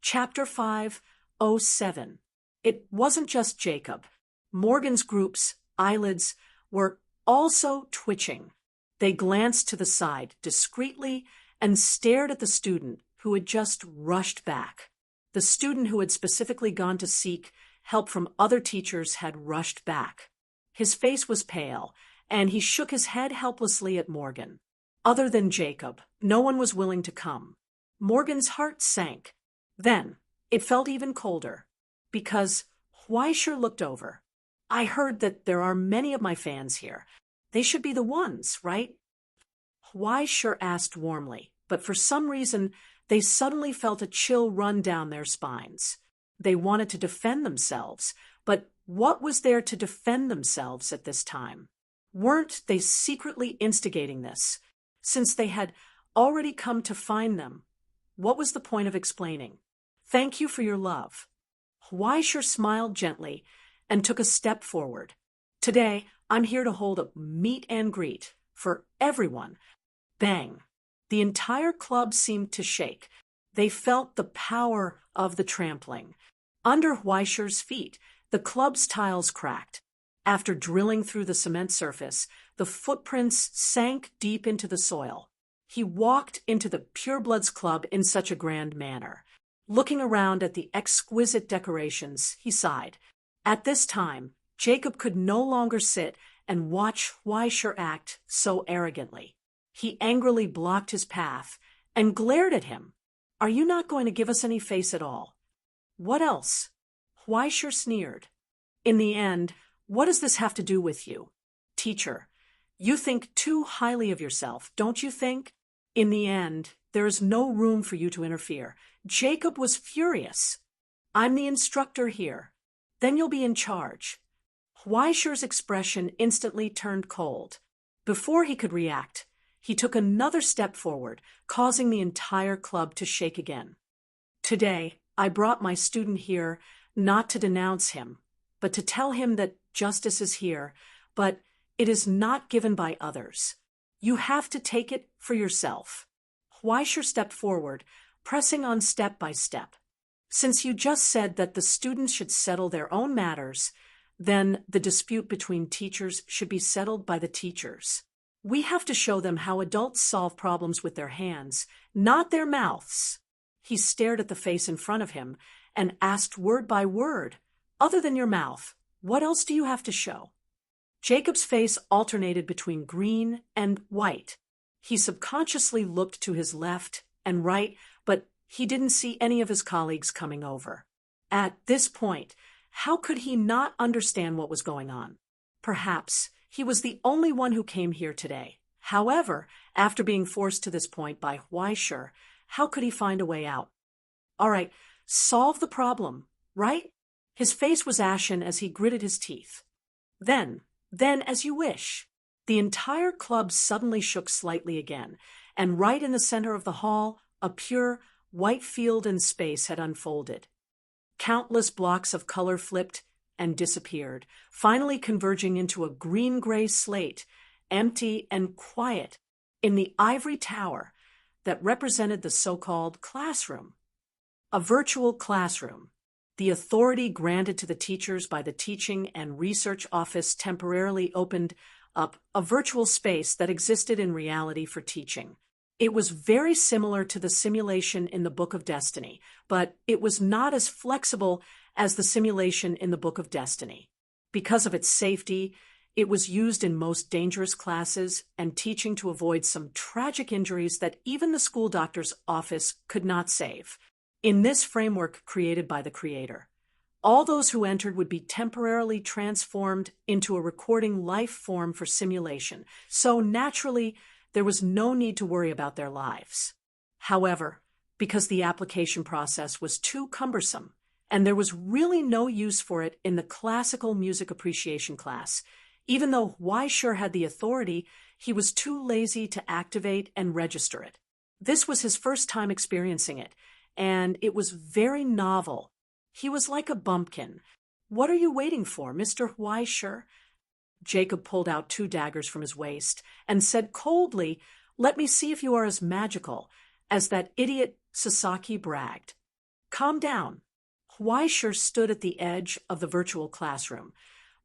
Chapter 5:07. It wasn't just Jacob. Morgan's group's eyelids were also twitching. They glanced to the side discreetly and stared at the student who had just rushed back. The student who had specifically gone to seek help from other teachers had rushed back. His face was pale, and he shook his head helplessly at Morgan. Other than Jacob, no one was willing to come. Morgan's heart sank. Then, it felt even colder, because Weischer looked over. "I heard that there are many of my fans here. They should be the ones, right?" Weischer asked warmly, but for some reason, they suddenly felt a chill run down their spines. They wanted to defend themselves, but what was there to defend themselves at this time? Weren't they secretly instigating this? Since they had already come to find them, what was the point of explaining? "Thank you for your love." Weischer smiled gently and took a step forward. "Today, I'm here to hold a meet and greet for everyone." Bang! The entire club seemed to shake. They felt the power of the trampling. Under Weischer's feet, the club's tiles cracked. After drilling through the cement surface, the footprints sank deep into the soil. He walked into the Purebloods Club in such a grand manner. Looking around at the exquisite decorations, he sighed. At this time, Jacob could no longer sit and watch Weischer act so arrogantly. He angrily blocked his path and glared at him. "Are you not going to give us any face at all?" "What else?" Weischer sneered. "In the end, what does this have to do with you? Teacher, you think too highly of yourself, don't you think? In the end, there is no room for you to interfere." Jacob was furious. "I'm the instructor here. Then you'll be in charge." Weischer's expression instantly turned cold. Before he could react, he took another step forward, causing the entire club to shake again. "Today, I brought my student here not to denounce him, but to tell him that justice is here, but it is not given by others. You have to take it for yourself." Weischer stepped forward, pressing on step by step. "Since you just said that the students should settle their own matters, then the dispute between teachers should be settled by the teachers. We have to show them how adults solve problems with their hands, not their mouths." He stared at the face in front of him and asked word by word, "Other than your mouth, what else do you have to show?" Jacob's face alternated between green and white. He subconsciously looked to his left and right, but he didn't see any of his colleagues coming over. At this point, how could he not understand what was going on? Perhaps he was the only one who came here today. However, after being forced to this point by Weischer, how could he find a way out? "All right, solve the problem, right?" His face was ashen as he gritted his teeth. Then, as you wish." The entire club suddenly shook slightly again, and right in the center of the hall, a pure, white field and space had unfolded. Countless blocks of color flipped and disappeared, finally converging into a green-gray slate, empty and quiet, in the ivory tower that represented the so-called classroom. A virtual classroom. The authority granted to the teachers by the Teaching and Research Office temporarily opened up a virtual space that existed in reality for teaching. It was very similar to the simulation in the Book of Destiny, but it was not as flexible as the simulation in the Book of Destiny. Because of its safety, it was used in most dangerous classes and teaching to avoid some tragic injuries that even the school doctor's office could not save. In this framework created by the creator, all those who entered would be temporarily transformed into a recording life form for simulation, so naturally, there was no need to worry about their lives. However, because the application process was too cumbersome, and there was really no use for it in the classical music appreciation class, even though Weischer had the authority, he was too lazy to activate and register it. This was his first time experiencing it, and it was very novel. He was like a bumpkin. "What are you waiting for, Mr. Weischer?" Jacob pulled out 2 daggers from his waist and said coldly, "Let me see if you are as magical as that idiot Sasaki bragged." calm down. Huaishir stood at the edge of the virtual classroom,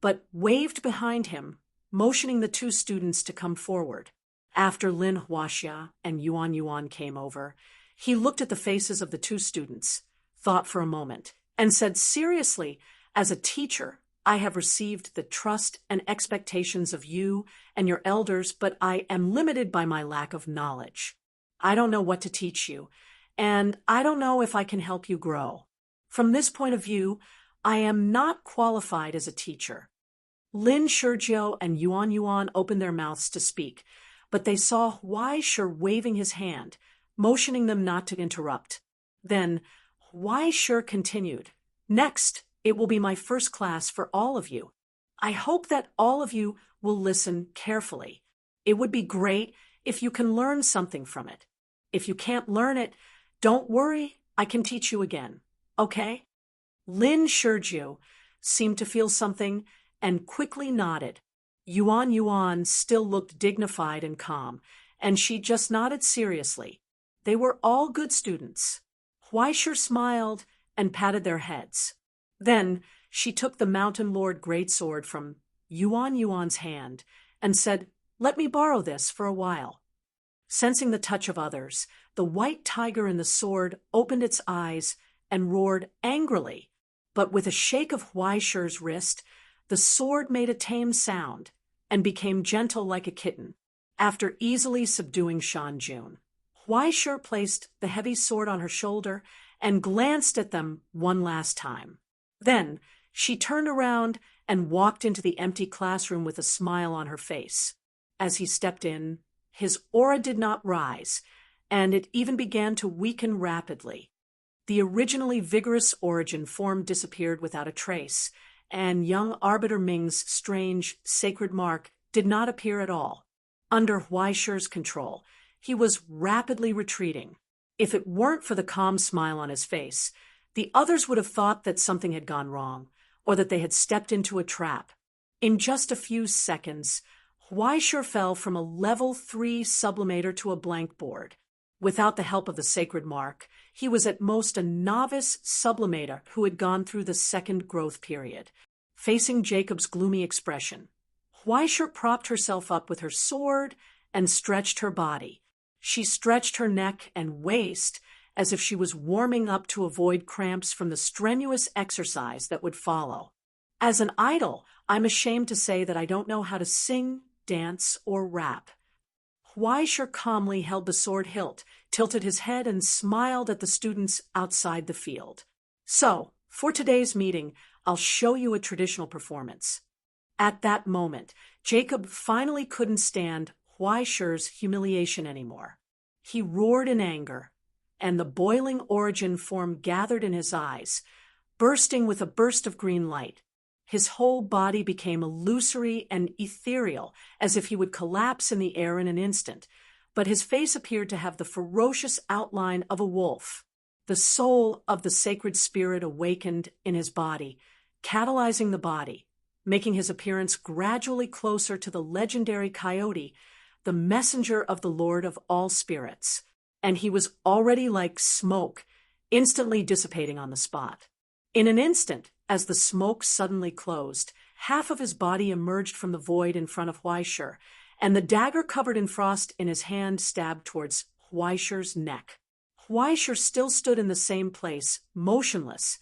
but waved behind him, motioning the two students to come forward. After Lin Huaxia and Yuan Yuan came over, he looked at the faces of the two students, thought for a moment, and said seriously, "As a teacher, I have received the trust and expectations of you and your elders, but I am limited by my lack of knowledge. I don't know what to teach you, and I don't know if I can help you grow. From this point of view, I am not qualified as a teacher." Lin Shijiao and Yuan Yuan opened their mouths to speak, but they saw Huaishir waving his hand, motioning them not to interrupt. Then Huaishir continued, "Next, it will be my first class for all of you. I hope that all of you will listen carefully. It would be great if you can learn something from it. If you can't learn it, don't worry, I can teach you again. Okay?" Lin Shijiao seemed to feel something and quickly nodded. Yuan Yuan still looked dignified and calm, and she just nodded seriously. They were all good students. Huaishir smiled and patted their heads. Then she took the Mountain Lord Greatsword from Yuan Yuan's hand and said, "Let me borrow this for a while." Sensing the touch of others, the white tiger in the sword opened its eyes and roared angrily, but with a shake of Huaishir's wrist, the sword made a tame sound and became gentle like a kitten. After easily subduing Shan Jun, Huaishir placed the heavy sword on her shoulder and glanced at them one last time. Then she turned around and walked into the empty classroom with a smile on her face. As he stepped in, his aura did not rise, and it even began to weaken rapidly. The originally vigorous origin form disappeared without a trace, and young Arbiter Ming's strange, sacred mark did not appear at all. Under Huaishir's control, he was rapidly retreating. If it weren't for the calm smile on his face, the others would have thought that something had gone wrong, or that they had stepped into a trap. In just a few seconds, Huaishir fell from a level 3 sublimator to a blank board. Without the help of the sacred mark, he was at most a novice sublimator who had gone through the second growth period. Facing Jacob's gloomy expression, Huaishir propped herself up with her sword and stretched her body. She stretched her neck and waist as if she was warming up to avoid cramps from the strenuous exercise that would follow. As an idol, I'm ashamed to say that I don't know how to sing, dance, or rap. Huaishir calmly held the sword hilt, tilted his head, and smiled at the students outside the field. "So, for today's meeting, I'll show you a traditional performance." At that moment, Jacob finally couldn't stand Huaishir's humiliation anymore. He roared in anger, and the boiling origin form gathered in his eyes, bursting with a burst of green light. His whole body became illusory and ethereal, as if he would collapse in the air in an instant, but his face appeared to have the ferocious outline of a wolf. The soul of the sacred spirit awakened in his body, catalyzing the body, making his appearance gradually closer to the legendary coyote, the messenger of the Lord of all spirits, and he was already like smoke, instantly dissipating on the spot. In an instant, as the smoke suddenly closed, half of his body emerged from the void in front of Huaishir, and the dagger covered in frost in his hand stabbed towards Huaishir's neck. Huaishir still stood in the same place, motionless,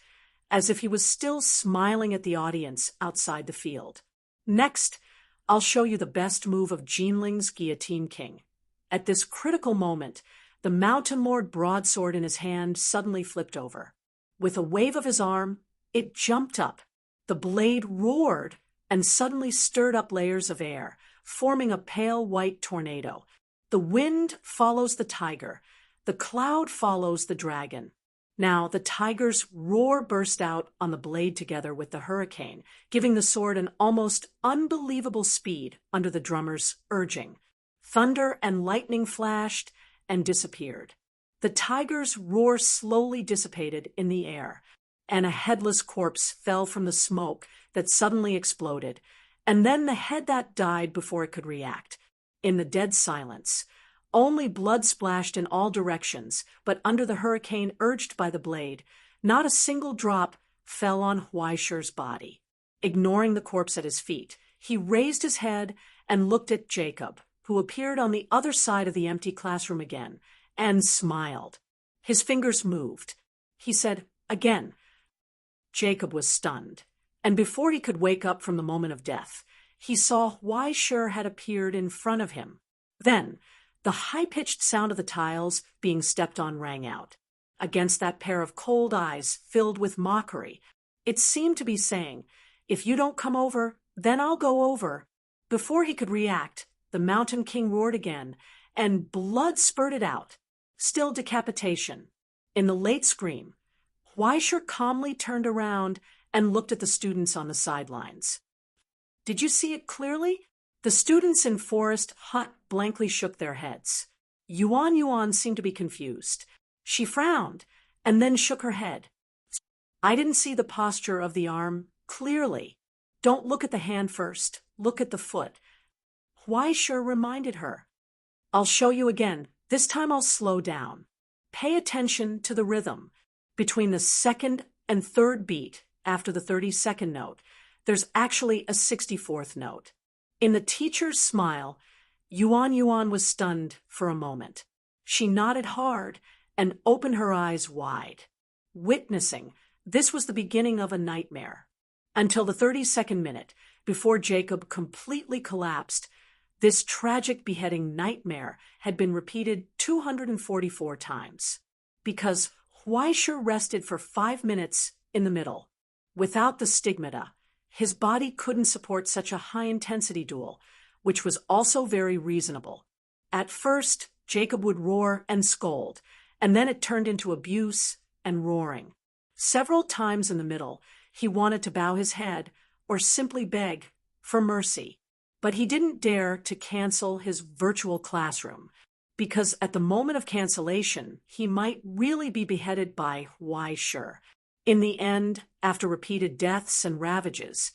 as if he was still smiling at the audience outside the field. Next, I'll show you the best move of Jinling's Guillotine King. At this critical moment, the Mountain Lord broadsword in his hand suddenly flipped over. With a wave of his arm, it jumped up. The blade roared and suddenly stirred up layers of air, forming a pale white tornado. The wind follows the tiger. The cloud follows the dragon. Now the tiger's roar burst out on the blade together with the hurricane, giving the sword an almost unbelievable speed under the drummer's urging. Thunder and lightning flashed and disappeared. The tiger's roar slowly dissipated in the air, and a headless corpse fell from the smoke that suddenly exploded, and then the head that died before it could react. In the dead silence, only blood splashed in all directions, but under the hurricane urged by the blade, Not a single drop fell on Huaisher's body. Ignoring the corpse at his feet, he raised his head and looked at Jacob, who appeared on the other side of the empty classroom again, and smiled. His fingers moved. He said, "Again." Jacob was stunned, and before he could wake up from the moment of death, he saw Huaisher had appeared in front of him. Then, the high-pitched sound of the tiles being stepped on rang out. Against that pair of cold eyes filled with mockery, it seemed to be saying, "If you don't come over, then I'll go over." Before he could react, the Mountain King roared again, and blood spurted out. Still decapitation. In the late scream, Huaisher calmly turned around and looked at the students on the sidelines. "Did you see it clearly?" The students in Forest Hut blankly shook their heads. Yuan seemed to be confused. She frowned and then shook her head. "I didn't see the posture of the arm clearly. Don't look at the hand first. Look at the foot." Huaisher reminded her. "I'll show you again. This time I'll slow down. Pay attention to the rhythm. Between the second and third beat, after the 32nd note, there's actually a 64th note." In the teacher's smile, Yuan was stunned for a moment. She nodded hard and opened her eyes wide. Witnessing, this was the beginning of a nightmare. Until the 32nd minute, before Jacob completely collapsed, this tragic beheading nightmare had been repeated 244 times. Because Huaisher rested for 5 minutes in the middle. Without the stigmata, his body couldn't support such a high-intensity duel, which was also very reasonable. At first, Jacob would roar and scold, and then it turned into abuse and roaring. Several times in the middle, he wanted to bow his head or simply beg for mercy. But he didn't dare to cancel his virtual classroom, because at the moment of cancellation, he might really be beheaded by Huaisher. In the end, after repeated deaths and ravages,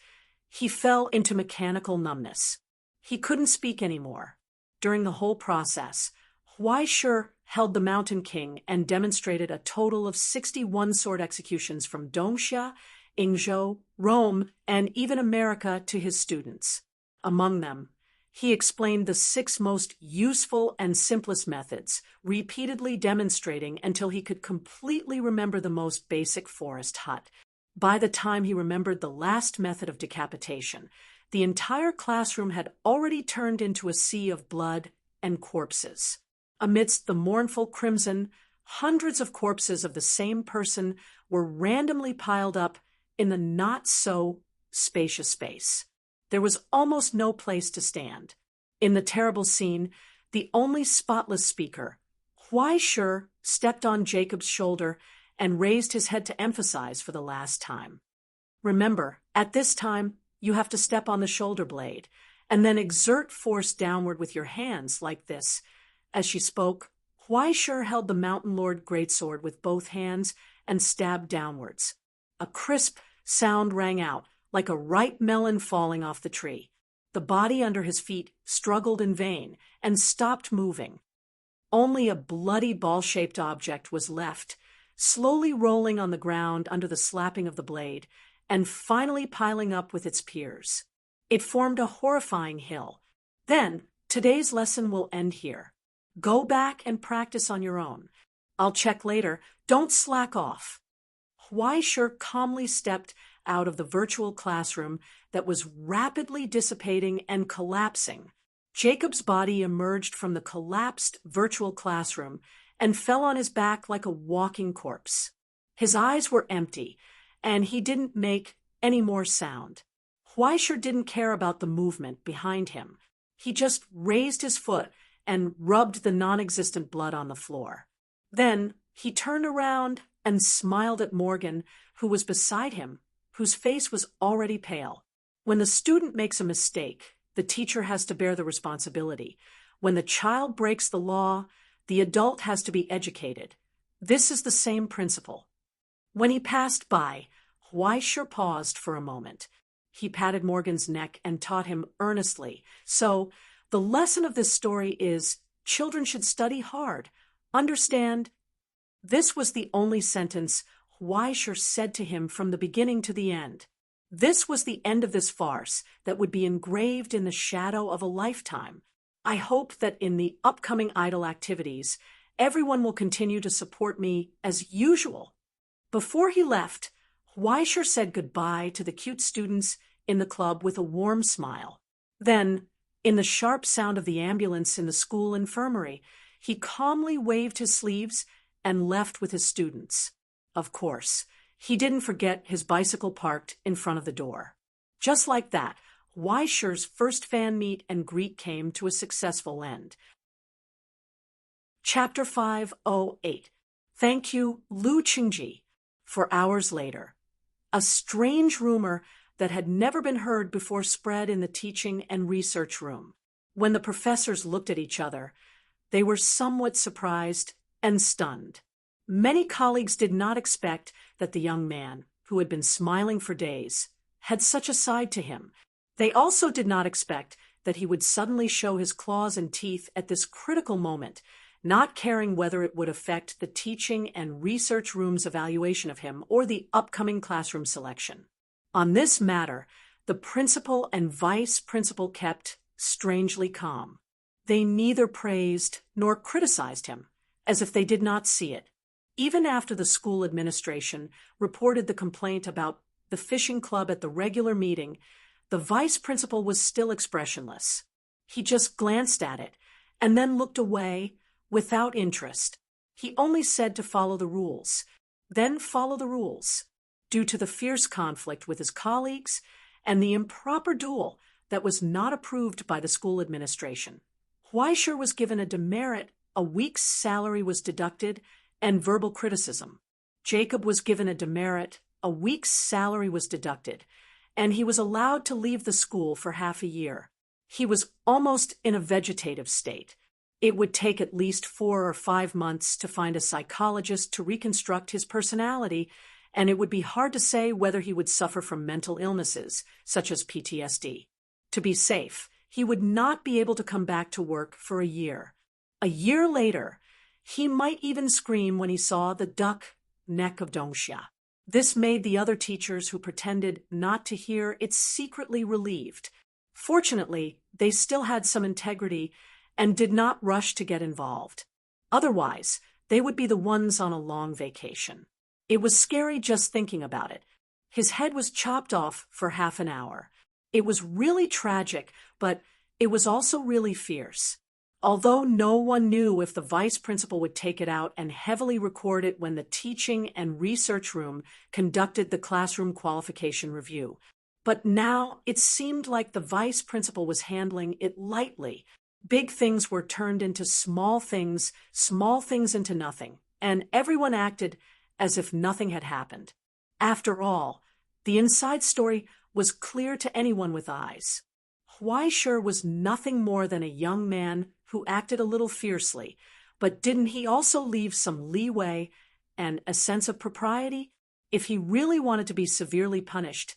he fell into mechanical numbness. He couldn't speak anymore. During the whole process, Huaisher held the Mountain King and demonstrated a total of 61 sword executions from Dongxia, Yingzhou, Rome, and even America to his students. Among them, he explained the 6 most useful and simplest methods, repeatedly demonstrating until he could completely remember the most basic Forest Hut. By the time he remembered the last method of decapitation, the entire classroom had already turned into a sea of blood and corpses. Amidst the mournful crimson, hundreds of corpses of the same person were randomly piled up in the not-so-spacious space. There was almost no place to stand. In the terrible scene, the only spotless speaker, Huaisher, stepped on Jacob's shoulder and raised his head to emphasize for the last time. "Remember, at this time, you have to step on the shoulder blade, and then exert force downward with your hands like this." As she spoke, Huaisher held the Mountain Lord greatsword with both hands and stabbed downwards. A crisp sound rang out, like a ripe melon falling off the tree. The body under his feet struggled in vain and stopped moving. Only a bloody ball-shaped object was left, slowly rolling on the ground under the slapping of the blade, and finally piling up with its peers. It formed a horrifying hill. "Then, today's lesson will end here. Go back and practice on your own. I'll check later. Don't slack off." Huaisher calmly stepped out of the virtual classroom that was rapidly dissipating and collapsing. Jacob's body emerged from the collapsed virtual classroom and fell on his back like a walking corpse. His eyes were empty, and he didn't make any more sound. Huaisher didn't care about the movement behind him. He just raised his foot and rubbed the non-existent blood on the floor. Then he turned around and smiled at Morgan, who was beside him, whose face was already pale. When the student makes a mistake, the teacher has to bear the responsibility. When the child breaks the law, the adult has to be educated. This is the same principle. When he passed by, Huaisher paused for a moment. He patted Morgan's neck and taught him earnestly. So, the lesson of this story is, children should study hard. Understand? This was the only sentence Huaisher said to him from the beginning to the end. This was the end of this farce that would be engraved in the shadow of a lifetime. I hope that in the upcoming idol activities, everyone will continue to support me as usual. Before he left, Huaisher said goodbye to the cute students in the club with a warm smile. Then, in the sharp sound of the ambulance in the school infirmary, he calmly waved his sleeves and left with his students. Of course, he didn't forget his bicycle parked in front of the door. Just like that, Huaisher's first fan meet and greet came to a successful end. Chapter 508. Thank you, Lu Qingji. For hours later, a strange rumor that had never been heard before spread in the teaching and research room. When the professors looked at each other, they were somewhat surprised and stunned. Many colleagues did not expect that the young man, who had been smiling for days, had such a side to him. They also did not expect that he would suddenly show his claws and teeth at this critical moment, not caring whether it would affect the teaching and research room's evaluation of him or the upcoming classroom selection. On this matter, the principal and vice principal kept strangely calm. They neither praised nor criticized him, as if they did not see it. Even after the school administration reported the complaint about the fishing club at the regular meeting, the vice principal was still expressionless. He just glanced at it and then looked away without interest. He only said to follow the rules, then follow the rules, due to the fierce conflict with his colleagues and the improper duel that was not approved by the school administration. Huaisher was given a demerit, a week's salary was deducted, and verbal criticism. Jacob was given a demerit, a week's salary was deducted, and he was allowed to leave the school for half a year. He was almost in a vegetative state. It would take at least 4 or 5 months to find a psychologist to reconstruct his personality, and it would be hard to say whether he would suffer from mental illnesses, such as PTSD. To be safe, he would not be able to come back to work for a year. A year later, he might even scream when he saw the duck neck of Dongxia. This made the other teachers who pretended not to hear it secretly relieved. Fortunately, they still had some integrity and did not rush to get involved. Otherwise, they would be the ones on a long vacation. It was scary just thinking about it. His head was chopped off for half an hour. It was really tragic, but it was also really fierce. Although no one knew if the vice principal would take it out and heavily record it when the teaching and research room conducted the classroom qualification review. But now it seemed like the vice principal was handling it lightly. Big things were turned into small things into nothing, and everyone acted as if nothing had happened. After all, the inside story was clear to anyone with eyes. Huaisher was nothing more than a young man who acted a little fiercely, but didn't he also leave some leeway and a sense of propriety? If he really wanted to be severely punished,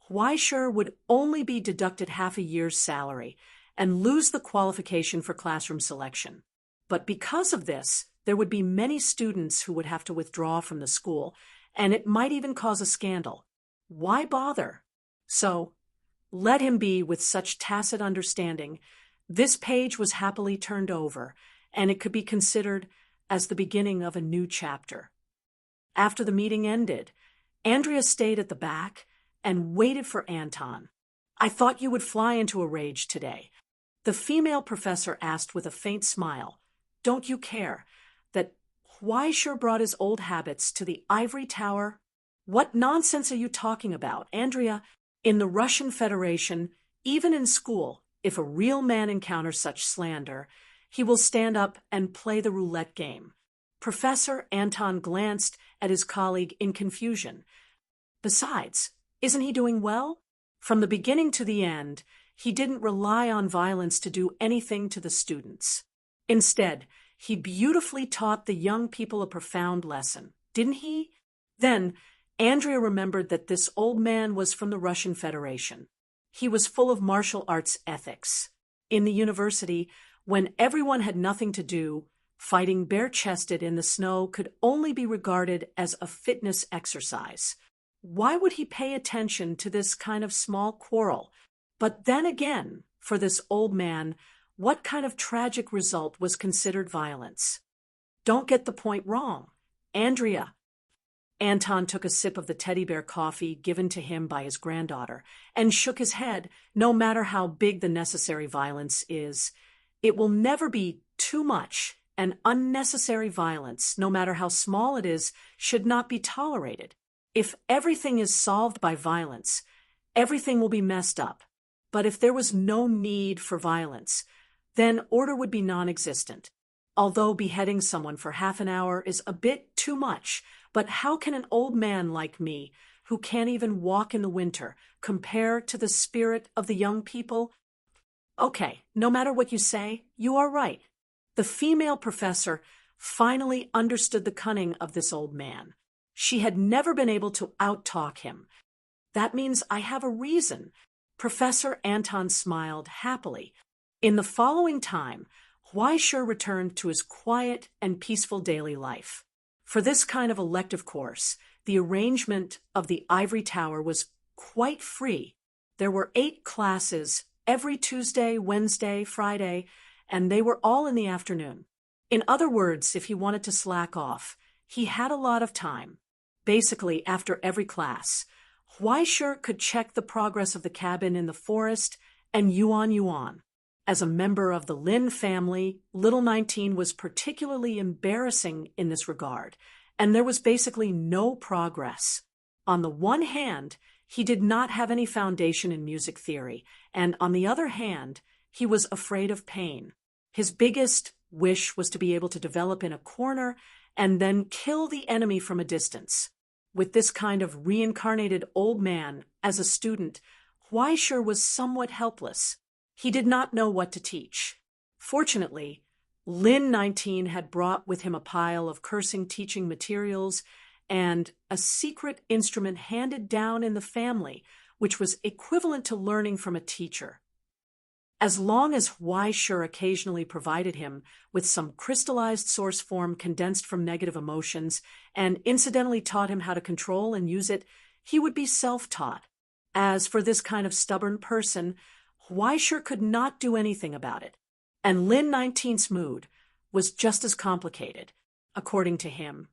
Huaisher would only be deducted half a year's salary and lose the qualification for classroom selection. But because of this, there would be many students who would have to withdraw from the school, and it might even cause a scandal. Why bother? So, let him be with such tacit understanding. This page was happily turned over, and it could be considered as the beginning of a new chapter. After the meeting ended, Andrea stayed at the back and waited for Anton. "I thought you would fly into a rage today." The female professor asked with a faint smile, "Don't you care that Huaisher brought his old habits to the ivory tower?" "What nonsense are you talking about, Andrea? In the Russian Federation, even in school, if a real man encounters such slander, he will stand up and play the roulette game." Professor Anton glanced at his colleague in confusion. "Besides, isn't he doing well? From the beginning to the end, he didn't rely on violence to do anything to the students. Instead, he beautifully taught the young people a profound lesson, didn't he?" Then, Andrea remembered that this old man was from the Russian Federation. He was full of martial arts ethics. In the university, when everyone had nothing to do, Fighting bare-chested in the snow could only be regarded as a fitness exercise. Why would he pay attention to this kind of small quarrel? But then again, for this old man, what kind of tragic result was considered violence? Don't get the point wrong. Andrea. Anton took a sip of the teddy bear coffee given to him by his granddaughter and shook his head. No matter how big the necessary violence is, it will never be too much, and unnecessary violence, no matter how small it is, should not be tolerated. If everything is solved by violence, everything will be messed up. But if there was no need for violence, then order would be non-existent. Although beheading someone for half an hour is a bit too much, but how can an old man like me, who can't even walk in the winter, compare to the spirit of the young people? Okay, no matter what you say, you are right. The female professor finally understood the cunning of this old man. She had never been able to out-talk him. That means I have a reason. Professor Anton smiled happily. In the following time, Weischer returned to his quiet and peaceful daily life. For this kind of elective course, the arrangement of the ivory tower was quite free. There were 8 classes every Tuesday, Wednesday, Friday, and they were all in the afternoon. In other words, if he wanted to slack off, he had a lot of time. Basically, after every class, Weischer could check the progress of the cabin in the forest and yuan. As a member of the Lin family, little 19 was particularly embarrassing in this regard, and there was basically no progress. On the one hand, he did not have any foundation in music theory, and on the other hand, he was afraid of pain. His biggest wish was to be able to develop in a corner and then kill the enemy from a distance. With this kind of reincarnated old man as a student, Weischer was somewhat helpless. He did not know what to teach. Fortunately, Lin 19 had brought with him a pile of cursing teaching materials and a secret instrument handed down in the family, which was equivalent to learning from a teacher. As long as Weischer occasionally provided him with some crystallized source form condensed from negative emotions and incidentally taught him how to control and use it, he would be self-taught. As for this kind of stubborn person, Weischer could not do anything about it, and Lin 19's mood was just as complicated. According to him,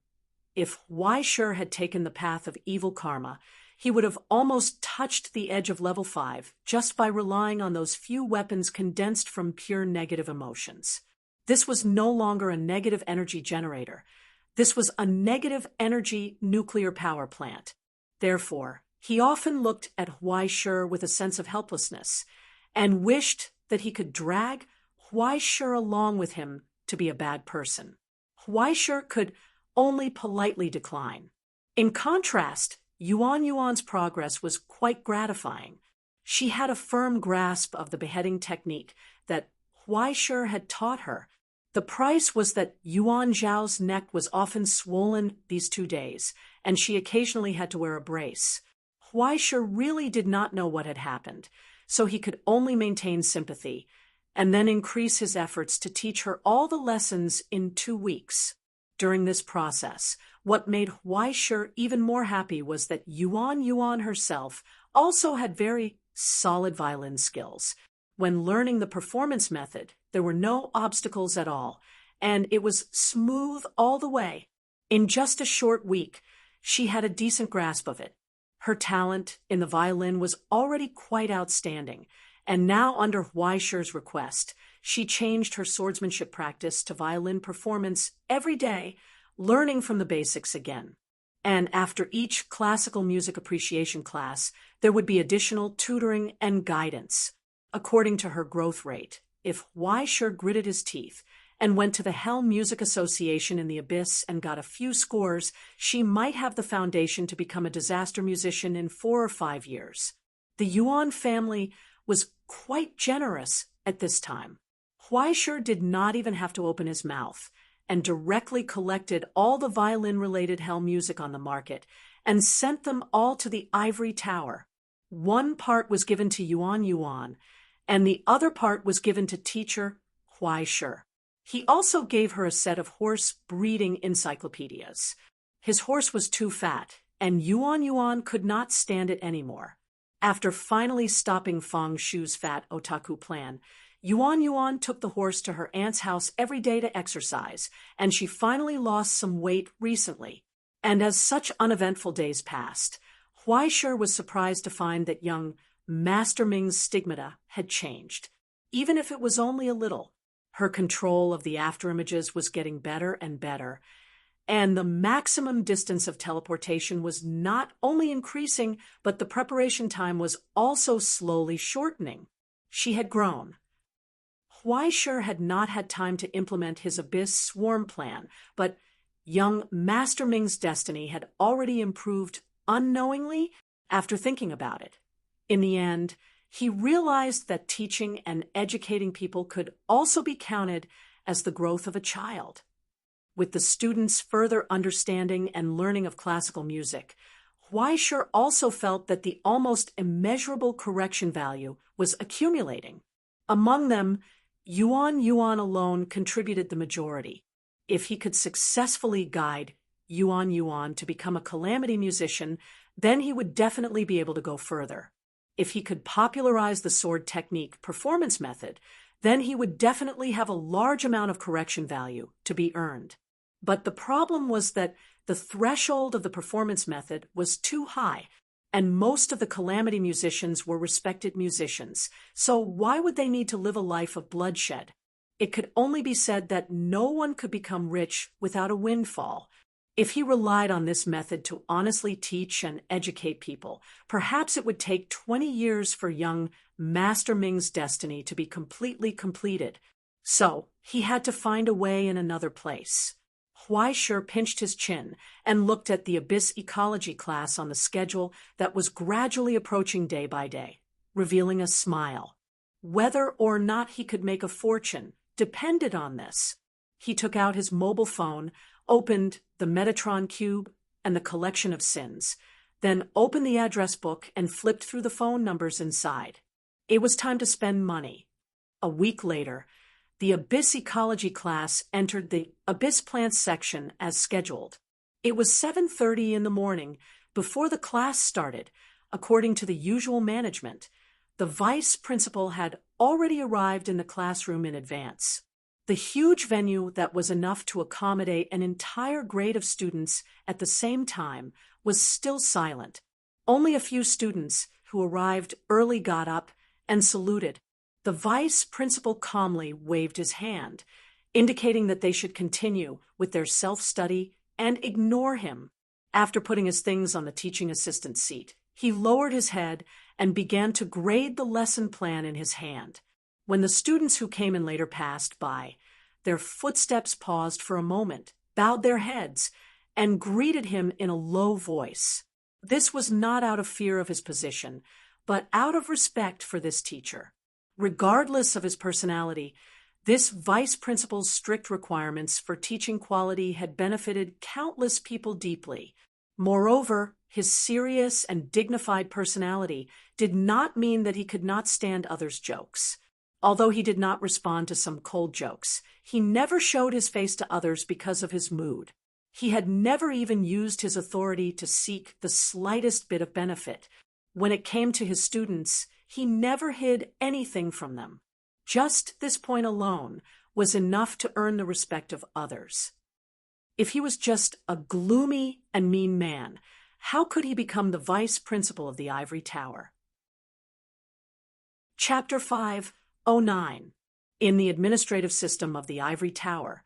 if Weischer had taken the path of evil karma, he would have almost touched the edge of level 5 just by relying on those few weapons condensed from pure negative emotions. This was no longer a negative energy generator. This was a negative energy nuclear power plant. Therefore, he often looked at Weischer with a sense of helplessness and wished that he could drag Weischer along with him to be a bad person. Weischer could only politely decline. In contrast, Yuan's progress was quite gratifying. She had a firm grasp of the beheading technique that Weischer had taught her. The price was that Yuan Zhao's neck was often swollen these 2 days, and she occasionally had to wear a brace. Weischer really did not know what had happened, so he could only maintain sympathy, and then increase his efforts to teach her all the lessons in 2 weeks. During this process, what made Weischer even more happy was that Yuan herself also had very solid violin skills. When learning the performance method, there were no obstacles at all, and it was smooth all the way. In just a short week, she had a decent grasp of it. Her talent in the violin was already quite outstanding, and now under Weischer's request, she changed her swordsmanship practice to violin performance every day, learning from the basics again. And after each classical music appreciation class, there would be additional tutoring and guidance, according to her growth rate. If Weischer gritted his teeth and went to the Helm Music Association in the Abyss and got a few scores, she might have the foundation to become a disaster musician in 4 or 5 years. The Yuan family was quite generous at this time. Weischer did not even have to open his mouth and directly collected all the violin-related Helm music on the market and sent them all to the ivory tower. One part was given to Yuan, and the other part was given to teacher Weischer. He also gave her a set of horse breeding encyclopedias. His horse was too fat, and Yuan Yuan could not stand it anymore. After finally stopping Feng Shu's fat otaku plan, Yuan Yuan took the horse to her aunt's house every day to exercise, and she finally lost some weight recently. And as such uneventful days passed, Huaishir was surprised to find that young Master Ming's stigmata had changed, even if it was only a little. Her control of the afterimages was getting better and better, and the maximum distance of teleportation was not only increasing, but the preparation time was also slowly shortening. She had grown. Huaishir had not had time to implement his Abyss Swarm plan, but young Master Ming's destiny had already improved unknowingly after thinking about it. In the end, he realized that teaching and educating people could also be counted as the growth of a child. With the students' further understanding and learning of classical music, Huaishir also felt that the almost immeasurable correction value was accumulating. Among them, Yuan Yuan alone contributed the majority. If he could successfully guide Yuan Yuan to become a calamity musician, then he would definitely be able to go further. If he could popularize the sword technique performance method, then he would definitely have a large amount of correction value to be earned. But the problem was that the threshold of the performance method was too high, and most of the calamity musicians were respected musicians, so why would they need to live a life of bloodshed? It could only be said that no one could become rich without a windfall. If he relied on this method to honestly teach and educate people, perhaps it would take 20 years for young Master Ming's destiny to be completely completed. So he had to find a way in another place. Huaishir pinched his chin and looked at the Abyss Ecology class on the schedule that was gradually approaching day by day, revealing a smile. Whether or not he could make a fortune depended on this. He took out his mobile phone, opened the Metatron Cube and the Collection of Sins, then opened the address book and flipped through the phone numbers inside. It was time to spend money. A week later, the Abyss Ecology class entered the Abyss Plants section as scheduled. It was 7:30 in the morning before the class started. According to the usual management, the vice principal had already arrived in the classroom in advance. The huge venue that was enough to accommodate an entire grade of students at the same time was still silent. Only a few students who arrived early got up and saluted. The vice principal calmly waved his hand, indicating that they should continue with their self-study and ignore him. After putting his things on the teaching assistant's seat, he lowered his head and began to grade the lesson plan in his hand. When the students who came in later passed by, their footsteps paused for a moment, bowed their heads, and greeted him in a low voice. This was not out of fear of his position, but out of respect for this teacher. Regardless of his personality, this vice principal's strict requirements for teaching quality had benefited countless people deeply. Moreover, his serious and dignified personality did not mean that he could not stand others' jokes. Although he did not respond to some cold jokes, he never showed his face to others because of his mood. He had never even used his authority to seek the slightest bit of benefit. When it came to his students, he never hid anything from them. Just this point alone was enough to earn the respect of others. If he was just a gloomy and mean man, how could he become the vice principal of the Ivory Tower? Chapter 5:09. In the administrative system of the Ivory Tower,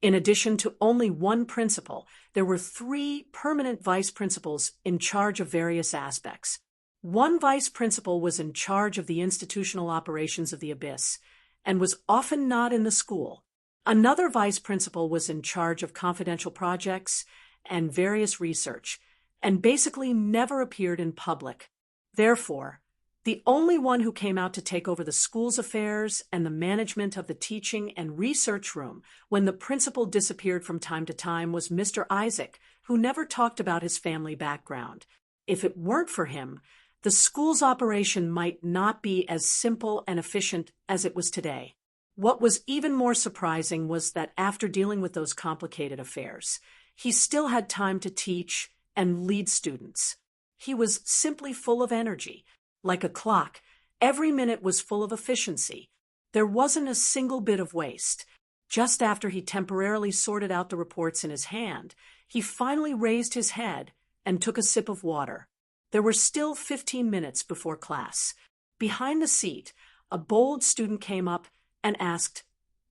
in addition to only one principal, there were 3 permanent vice principals in charge of various aspects. One vice principal was in charge of the institutional operations of the Abyss and was often not in the school. Another vice principal was in charge of confidential projects and various research, and basically never appeared in public. Therefore, the only one who came out to take over the school's affairs and the management of the teaching and research room when the principal disappeared from time to time was Mr. Isaac, who never talked about his family background. If it weren't for him, the school's operation might not be as simple and efficient as it was today. What was even more surprising was that after dealing with those complicated affairs, he still had time to teach and lead students. He was simply full of energy. Like a clock, every minute was full of efficiency. There wasn't a single bit of waste. Just after he temporarily sorted out the reports in his hand, he finally raised his head and took a sip of water. There were still 15 minutes before class. Behind the seat, a bold student came up and asked,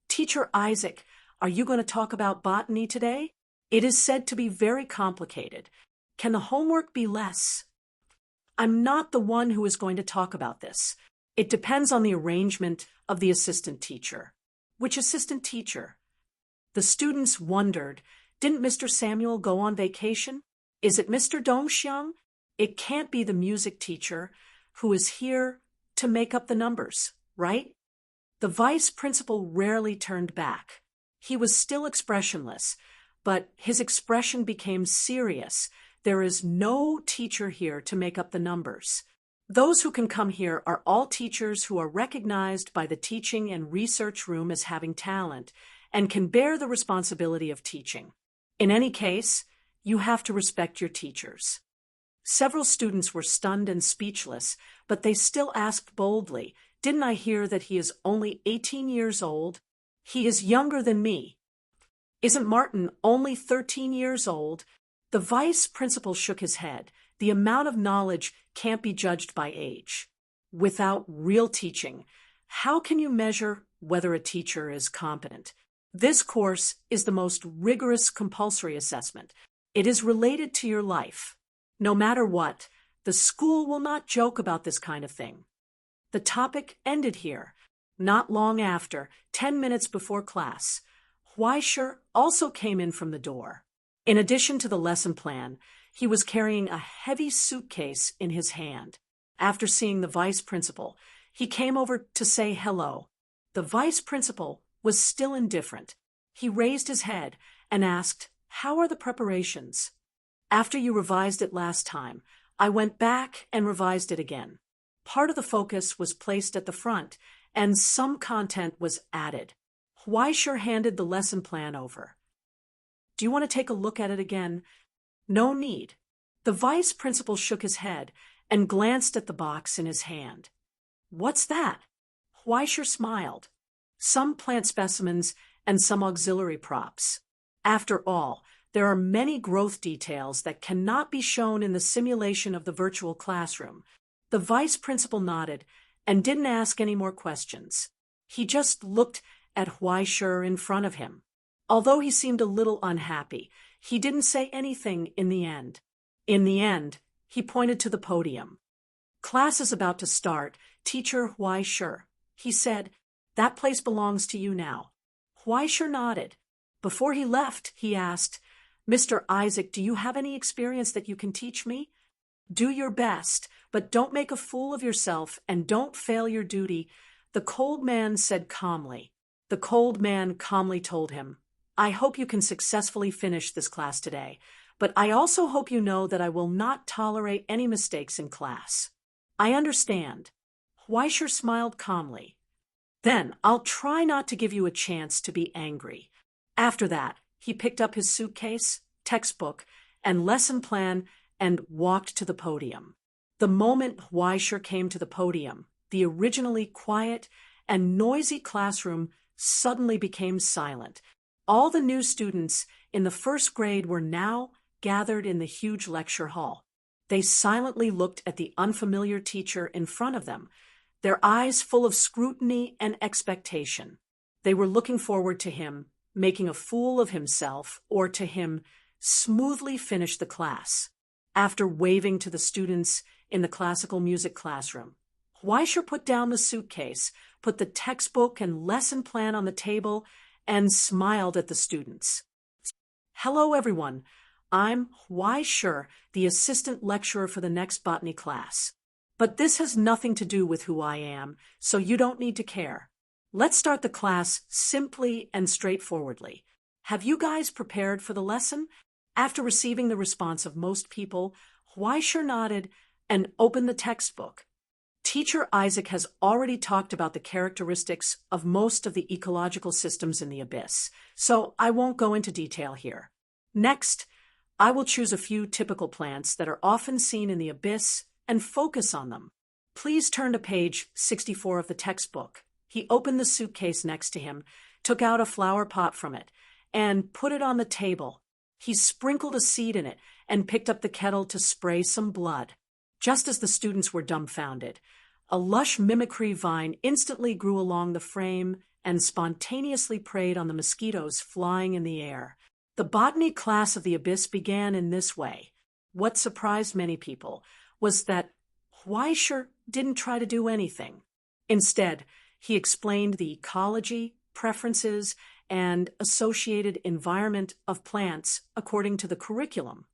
"Teacher Isaac, are you going to talk about botany today? It is said to be very complicated. Can the homework be less?" "I'm not the one who is going to talk about this. It depends on the arrangement of the assistant teacher." "Which assistant teacher?" The students wondered. Didn't Mr. Samuel go on vacation? Is it Mr. Dongxiang? It can't be the music teacher who is here to make up the numbers, right? The vice principal rarely turned back. He was still expressionless, but his expression became serious. There is no teacher here to make up the numbers. Those who can come here are all teachers who are recognized by the teaching and research room as having talent and can bear the responsibility of teaching. In any case, you have to respect your teachers. Several students were stunned and speechless, but they still asked boldly, "Didn't I hear that he is only 18 years old? He is younger than me. Isn't Martin only 13 years old?" The vice principal shook his head. The amount of knowledge can't be judged by age. Without real teaching, how can you measure whether a teacher is competent? This course is the most rigorous compulsory assessment. It is related to your life. No matter what, the school will not joke about this kind of thing. The topic ended here. Not long after, 10 minutes before class, Huaisher also came in from the door. In addition to the lesson plan, he was carrying a heavy suitcase in his hand. After seeing the vice principal, he came over to say hello. The vice principal was still indifferent. He raised his head and asked, "How are the preparations?" "After you revised it last time, I went back and revised it again. Part of the focus was placed at the front, and some content was added." Huaisher handed the lesson plan over. "Do you want to take a look at it again?" "No need." The vice principal shook his head and glanced at the box in his hand. "What's that?" Huaisher smiled. "Some plant specimens and some auxiliary props. After all, there are many growth details that cannot be shown in the simulation of the virtual classroom." The vice principal nodded and didn't ask any more questions. He just looked at Huaisher in front of him. Although he seemed a little unhappy, he didn't say anything in the end. In the end, he pointed to the podium. "Class is about to start. Teacher Huaisher," he said, "that place belongs to you now." Huaisher nodded. Before he left, he asked, "Mr. Isaac, do you have any experience that you can teach me? Do your best, but don't make a fool of yourself and don't fail your duty." The cold man said calmly. The cold man calmly told him, "I hope you can successfully finish this class today, but I also hope you know that I will not tolerate any mistakes in class." "I understand." Huaisher smiled calmly. "Then I'll try not to give you a chance to be angry." After that, he picked up his suitcase, textbook, and lesson plan and walked to the podium. The moment Huaisher came to the podium, the originally quiet and noisy classroom suddenly became silent. All the new students in the first grade were now gathered in the huge lecture hall. They silently looked at the unfamiliar teacher in front of them, their eyes full of scrutiny and expectation. They were looking forward to him making a fool of himself or to him smoothly finish the class. After waving to the students in the classical music classroom, Huaisher put down the suitcase, put the textbook and lesson plan on the table, and smiled at the students. "Hello, everyone. I'm Huaisher, the assistant lecturer for the next botany class. But this has nothing to do with who I am, so you don't need to care. Let's start the class simply and straightforwardly. Have you guys prepared for the lesson?" After receiving the response of most people, Huaisher nodded and opened the textbook. Teacher Isaac has already talked about the characteristics of most of the ecological systems in the abyss, so I won't go into detail here. Next, I will choose a few typical plants that are often seen in the abyss and focus on them. Please turn to page 64 of the textbook. He opened the suitcase next to him, took out a flower pot from it, and put it on the table. He sprinkled a seed in it and picked up the kettle to spray some blood. Just as the students were dumbfounded, a lush mimicry vine instantly grew along the frame and spontaneously preyed on the mosquitoes flying in the air. The botany class of the abyss began in this way. What surprised many people was that Weischer didn't try to do anything. Instead, he explained the ecology, preferences, and associated environment of plants according to the curriculum.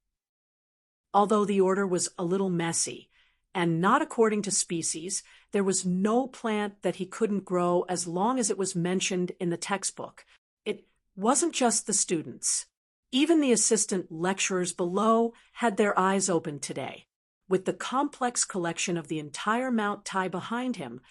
Although the order was a little messy, and not according to species, there was no plant that he couldn't grow as long as it was mentioned in the textbook. It wasn't just the students. Even the assistant lecturers below had their eyes open today. With the complex collection of the entire Mount Tai behind him,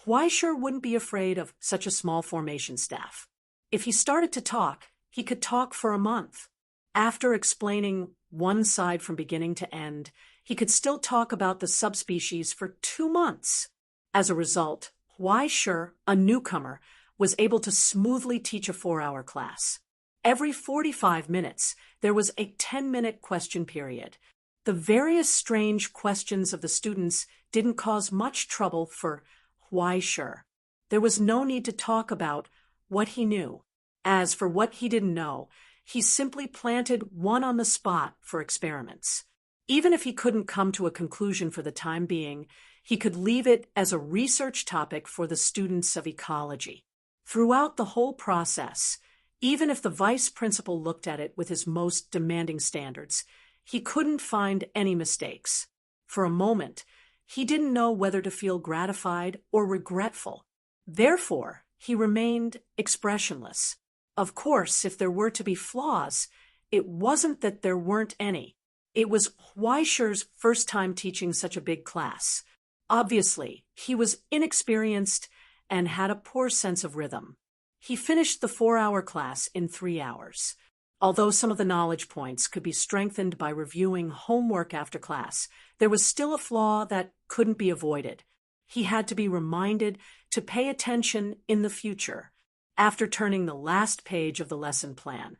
Weischer wouldn't be afraid of such a small formation staff. If he started to talk, he could talk for a month. After explaining one side from beginning to end, he could still talk about the subspecies for 2 months. As a result, Weischer, a newcomer, was able to smoothly teach a 4-hour class. Every 45 minutes, there was a 10-minute question period. The various strange questions of the students didn't cause much trouble for Weischer. There was no need to talk about what he knew. As for what he didn't know, he simply planted one on the spot for experiments. Even if he couldn't come to a conclusion for the time being, he could leave it as a research topic for the students of ecology. Throughout the whole process, even if the vice principal looked at it with his most demanding standards, he couldn't find any mistakes. For a moment, he didn't know whether to feel gratified or regretful. Therefore, he remained expressionless. Of course, if there were to be flaws, it wasn't that there weren't any. It was Weischer's first time teaching such a big class. Obviously, he was inexperienced and had a poor sense of rhythm. He finished the 4-hour class in 3 hours. Although some of the knowledge points could be strengthened by reviewing homework after class, there was still a flaw that couldn't be avoided. He had to be reminded to pay attention in the future. After turning the last page of the lesson plan,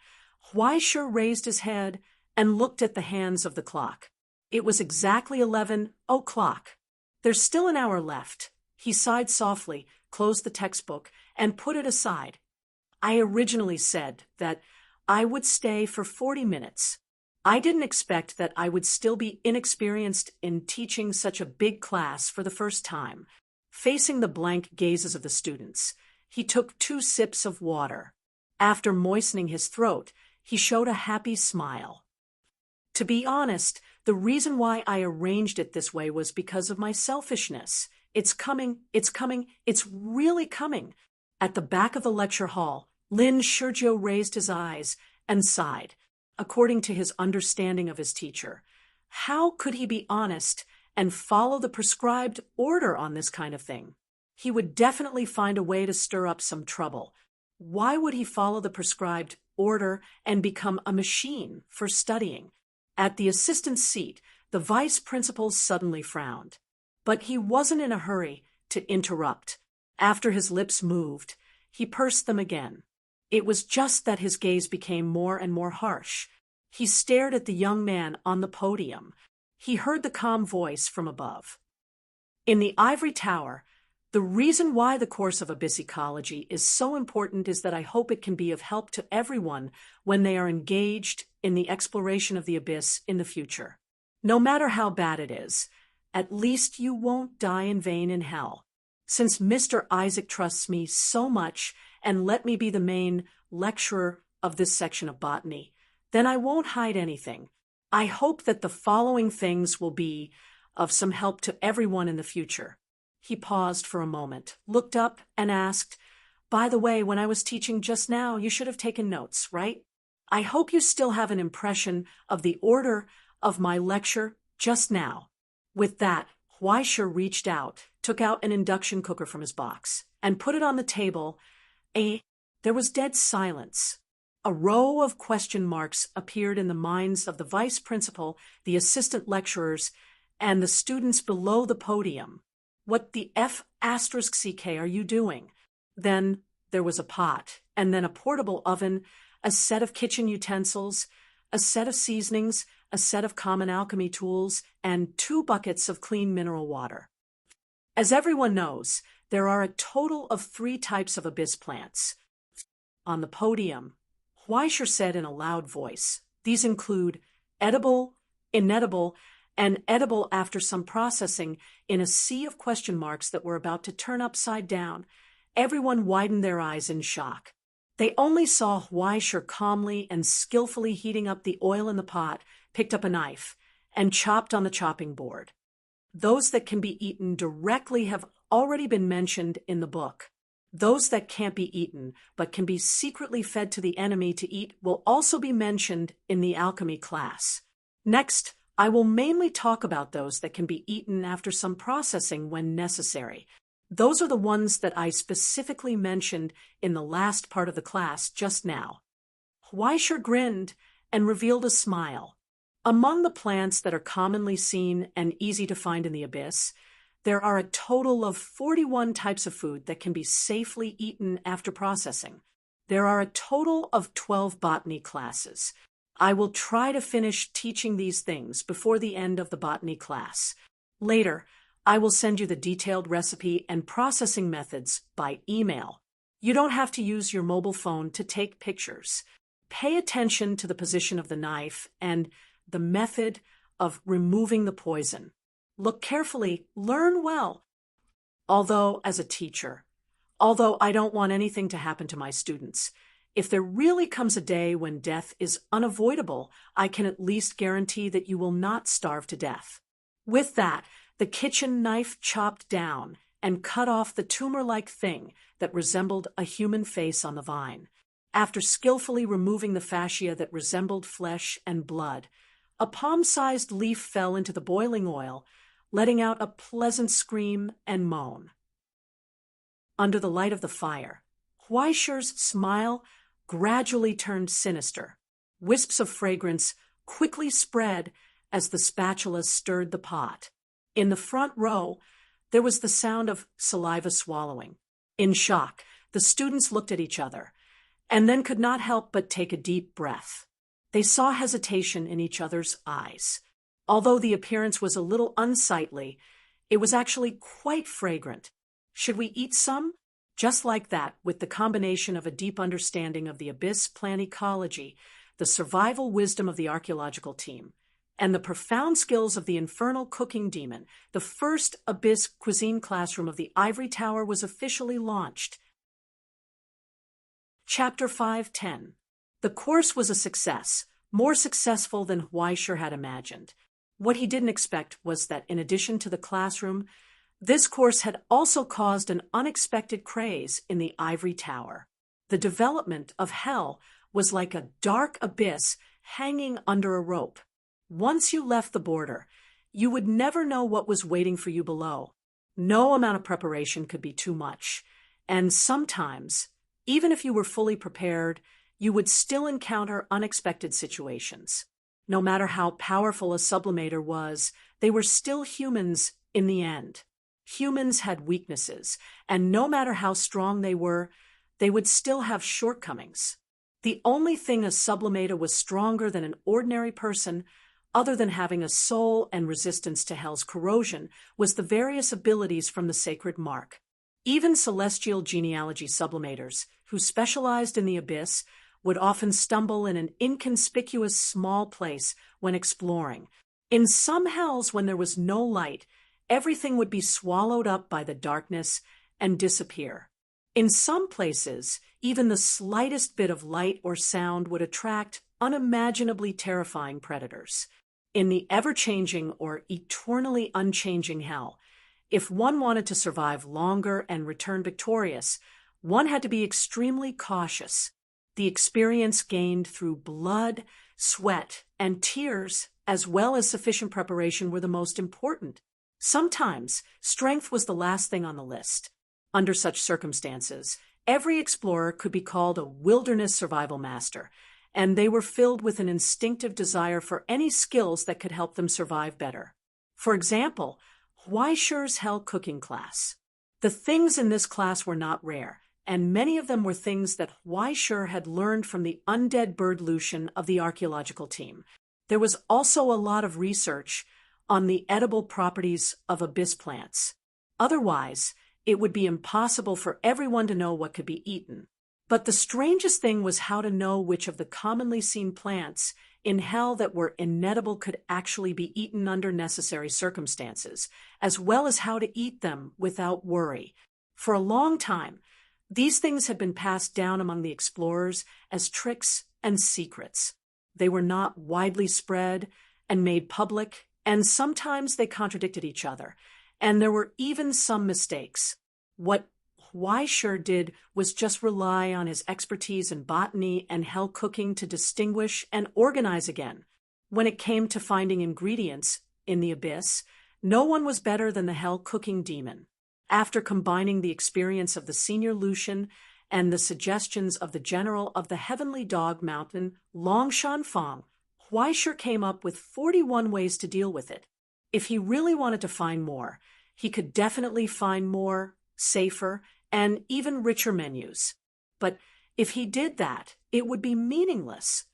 Weischer raised his head and looked at the hands of the clock. It was exactly 11 o'clock. There's still an hour left. He sighed softly, closed the textbook, and put it aside. I originally said that I would stay for 40 minutes. I didn't expect that I would still be inexperienced in teaching such a big class for the first time. Facing the blank gazes of the students, he took 2 sips of water. After moistening his throat, he showed a happy smile. To be honest, the reason why I arranged it this way was because of my selfishness. It's coming, it's really coming. At the back of the lecture hall, Lin Shurjo raised his eyes and sighed. According to his understanding of his teacher, how could he be honest and follow the prescribed order on this kind of thing? He would definitely find a way to stir up some trouble. Why would he follow the prescribed order and become a machine for studying? At the assistant's seat, the vice principal suddenly frowned. But he wasn't in a hurry to interrupt. After his lips moved, he pursed them again. It was just that his gaze became more and more harsh. He stared at the young man on the podium. He heard the calm voice from above. In the ivory tower, the reason why the course of abyss ecology is so important is that I hope it can be of help to everyone when they are engaged in the exploration of the abyss in the future. No matter how bad it is, at least you won't die in vain in hell. Since Mr. Isaac trusts me so much and let me be the main lecturer of this section of botany, then I won't hide anything. I hope that the following things will be of some help to everyone in the future. He paused for a moment, looked up, and asked, "By the way, when I was teaching just now, you should have taken notes, right? I hope you still have an impression of the order of my lecture just now." With that, Weischer reached out took out an induction cooker from his box and put it on the table. There was dead silence. A row of question marks appeared in the minds of the vice principal, the assistant lecturers, and the students below the podium. What the F***ck are you doing? Then there was a pot, and then a portable oven, a set of kitchen utensils, a set of seasonings, a set of common alchemy tools, and 2 buckets of clean mineral water. As everyone knows, there are a total of 3 types of abyss plants. On the podium, Weischer said in a loud voice, these include edible, inedible, and edible after some processing. In a sea of question marks that were about to turn upside down, everyone widened their eyes in shock. They only saw Weischer calmly and skillfully heating up the oil in the pot, picked up a knife, and chopped on the chopping board. Those that can be eaten directly have already been mentioned in the book. Those that can't be eaten, but can be secretly fed to the enemy to eat, will also be mentioned in the alchemy class. Next, I will mainly talk about those that can be eaten after some processing when necessary. Those are the ones that I specifically mentioned in the last part of the class just now. Weischer grinned and revealed a smile. Among the plants that are commonly seen and easy to find in the abyss, there are a total of 41 types of food that can be safely eaten after processing. There are a total of 12 botany classes. I will try to finish teaching these things before the end of the botany class. Later, I will send you the detailed recipe and processing methods by email. You don't have to use your mobile phone to take pictures. Pay attention to the position of the knife and the method of removing the poison. Look carefully, learn well. Although I don't want anything to happen to my students, if there really comes a day when death is unavoidable, I can at least guarantee that you will not starve to death. With that, the kitchen knife chopped down and cut off the tumor-like thing that resembled a human face on the vine. After skillfully removing the fascia that resembled flesh and blood, a palm-sized leaf fell into the boiling oil, letting out a pleasant scream and moan. Under the light of the fire, Weischer's smile gradually turned sinister. Wisps of fragrance quickly spread as the spatula stirred the pot. In the front row, there was the sound of saliva swallowing. In shock, the students looked at each other, and then could not help but take a deep breath. They saw hesitation in each other's eyes. Although the appearance was a little unsightly, it was actually quite fragrant. Should we eat some? Just like that, with the combination of a deep understanding of the abyss plant ecology, the survival wisdom of the archaeological team, and the profound skills of the infernal cooking demon, the first abyss cuisine classroom of the Ivory Tower was officially launched. Chapter 5:10. The course was a success, more successful than Weischer had imagined. What he didn't expect was that in addition to the classroom, this course had also caused an unexpected craze in the Ivory Tower. The development of hell was like a dark abyss hanging under a rope. Once you left the border, you would never know what was waiting for you below. No amount of preparation could be too much, and sometimes, even if you were fully prepared, you would still encounter unexpected situations. No matter how powerful a sublimator was, they were still humans in the end. Humans had weaknesses, and no matter how strong they would still have shortcomings. The only thing a sublimator was stronger than an ordinary person, other than having a soul and resistance to hell's corrosion, was the various abilities from the sacred mark. Even celestial genealogy sublimators, who specialized in the abyss, would often stumble in an inconspicuous small place when exploring. In some hells, when there was no light, everything would be swallowed up by the darkness and disappear. In some places, even the slightest bit of light or sound would attract unimaginably terrifying predators. In the ever-changing or eternally unchanging hell, if one wanted to survive longer and return victorious, one had to be extremely cautious. The experience gained through blood, sweat, and tears, as well as sufficient preparation, were the most important. Sometimes, strength was the last thing on the list. Under such circumstances, every explorer could be called a wilderness survival master, and they were filled with an instinctive desire for any skills that could help them survive better. For example, Huaishur's hell cooking class. The things in this class were not rare, and many of them were things that Huaishur had learned from the undead bird Lucian of the archaeological team. There was also a lot of research on the edible properties of abyss plants. Otherwise, it would be impossible for everyone to know what could be eaten. But the strangest thing was how to know which of the commonly seen plants in hell that were inedible could actually be eaten under necessary circumstances, as well as how to eat them without worry. For a long time, these things had been passed down among the explorers as tricks and secrets. They were not widely spread and made public, and sometimes they contradicted each other, and there were even some mistakes. What Huaishur did was just rely on his expertise in botany and hell cooking to distinguish and organize again. When it came to finding ingredients in the abyss, no one was better than the hell cooking demon. After combining the experience of the senior Lucian and the suggestions of the general of the Heavenly Dog Mountain, Long Shan Fong, Huaishur came up with 41 ways to deal with it. If he really wanted to find more, he could definitely find more, safer, and even richer menus. But if he did that, it would be meaningless.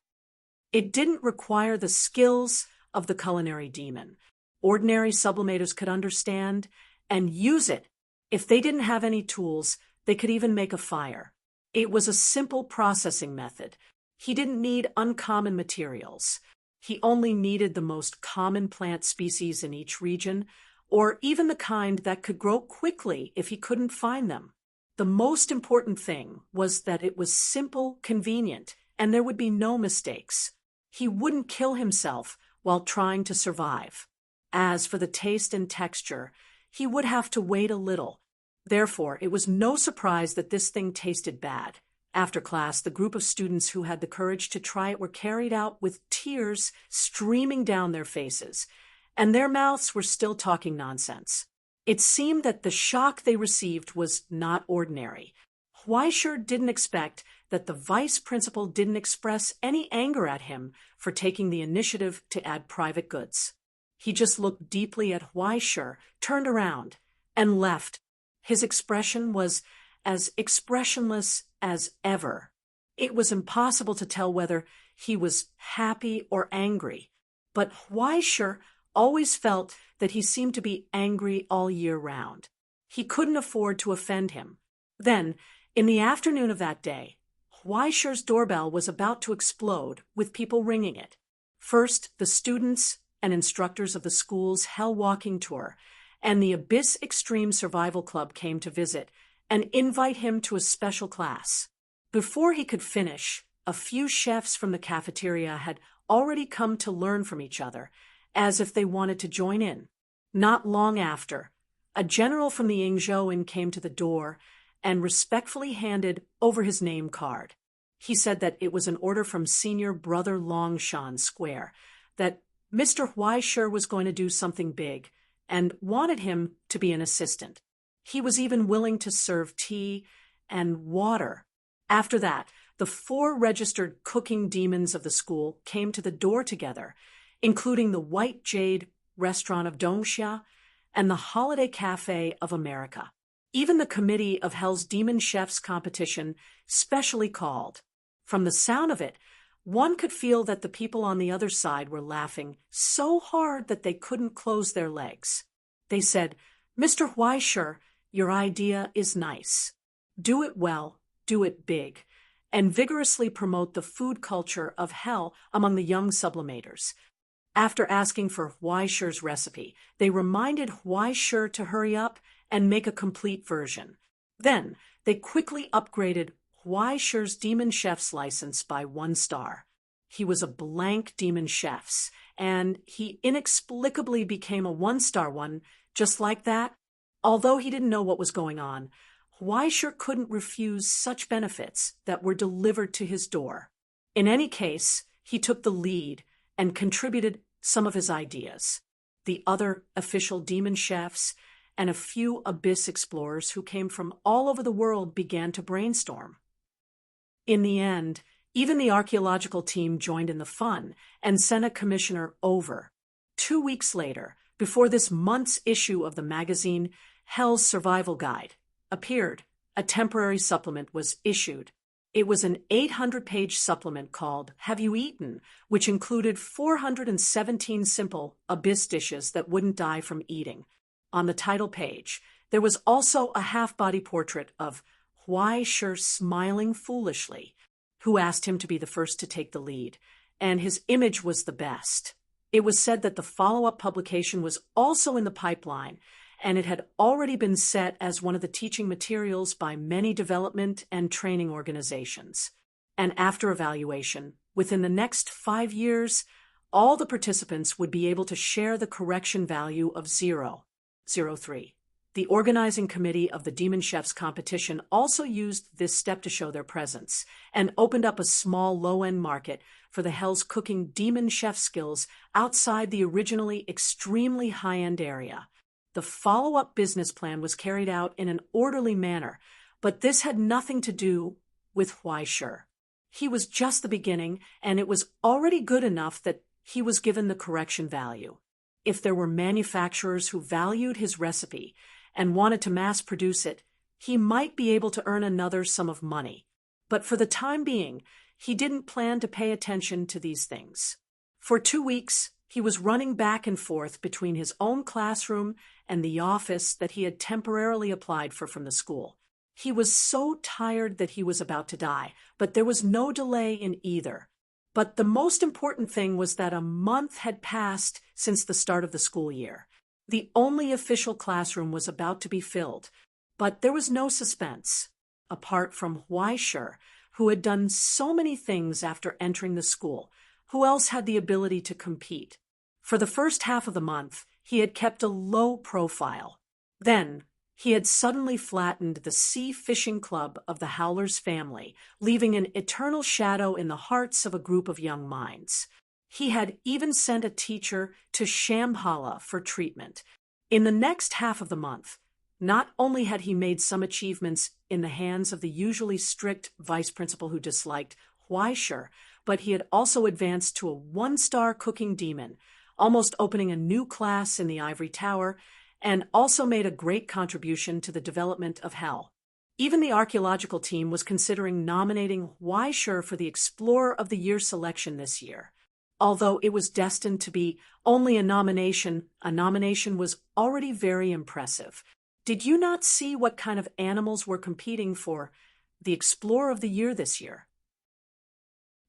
It didn't require the skills of the culinary demon. Ordinary sublimators could understand and use it. If they didn't have any tools, they could even make a fire. It was a simple processing method. He didn't need uncommon materials. He only needed the most common plant species in each region, or even the kind that could grow quickly if he couldn't find them. The most important thing was that it was simple, convenient, and there would be no mistakes. He wouldn't kill himself while trying to survive. As for the taste and texture, he would have to wait a little. Therefore, it was no surprise that this thing tasted bad. After class, the group of students who had the courage to try it were carried out with tears streaming down their faces, and their mouths were still talking nonsense. It seemed that the shock they received was not ordinary. Huaishur didn't expect that the vice principal didn't express any anger at him for taking the initiative to add private goods. He just looked deeply at Huaishur, turned around, and left. His expression was as expressionless as ever. It was impossible to tell whether he was happy or angry, but Huaishur always felt that he seemed to be angry all year round. He couldn't afford to offend him. Then, in the afternoon of that day, Huaishur's doorbell was about to explode with people ringing it. First, the students and instructors of the school's Hell Walking Tour and the Abyss Extreme Survival Club came to visit and invite him to a special class. Before he could finish, a few chefs from the cafeteria had already come to learn from each other, as if they wanted to join in. Not long after, a general from the Yingzhouin came to the door and respectfully handed over his name card. He said that it was an order from Senior Brother Longshan Square, that Mr. Huaishur was going to do something big, and wanted him to be an assistant. He was even willing to serve tea and water. After that, the 4 registered cooking demons of the school came to the door together, including the White Jade Restaurant of Dongsha and the Holiday Cafe of America. Even the Committee of Hell's Demon Chefs competition specially called. From the sound of it, one could feel that the people on the other side were laughing so hard that they couldn't close their legs. They said, "Mr. Huaishur, your idea is nice. Do it well, do it big, and vigorously promote the food culture of hell among the young sublimators." After asking for Huaishur's recipe, they reminded Huaishur to hurry up and make a complete version. Then, they quickly upgraded Huaishur's Demon Chef's license by 1 star. He was a blank Demon Chef's, and he inexplicably became a 1-star one, just like that. Although he didn't know what was going on, Huaishur couldn't refuse such benefits that were delivered to his door. In any case, he took the lead and contributed some of his ideas. the other official demon chefs, and a few abyss explorers who came from all over the world began to brainstorm. In the end, even the archaeological team joined in the fun and sent a commissioner over. 2 weeks later, before this month's issue of the magazine Hell's Survival Guide appeared, a temporary supplement was issued. It was an 800-page supplement called Have You Eaten?, which included 417 simple abyss dishes that wouldn't die from eating. On the title page, there was also a half-body portrait of Huai Shi smiling foolishly, who asked him to be the first to take the lead, and his image was the best. It was said that the follow-up publication was also in the pipeline, and it had already been set as one of the teaching materials by many development and training organizations. And after evaluation, within the next 5 years, all the participants would be able to share the correction value of 0.03. The organizing committee of the Demon Chefs competition also used this step to show their presence and opened up a small low-end market for the Hell's Cooking Demon Chef skills outside the originally extremely high-end area. The follow-up business plan was carried out in an orderly manner, but this had nothing to do with Huai Shi. He was just the beginning, and it was already good enough that he was given the correction value. If there were manufacturers who valued his recipe and wanted to mass produce it, he might be able to earn another sum of money. But for the time being, he didn't plan to pay attention to these things. For 2 weeks, he was running back and forth between his own classroom and the office that he had temporarily applied for from the school. He was so tired that he was about to die, but there was no delay in either. But the most important thing was that a month had passed since the start of the school year. The only official classroom was about to be filled, but there was no suspense. Apart from Huai Shi, who had done so many things after entering the school, who else had the ability to compete? For the first half of the month, he had kept a low profile. Then, he had suddenly flattened the Sea Fishing Club of the Howlers family, leaving an eternal shadow in the hearts of a group of young minds. He had even sent a teacher to Shambhala for treatment. In the next half of the month, not only had he made some achievements in the hands of the usually strict vice principal who disliked Huai Shi, but he had also advanced to a 1-star cooking demon, almost opening a new class in the Ivory Tower, and also made a great contribution to the development of Hell. Even the archaeological team was considering nominating Huai Shi for the Explorer of the Year selection this year. Although it was destined to be only a nomination was already very impressive. Did you not see what kind of animals were competing for the Explorer of the Year this year?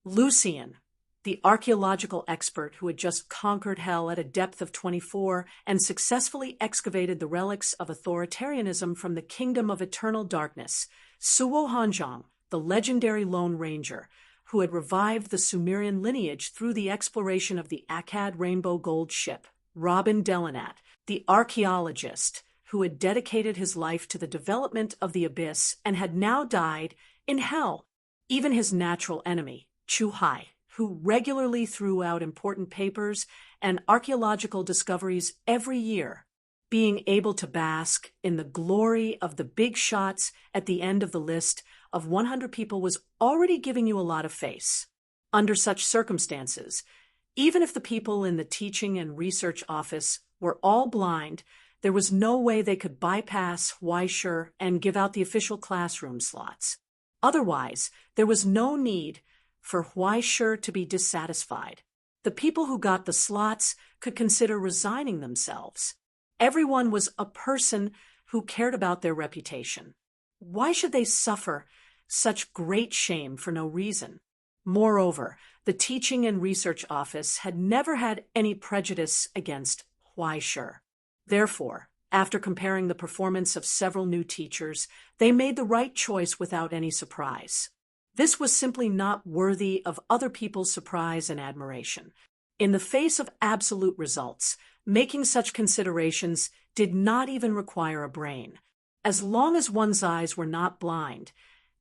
Lucian, the archaeological expert who had just conquered Hell at a depth of 24 and successfully excavated the relics of authoritarianism from the Kingdom of Eternal Darkness, Suo Hanzhong, the legendary Lone Ranger, who had revived the Sumerian lineage through the exploration of the Akkad Rainbow Gold ship, Robin Delinat, the archaeologist, who had dedicated his life to the development of the Abyss and had now died in Hell. Even his natural enemy, Chu Hai, who regularly threw out important papers and archaeological discoveries every year, being able to bask in the glory of the big shots at the end of the list of 100 people was already giving you a lot of face. Under such circumstances, even if the people in the teaching and research office were all blind, there was no way they could bypass Huai Shi and give out the official classroom slots. Otherwise, there was no need for Huai Shi to be dissatisfied. The people who got the slots could consider resigning themselves. Everyone was a person who cared about their reputation. Why should they suffer such great shame for no reason? Moreover, the teaching and research office had never had any prejudice against Huai Shi. Therefore, after comparing the performance of several new teachers, they made the right choice without any surprise. This was simply not worthy of other people's surprise and admiration. In the face of absolute results, making such considerations did not even require a brain. As long as one's eyes were not blind,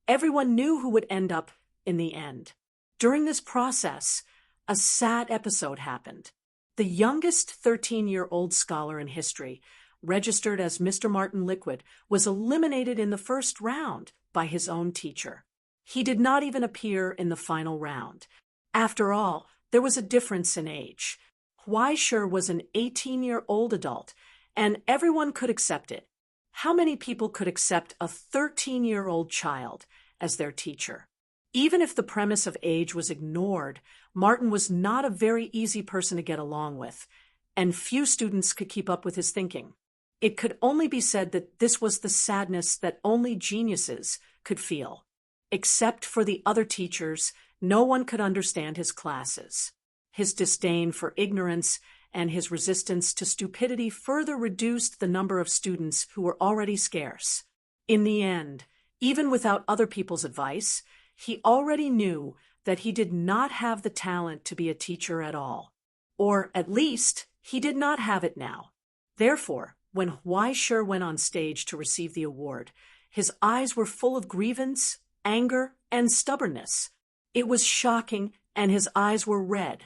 everyone knew who would end up in the end. During this process, a sad episode happened. The youngest 13-year-old scholar in history, registered as Mr. Martin Liquid, was eliminated in the first round by his own teacher. He did not even appear in the final round. After all, there was a difference in age. Huaishir was an 18-year-old adult, and everyone could accept it. How many people could accept a 13-year-old child as their teacher? Even if the premise of age was ignored, Martin was not a very easy person to get along with, and few students could keep up with his thinking. It could only be said that this was the sadness that only geniuses could feel. Except for the other teachers, no one could understand his classes. His disdain for ignorance and his resistance to stupidity further reduced the number of students who were already scarce. In the end, even without other people's advice, he already knew that he did not have the talent to be a teacher at all. Or, at least, he did not have it now. Therefore, when Huaishir went on stage to receive the award, his eyes were full of grievance, anger, and stubbornness. It was shocking, and his eyes were red.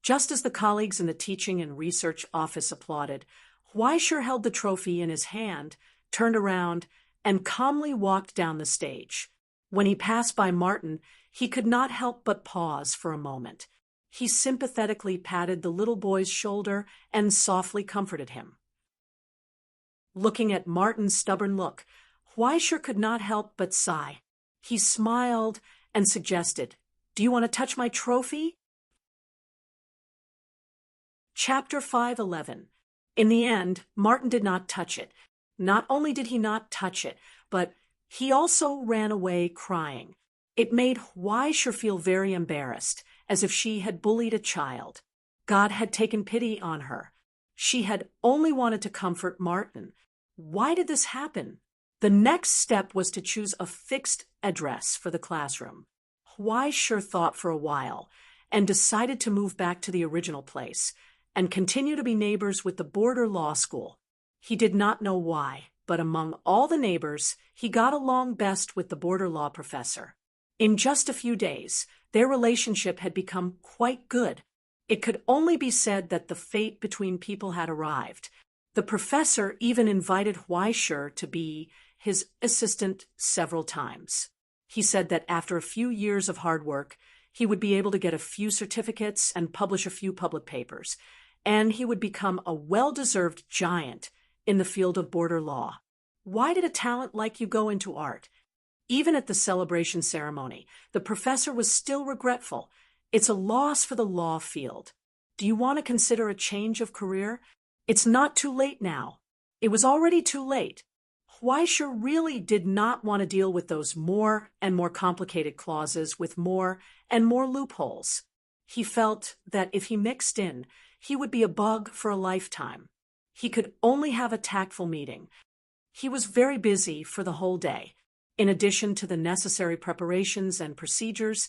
Just as the colleagues in the teaching and research office applauded, Huaishir held the trophy in his hand, turned around, and calmly walked down the stage. When he passed by Martin, he could not help but pause for a moment. He sympathetically patted the little boy's shoulder and softly comforted him. Looking at Martin's stubborn look, Huaishir could not help but sigh. He smiled and suggested, "Do you want to touch my trophy?" Chapter 5:11. In the end, Martin did not touch it. Not only did he not touch it, but he also ran away crying. It made Huaishir feel very embarrassed, as if she had bullied a child. God had taken pity on her. She had only wanted to comfort Martin. Why did this happen? The next step was to choose a fixed address for the classroom. Huaishir thought for a while and decided to move back to the original place and continue to be neighbors with the border law school. He did not know why, but among all the neighbors, he got along best with the border law professor. In just a few days, their relationship had become quite good. It could only be said that the fate between people had arrived. The professor even invited Huaishir to be his assistant several times. He said that after a few years of hard work, he would be able to get a few certificates and publish a few public papers, and he would become a well-deserved giant in the field of border law. Why did a talent like you go into art? Even at the celebration ceremony, the professor was still regretful. It's a loss for the law field. Do you want to consider a change of career? It's not too late now. It was already too late. Huaishir really did not want to deal with those more and more complicated clauses with more and more loopholes. He felt that if he mixed in, he would be a bug for a lifetime. He could only have a tactful meeting. He was very busy for the whole day. In addition to the necessary preparations and procedures,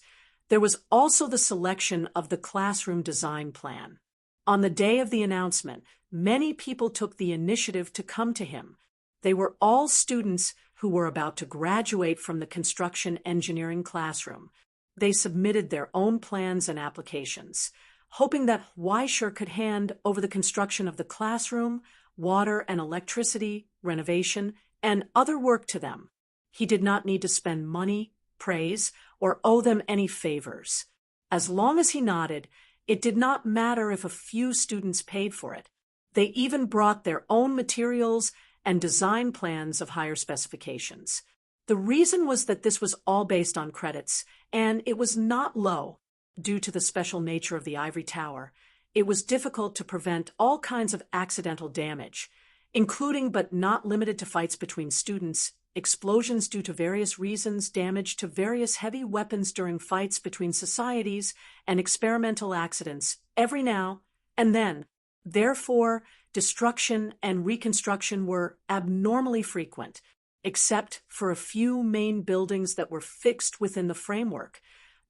there was also the selection of the classroom design plan. On the day of the announcement, many people took the initiative to come to him. They were all students who were about to graduate from the construction engineering classroom. They submitted their own plans and applications, hoping that Huaishir could hand over the construction of the classroom, water and electricity, renovation, and other work to them. He did not need to spend money, praise, or owe them any favors. As long as he nodded, it did not matter if a few students paid for it. They even brought their own materials and design plans of higher specifications. The reason was that this was all based on credits, and it was not low. Due to the special nature of the ivory tower, it was difficult to prevent all kinds of accidental damage, including but not limited to fights between students, explosions due to various reasons, damage to various heavy weapons during fights between societies, and experimental accidents every now and then. Therefore, destruction and reconstruction were abnormally frequent, except for a few main buildings that were fixed within the framework.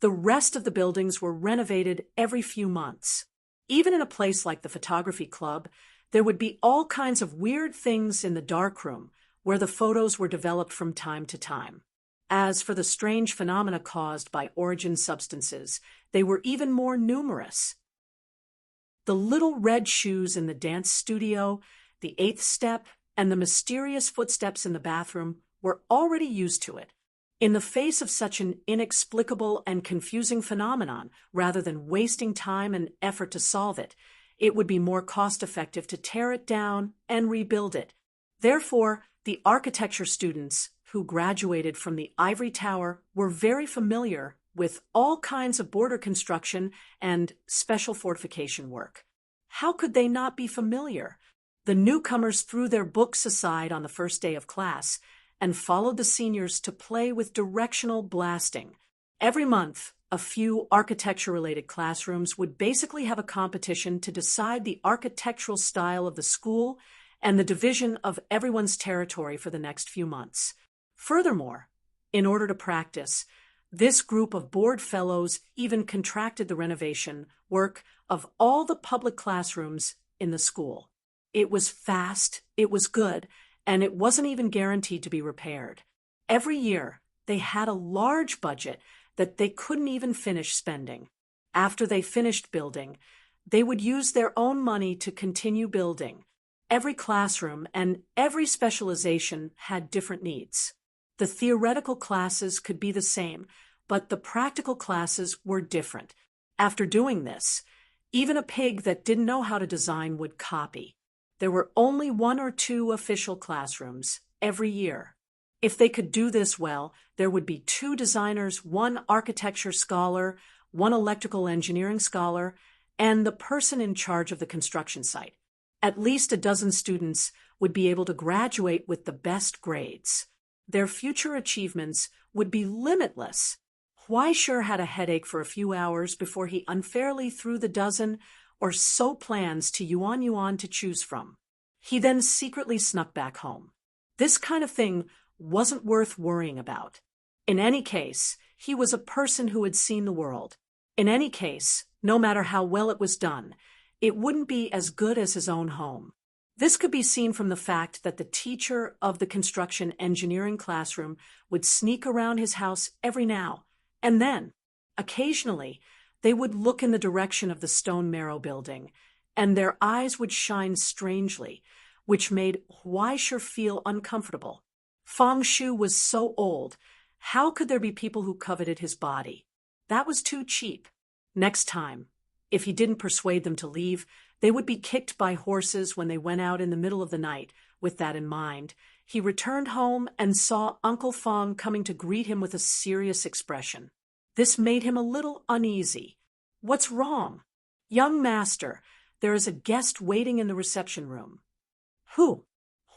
The rest of the buildings were renovated every few months. Even in a place like the photography club, there would be all kinds of weird things in the darkroom, where the photos were developed from time to time. As for the strange phenomena caused by origin substances, they were even more numerous. The little red shoes in the dance studio, the eighth step, and the mysterious footsteps in the bathroom were already used to it. In the face of such an inexplicable and confusing phenomenon, rather than wasting time and effort to solve it, it would be more cost-effective to tear it down and rebuild it. Therefore, the architecture students who graduated from the ivory tower were very familiar with all kinds of border construction and special fortification work. How could they not be familiar? The newcomers threw their books aside on the first day of class and followed the seniors to play with directional blasting. Every month, a few architecture-related classrooms would basically have a competition to decide the architectural style of the school and the division of everyone's territory for the next few months. Furthermore, in order to practice, this group of bored fellows even contracted the renovation work of all the public classrooms in the school. It was fast, it was good, and it wasn't even guaranteed to be repaired. Every year, they had a large budget that they couldn't even finish spending. After they finished building, they would use their own money to continue building. Every classroom and every specialization had different needs. The theoretical classes could be the same, but the practical classes were different. After doing this, even a pig that didn't know how to design would copy. There were only 1 or 2 official classrooms every year. If they could do this well, there would be 2 designers, 1 architecture scholar, 1 electrical engineering scholar, and the person in charge of the construction site. At least a dozen students would be able to graduate with the best grades. Their future achievements would be limitless. Huaisher had a headache for a few hours before he unfairly threw the dozen or so plans to Yuan to choose from. He then secretly snuck back home. This kind of thing wasn't worth worrying about. In any case, he was a person who had seen the world. In any case, no matter how well it was done, it wouldn't be as good as his own home. This could be seen from the fact that the teacher of the construction engineering classroom would sneak around his house every now and then. Occasionally, they would look in the direction of the stone marrow building, and their eyes would shine strangely, which made Huaisher feel uncomfortable. Feng Shu was so old. How could there be people who coveted his body? That was too cheap. Next time, if he didn't persuade them to leave, they would be kicked by horses when they went out in the middle of the night. With that in mind, he returned home and saw Uncle Feng coming to greet him with a serious expression. This made him a little uneasy. What's wrong? Young master, there is a guest waiting in the reception room. Who?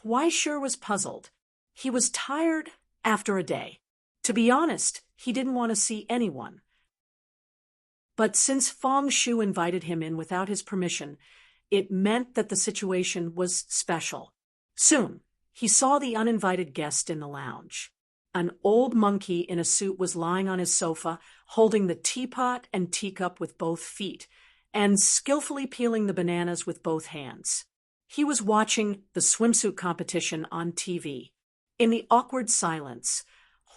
Huaisher was puzzled. He was tired after a day. To be honest, he didn't want to see anyone. But since Feng Shu invited him in without his permission, it meant that the situation was special. Soon, he saw the uninvited guest in the lounge. An old monkey in a suit was lying on his sofa, holding the teapot and teacup with both feet, and skillfully peeling the bananas with both hands. He was watching the swimsuit competition on TV. In the awkward silence,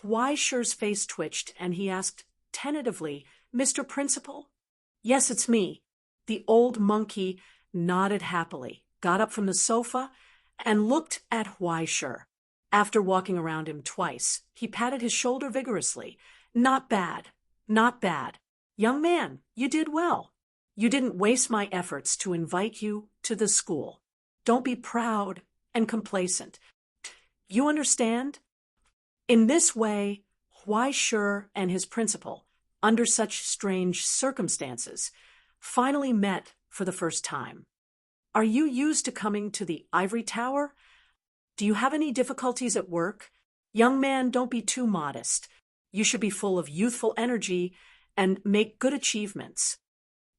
Huaisher's face twitched, and he asked tentatively, "Mr. Principal?" "Yes, it's me." The old monkey nodded happily, got up from the sofa, and looked at Huaisher. After walking around him twice, he patted his shoulder vigorously. "Not bad, not bad. Young man, you did well. You didn't waste my efforts to invite you to the school. Don't be proud and complacent. You understand?" In this way, Huaisher and his principal, under such strange circumstances, finally met for the first time. "Are you used to coming to the ivory tower? Do you have any difficulties at work? Young man, don't be too modest. You should be full of youthful energy and make good achievements.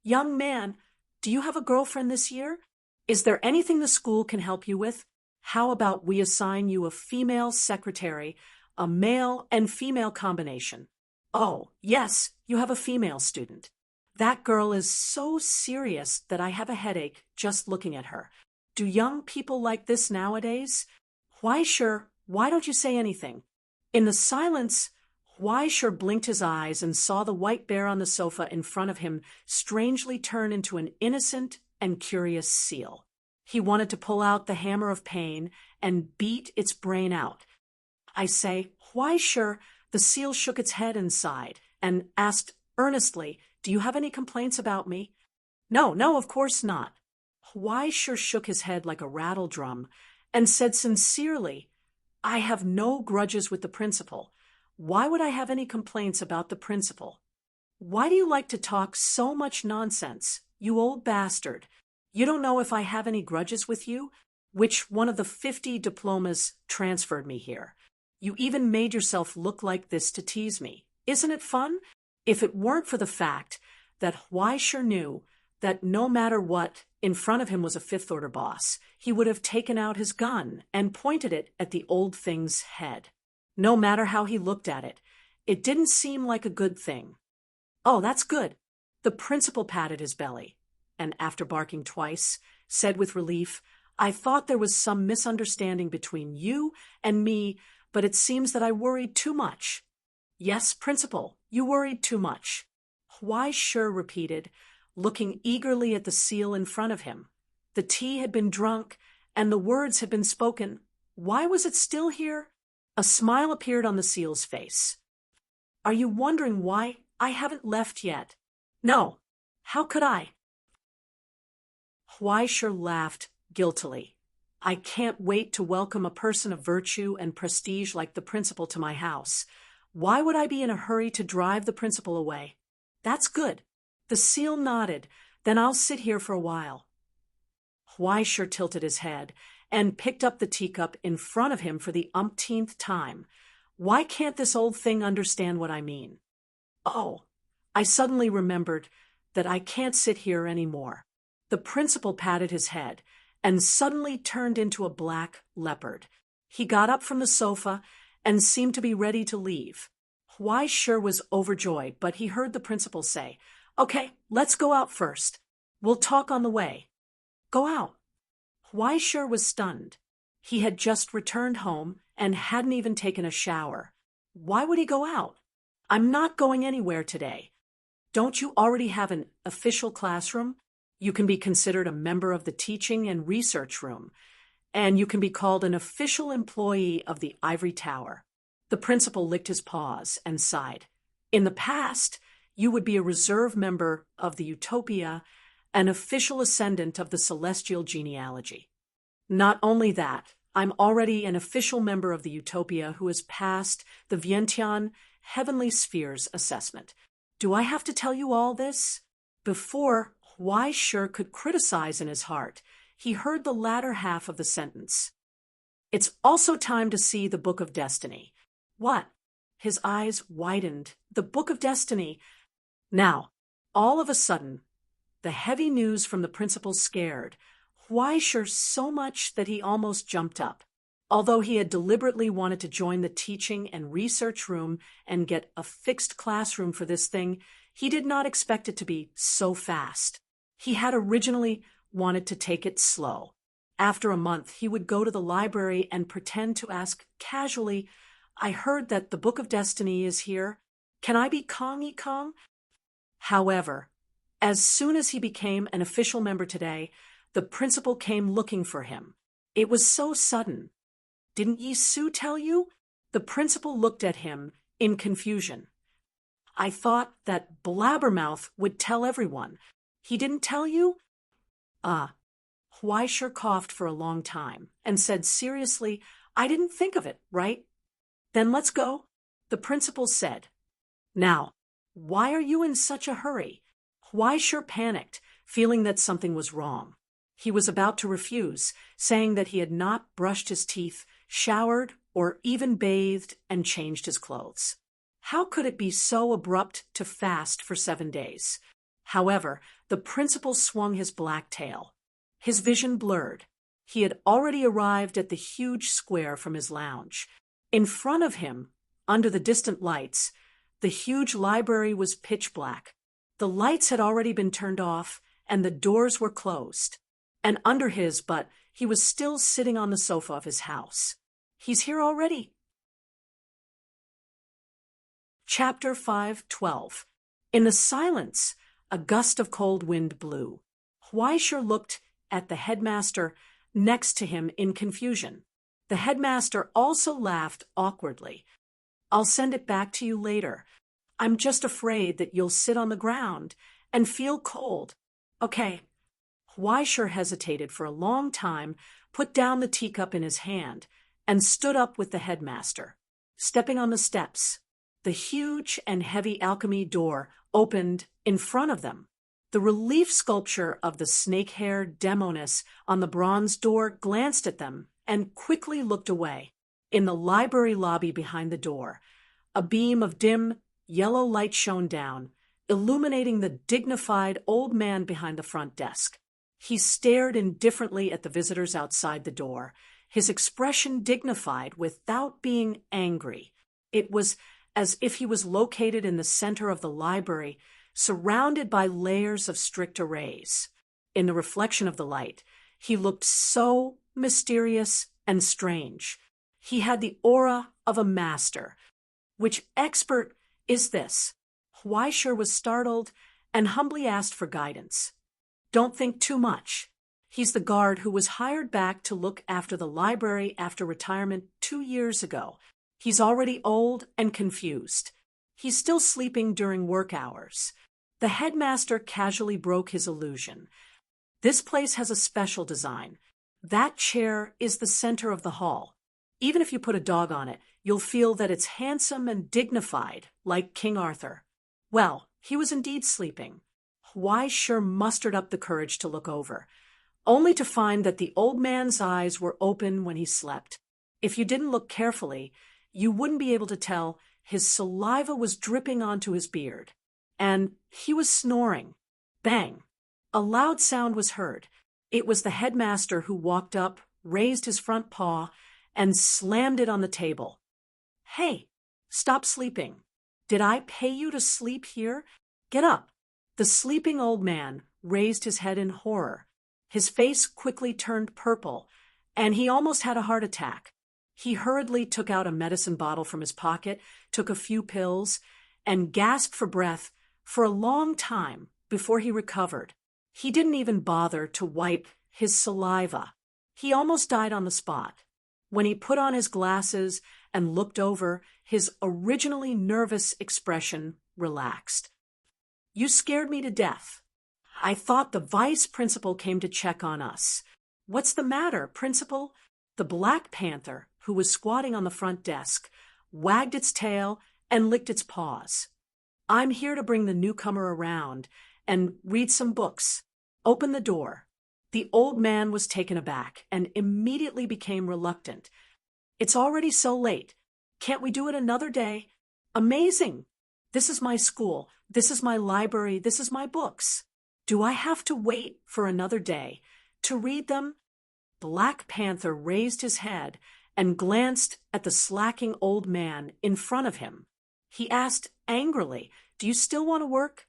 Young man, do you have a girlfriend this year? Is there anything the school can help you with? How about we assign you a female secretary, a male and female combination? Oh, yes, you have a female student. That girl is so serious that I have a headache just looking at her. Do young people like this nowadays? Huaisher, why don't you say anything?" In the silence, Huaisher blinked his eyes and saw the white bear on the sofa in front of him strangely turn into an innocent, and curious seal. He wanted to pull out the hammer of pain and beat its brain out. I say, "Why, sure." The seal shook its head and sighed, and asked earnestly, "Do you have any complaints about me?" "No, no, of course not." Why sure shook his head like a rattle drum, and said sincerely, "I have no grudges with the principal. Why would I have any complaints about the principal? Why do you like to talk so much nonsense, you old bastard? You don't know if I have any grudges with you? Which one of the 50 diplomas transferred me here? You even made yourself look like this to tease me. Isn't it fun? If it weren't for the fact that Why sure knew that no matter what in front of him was a fifth-order boss, he would have taken out his gun and pointed it at the old thing's head. No matter how he looked at it, it didn't seem like a good thing. "Oh, that's good." The principal patted his belly, and after barking twice, said with relief, "I thought there was some misunderstanding between you and me, but it seems that I worried too much." "Yes, principal, you worried too much." Why sure repeated, looking eagerly at the seal in front of him. The tea had been drunk, and the words had been spoken. Why was it still here? A smile appeared on the seal's face. "Are you wondering why I haven't left yet?" "No. How could I?" Why sure laughed guiltily. "I can't wait to welcome a person of virtue and prestige like the principal to my house. Why would I be in a hurry to drive the principal away?" "That's good." The seal nodded. "Then I'll sit here for a while." Why sure tilted his head and picked up the teacup in front of him for the umpteenth time. Why can't this old thing understand what I mean? Oh, I suddenly remembered that I can't sit here any more. The principal patted his head and suddenly turned into a black leopard. He got up from the sofa and seemed to be ready to leave. Why sure was overjoyed, but he heard the principal say, "Okay, let's go out first. We'll talk on the way." "Go out?" Why sure was stunned. He had just returned home and hadn't even taken a shower. Why would he go out? "I'm not going anywhere today." "Don't you already have an official classroom? You can be considered a member of the teaching and research room, and you can be called an official employee of the Ivory Tower." The principal licked his paws and sighed. "In the past, you would be a reserve member of the Utopia, an official ascendant of the celestial genealogy." "Not only that, I'm already an official member of the Utopia who has passed the Vientiane Heavenly Spheres assessment. Do I have to tell you all this?" Before Why sure could criticize in his heart, he heard the latter half of the sentence. "It's also time to see the Book of Destiny." "What?" His eyes widened. "The Book of Destiny." Now, all of a sudden, the heavy news from the principal scared Why sure so much that he almost jumped up. Although he had deliberately wanted to join the teaching and research room and get a fixed classroom for this thing, he did not expect it to be so fast. He had originally wanted to take it slow. After a month, he would go to the library and pretend to ask casually, "I heard that the Book of Destiny is here. Can I be Kong-y Kong?" However, as soon as he became an official member today, the principal came looking for him. It was so sudden. "Didn't Yi Su tell you?" The principal looked at him in confusion. "I thought that Blabbermouth would tell everyone. He didn't tell you?" Why sure coughed for a long time and said seriously, "I didn't think of it, right?" "Then let's go," the principal said. "Now, why are you in such a hurry?" Why sure panicked, feeling that something was wrong. He was about to refuse, saying that he had not brushed his teeth, showered, or even bathed and changed his clothes. How could it be so abrupt to fast for 7 days? However, the principal swung his black tail. His vision blurred. He had already arrived at the huge square from his lounge. In front of him, under the distant lights, the huge library was pitch black. The lights had already been turned off, and the doors were closed. And under his, but he was still sitting on the sofa of his house. "He's here already." Chapter 5:12. In the silence, a gust of cold wind blew. Huaisher looked at the headmaster next to him in confusion. The headmaster also laughed awkwardly. "I'll send it back to you later. I'm just afraid that you'll sit on the ground and feel cold." "Okay." Huaisher hesitated for a long time, put down the teacup in his hand, and stood up with the headmaster. Stepping on the steps, the huge and heavy alchemy door opened in front of them. The relief sculpture of the snake-haired demoness on the bronze door glanced at them and quickly looked away. In the library lobby behind the door, a beam of dim, yellow light shone down, illuminating the dignified old man behind the front desk. He stared indifferently at the visitors outside the door, his expression dignified without being angry. It was as if he was located in the center of the library, surrounded by layers of strict arrays. In the reflection of the light, he looked so mysterious and strange. He had the aura of a master. "Which expert is this?" Huaisher was startled and humbly asked for guidance. "Don't think too much. He's the guard who was hired back to look after the library after retirement 2 years ago. He's already old and confused. He's still sleeping during work hours." The headmaster casually broke his illusion. "This place has a special design. That chair is the center of the hall. Even if you put a dog on it, you'll feel that it's handsome and dignified, like King Arthur." Well, he was indeed sleeping. Huaisher mustered up the courage to look over, only to find that the old man's eyes were open when he slept. If you didn't look carefully, you wouldn't be able to tell his saliva was dripping onto his beard. And he was snoring. Bang! A loud sound was heard. It was the headmaster who walked up, raised his front paw, and slammed it on the table. "Hey, stop sleeping. Did I pay you to sleep here? Get up." The sleeping old man raised his head in horror. His face quickly turned purple, and he almost had a heart attack. He hurriedly took out a medicine bottle from his pocket, took a few pills, and gasped for breath for a long time before he recovered. He didn't even bother to wipe his saliva. He almost died on the spot. When he put on his glasses and looked over, his originally nervous expression relaxed. "You scared me to death. I thought the vice principal came to check on us." "What's the matter, principal?" The Black Panther, who was squatting on the front desk, wagged its tail and licked its paws. "I'm here to bring the newcomer around and read some books. Open the door." The old man was taken aback and immediately became reluctant. "It's already so late. Can't we do it another day?" "Amazing! This is my school. This is my library. This is my books. Do I have to wait for another day to read them?" Black Panther raised his head and glanced at the slacking old man in front of him. He asked angrily, "Do you still want to work?"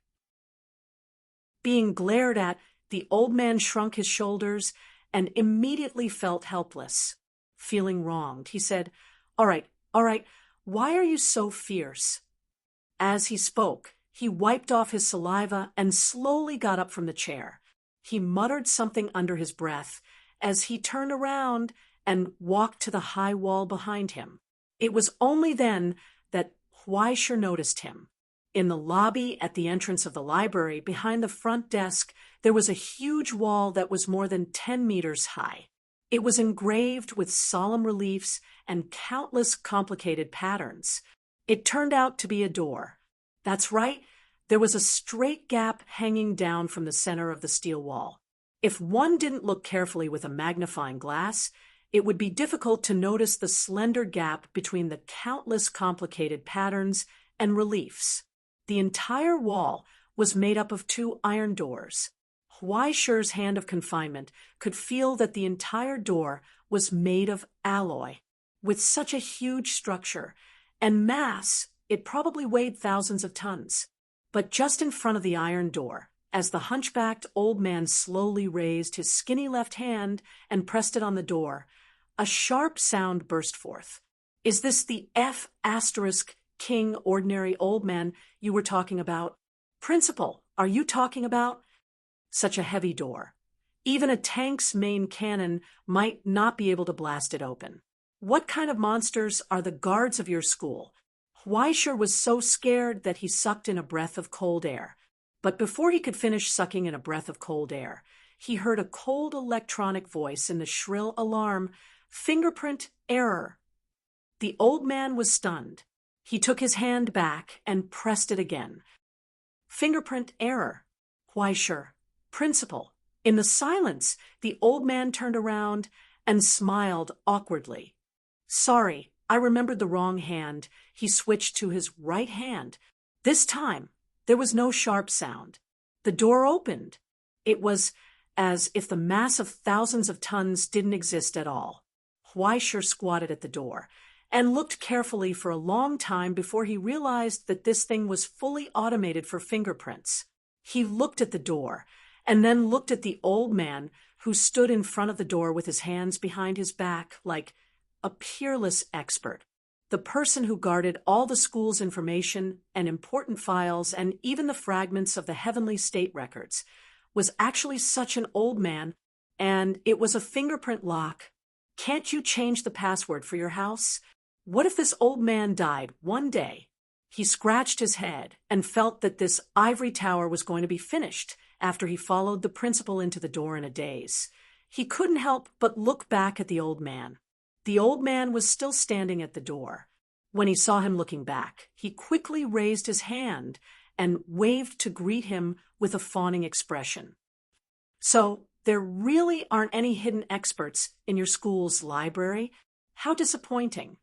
Being glared at, the old man shrunk his shoulders and immediately felt helpless. Feeling wronged, he said, all right, why are you so fierce?" As he spoke, he wiped off his saliva and slowly got up from the chair. He muttered something under his breath as he turned around and walked to the high wall behind him. It was only then that Huaisher noticed him. In the lobby at the entrance of the library, behind the front desk, there was a huge wall that was more than 10 meters high. It was engraved with solemn reliefs and countless complicated patterns. It turned out to be a door. That's right, there was a straight gap hanging down from the center of the steel wall. If one didn't look carefully with a magnifying glass, it would be difficult to notice the slender gap between the countless complicated patterns and reliefs. The entire wall was made up of 2 iron doors. Huaisher's hand of confinement could feel that the entire door was made of alloy. With such a huge structure and mass, it probably weighed thousands of tons. But just in front of the iron door, as the hunchbacked old man slowly raised his skinny left hand and pressed it on the door, a sharp sound burst forth. "Is this the F** King ordinary old man you were talking about?" "Principal, are you talking about?" such a heavy door. Even a tank's main cannon might not be able to blast it open. What kind of monsters are the guards of your school? Huaishur was so scared that he sucked in a breath of cold air. But before he could finish sucking in a breath of cold air, he heard a cold electronic voice in the shrill alarm, "Fingerprint error." The old man was stunned. He took his hand back and pressed it again. "Fingerprint error. Huaishur, principal." In the silence, the old man turned around and smiled awkwardly. "Sorry, I remembered the wrong hand." He switched to his right hand. This time, there was no sharp sound. The door opened. It was as if the mass of thousands of tons didn't exist at all. Huaishur squatted at the door and looked carefully for a long time before he realized that this thing was fully automated for fingerprints. He looked at the door and then looked at the old man who stood in front of the door with his hands behind his back like a peerless expert. The person who guarded all the school's information and important files and even the fragments of the heavenly state records was actually such an old man, and it was a fingerprint lock. Can't you change the password for your house? What if this old man died one day? He scratched his head and felt that this ivory tower was going to be finished after he followed the principal into the door in a daze. He couldn't help but look back at the old man. The old man was still standing at the door. When he saw him looking back, he quickly raised his hand and waved to greet him with a fawning expression. "So, there really aren't any hidden experts in your school's library? How disappointing."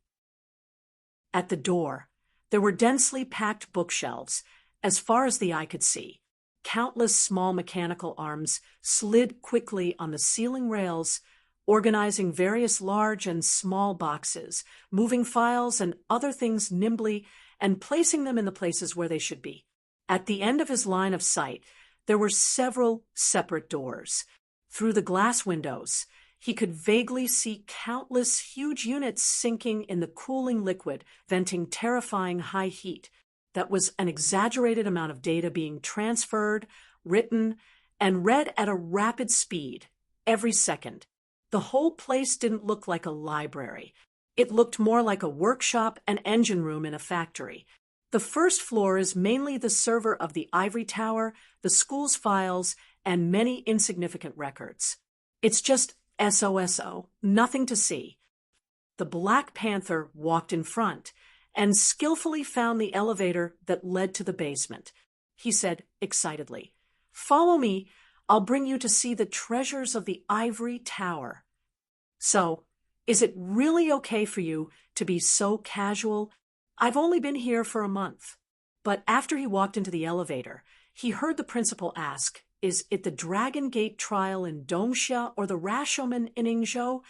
At the door, there were densely packed bookshelves, as far as the eye could see. Countless small mechanical arms slid quickly on the ceiling rails, organizing various large and small boxes, moving files and other things nimbly, and placing them in the places where they should be. At the end of his line of sight, there were several separate doors. Through the glass windows, he could vaguely see countless huge units sinking in the cooling liquid, venting terrifying high heat. That was an exaggerated amount of data being transferred, written, and read at a rapid speed every second. The whole place didn't look like a library. It looked more like a workshop and engine room in a factory. The first floor is mainly the server of the ivory tower, the school's files, and many insignificant records. It's just SOSO, nothing to see. The Black Panther walked in front and skillfully found the elevator that led to the basement. He said excitedly, "Follow me. I'll bring you to see the treasures of the ivory tower." "So, is it really okay for you to be so casual? I've only been here for a month." But after he walked into the elevator, he heard the principal ask, "Is it the Dragon Gate trial in Doomsday or the Rashomon in Ingzhou?"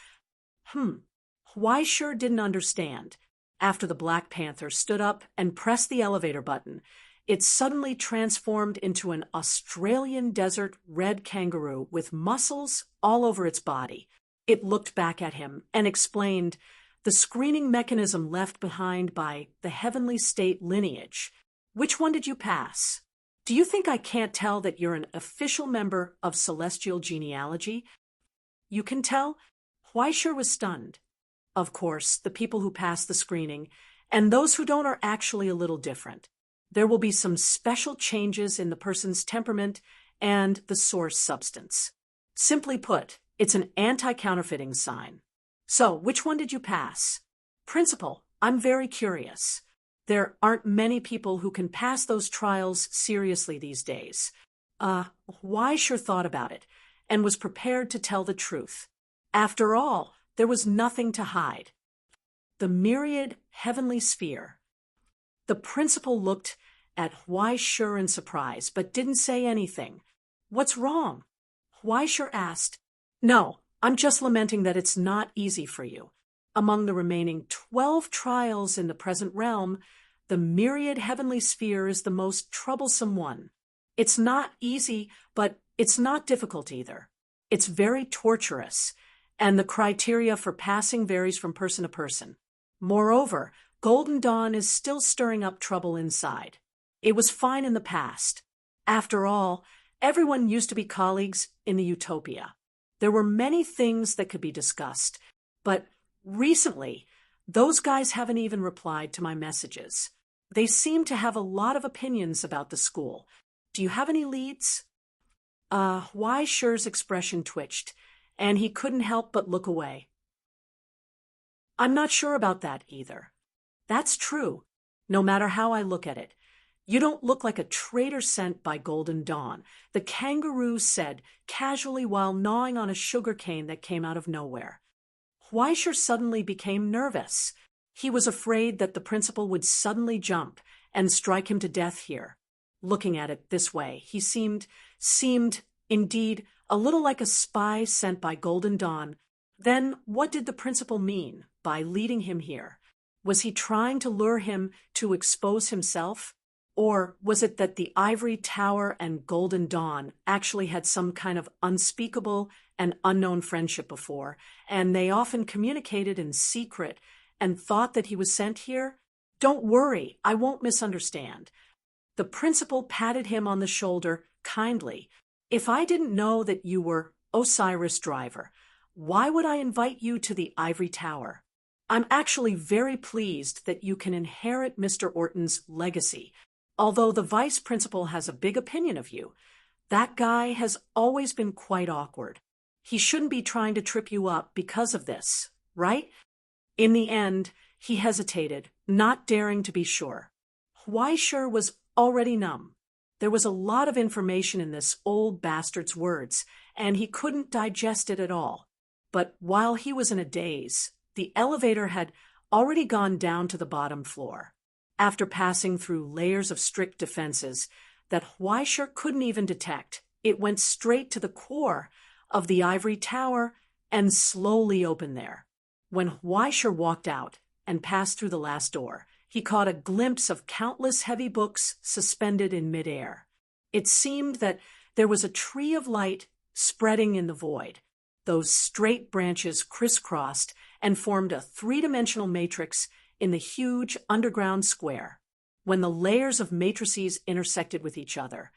Huaishur didn't understand. After the Black Panther stood up and pressed the elevator button, it suddenly transformed into an Australian desert red kangaroo with muscles all over its body. It looked back at him and explained, "The screening mechanism left behind by the heavenly state lineage. Which one did you pass? Do you think I can't tell that you're an official member of celestial genealogy?" "You can tell?" Huaishur was stunned. Of course, the people who pass the screening and those who don't are actually a little different. There will be some special changes in the person's temperament and the source substance. Simply put, it's an anti-counterfeiting sign. "So, which one did you pass?" "Principal, I'm very curious. There aren't many people who can pass those trials seriously these days." Huaishur thought about it and was prepared to tell the truth. After all, there was nothing to hide. The myriad heavenly sphere. The principal looked at Huaishur in surprise, but didn't say anything. "What's wrong?" Huaishur asked. "No, I'm just lamenting that it's not easy for you. Among the remaining 12 trials in the present realm, the myriad heavenly sphere is the most troublesome one. It's not easy, but it's not difficult either. It's very torturous, and the criteria for passing varies from person to person. Moreover, Golden Dawn is still stirring up trouble inside. It was fine in the past. After all, Everyone used to be colleagues in the utopia. There were many things that could be discussed, but recently, those guys haven't even replied to my messages. They seem to have a lot of opinions about the school. Do you have any leads? Weischer's expression twitched, and he couldn't help but look away. I'm not sure about that either. That's true, no matter how I look at it. You don't look like a traitor sent by Golden Dawn, the kangaroo said casually while gnawing on a sugar cane that came out of nowhere. Weischer suddenly became nervous. He was afraid that the principal would suddenly jump and strike him to death here. Looking at it this way, he seemed indeed a little like a spy sent by Golden Dawn. Then what did the principal mean by leading him here? Was he trying to lure him to expose himself? Or was it that the Ivory Tower and Golden Dawn actually had some kind of unspeakable and unknown friendship before, and they often communicated in secret and thought that he was sent here? Don't worry, I won't misunderstand. The principal patted him on the shoulder kindly. If I didn't know that you were Osiris Driver, why would I invite you to the Ivory Tower? I'm actually very pleased that you can inherit Mr. Orton's legacy. Although the vice principal has a big opinion of you, that guy has always been quite awkward. He shouldn't be trying to trip you up because of this, right? In the end, he hesitated, not daring to be sure. Weischer was already numb. There was a lot of information in this old bastard's words, and he couldn't digest it at all. But while he was in a daze, the elevator had already gone down to the bottom floor. After passing through layers of strict defenses that Weischer couldn't even detect, it went straight to the core of the Ivory Tower and slowly opened there. When Weischer walked out and passed through the last door, he caught a glimpse of countless heavy books suspended in midair. It seemed that there was a tree of light spreading in the void. Those straight branches crisscrossed and formed a three-dimensional matrix in the huge underground square. When the layers of matrices intersected with each other,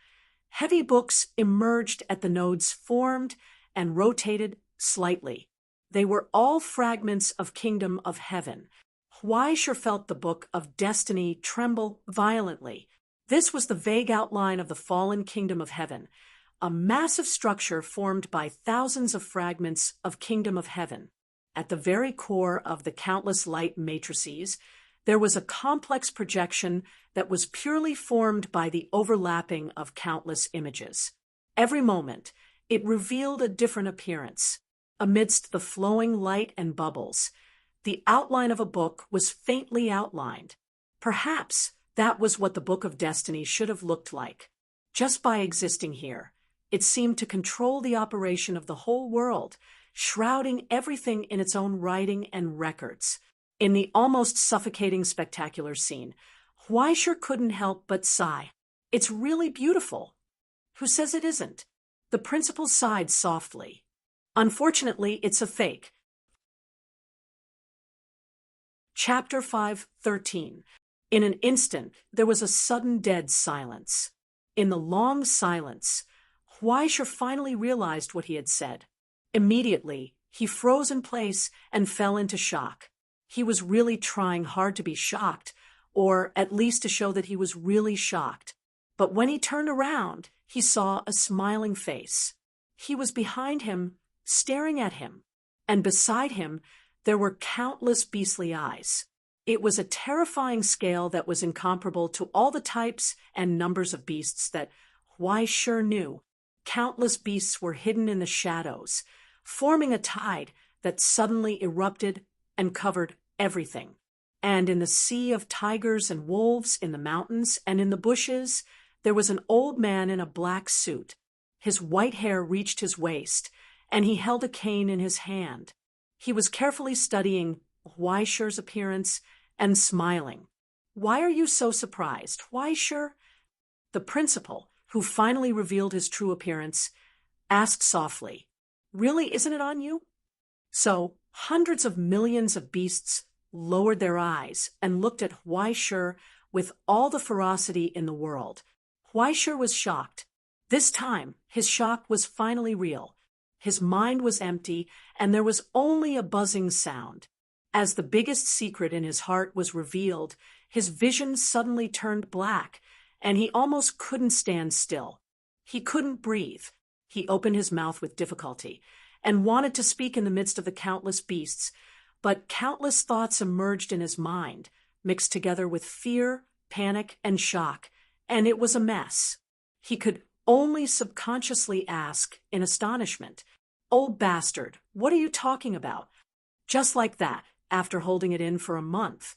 heavy books emerged at the nodes, formed and rotated slightly. They were all fragments of Kingdom of Heaven. Weischer felt the Book of Destiny tremble violently. This was the vague outline of the fallen Kingdom of Heaven, a massive structure formed by thousands of fragments of Kingdom of Heaven. At the very core of the countless light matrices, there was a complex projection that was purely formed by the overlapping of countless images. Every moment, it revealed a different appearance. Amidst the flowing light and bubbles, the outline of a book was faintly outlined. Perhaps that was what the Book of Destiny should have looked like. Just by existing here, it seemed to control the operation of the whole world, shrouding everything in its own writing and records. In the almost suffocating spectacular scene, Weischer couldn't help but sigh. It's really beautiful. Who says it isn't? The principal sighed softly. Unfortunately, it's a fake. Chapter 5:13. In an instant, there was a sudden dead silence. In the long silence, Weischer finally realized what he had said. Immediately, he froze in place and fell into shock. He was really trying hard to be shocked, or at least to show that he was really shocked. But when he turned around, he saw a smiling face. He was behind him, staring at him, and beside him there were countless beastly eyes. It was a terrifying scale that was incomparable to all the types and numbers of beasts that Weischer knew. Countless beasts were hidden in the shadows, forming a tide that suddenly erupted and covered everything. And in the sea of tigers and wolves, in the mountains and in the bushes, there was an old man in a black suit. His white hair reached his waist, and he held a cane in his hand. He was carefully studying Weischer's appearance and smiling. "Why are you so surprised, Weischer?" The principal, who finally revealed his true appearance, asked softly, "Really, isn't it on you?" So hundreds of millions of beasts lowered their eyes and looked at Weischer with all the ferocity in the world. Weischer was shocked. This time, his shock was finally real. His mind was empty, and there was only a buzzing sound. As the biggest secret in his heart was revealed, his vision suddenly turned black, and he almost couldn't stand still. He couldn't breathe. He opened his mouth with difficulty, and wanted to speak in the midst of the countless beasts, but countless thoughts emerged in his mind, mixed together with fear, panic, and shock, and it was a mess. He could only subconsciously ask, in astonishment, "Old bastard, what are you talking about?" Just like that, after holding it in for a month,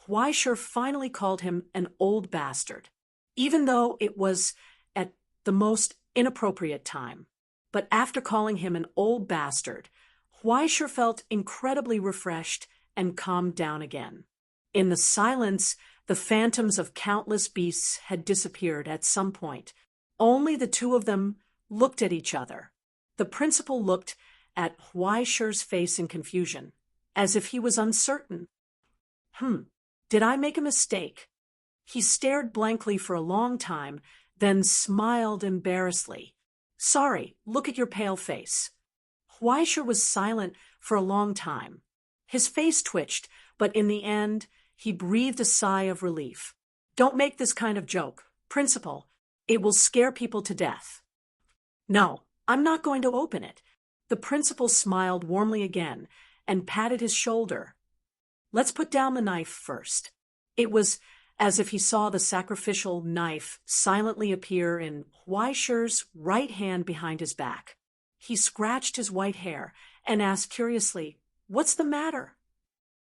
Huaishur finally called him an old bastard, even though it was at the most inappropriate time. But after calling him an old bastard, Huaishur felt incredibly refreshed and calmed down again. In the silence, the phantoms of countless beasts had disappeared at some point. Only the two of them looked at each other. The principal looked at Huaishur's face in confusion, as if he was uncertain. Did I make a mistake? He stared blankly for a long time, then smiled embarrassedly. "Sorry, look at your pale face." Huaishur was silent for a long time. His face twitched, but in the end, he breathed a sigh of relief. "Don't make this kind of joke, Principal. It will scare people to death." "No, I'm not going to open it." The principal smiled warmly again and patted his shoulder. "Let's put down the knife first." It was as if he saw the sacrificial knife silently appear in Huaishur's right hand behind his back. He scratched his white hair and asked curiously, "What's the matter?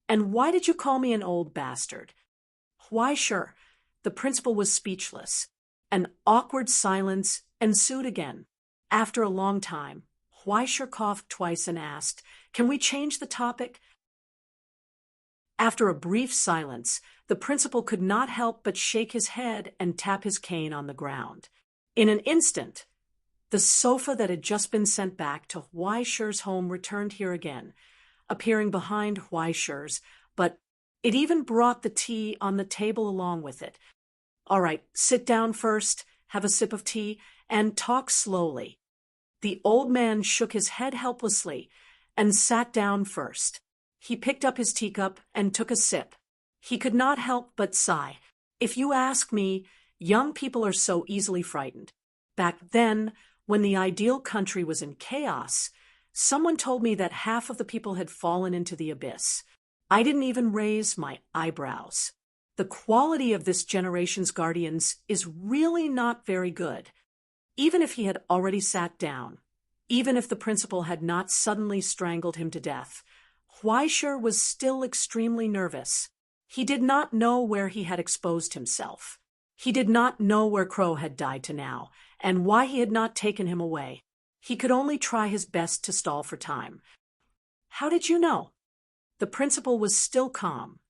And why did you call me an old bastard?" "Huaishur." The principal was speechless. An awkward silence ensued again. After a long time, Huaishur coughed twice and asked, "Can we change the topic?" After a brief silence, the principal could not help but shake his head and tap his cane on the ground. In an instant, the sofa that had just been sent back to Huaishur's home returned here again, appearing behind Huaishur's, but it even brought the tea on the table along with it. "All right, sit down first, have a sip of tea, and talk slowly." The old man shook his head helplessly and sat down first. He picked up his teacup and took a sip. He could not help but sigh. "If you ask me, young people are so easily frightened. Back then, when the ideal country was in chaos, someone told me that half of the people had fallen into the abyss. I didn't even raise my eyebrows. The quality of this generation's guardians is really not very good." Even if he had already sat down, even if the principal had not suddenly strangled him to death, Huaishur was still extremely nervous. He did not know where he had exposed himself. He did not know where Crow had died to now, and why he had not taken him away. He could only try his best to stall for time. "How did you know?" The principal was still calm.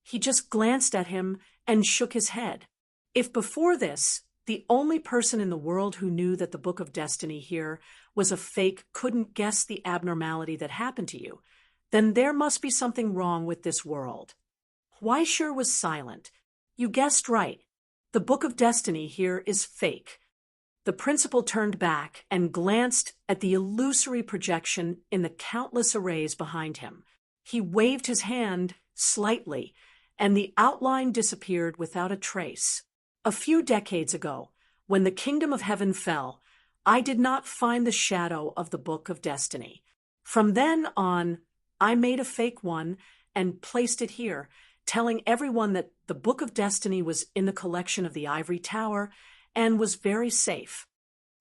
He just glanced at him and shook his head. If before this, the only person in the world who knew that the Book of Destiny here was a fake couldn't guess the abnormality that happened to you, then there must be something wrong with this world. Huaishur was silent. "You guessed right. The Book of Destiny here is fake." The principal turned back and glanced at the illusory projection in the countless arrays behind him. He waved his hand slightly, and the outline disappeared without a trace. "A few decades ago, when the kingdom of heaven fell, I did not find the shadow of the Book of Destiny. From then on, I made a fake one and placed it here, telling everyone that the Book of Destiny was in the collection of the Ivory Tower and was very safe."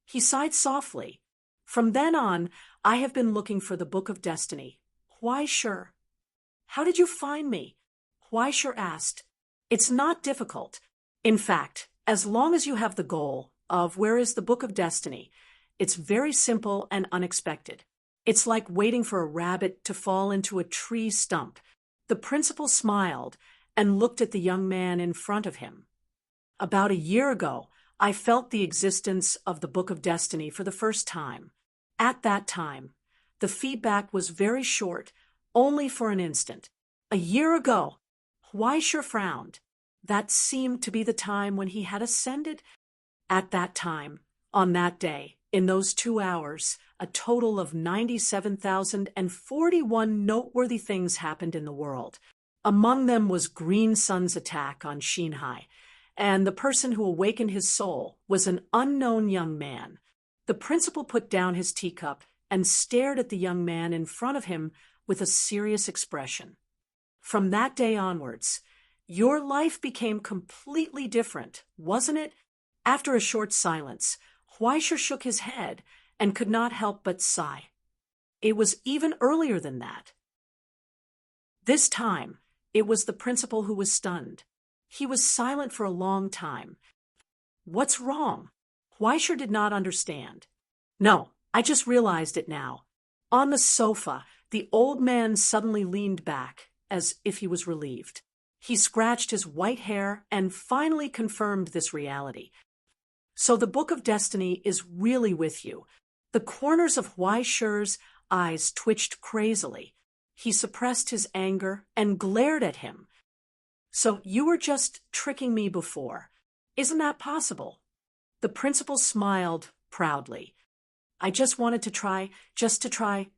He sighed softly. "From then on, I have been looking for the Book of Destiny. Huaishur." "How did you find me?" Huaishur asked. "It's not difficult. In fact, as long as you have the goal of where is the Book of Destiny, it's very simple and unexpected. It's like waiting for a rabbit to fall into a tree stump." The principal smiled and looked at the young man in front of him. "About a year ago, I felt the existence of the Book of Destiny for the first time. At that time, the feedback was very short, only for an instant." "A year ago?" Huaishur frowned. That seemed to be the time when he had ascended. "At that time, On that day, in those 2 hours, a total of 97,041 noteworthy things happened in the world. Among them was Green Sun's attack on Shinhai, and the person who awakened his soul was an unknown young man. The principal put down his teacup and stared at the young man in front of him with a serious expression. From that day onwards, your life became completely different, wasn't it? After a short silence, Huaisher shook his head and could not help but sigh. It was even earlier than that. This time, it was the principal who was stunned. He was silent for a long time. What's wrong? Huaisher did not understand. No, I just realized it now. On the sofa, the old man suddenly leaned back, as if he was relieved. He scratched his white hair and finally confirmed this reality. So the Book of Destiny is really with you. The corners of Huaisher's eyes twitched crazily. He suppressed his anger and glared at him. So you were just tricking me before. Isn't that possible? The principal smiled proudly. I just wanted to try, just to try.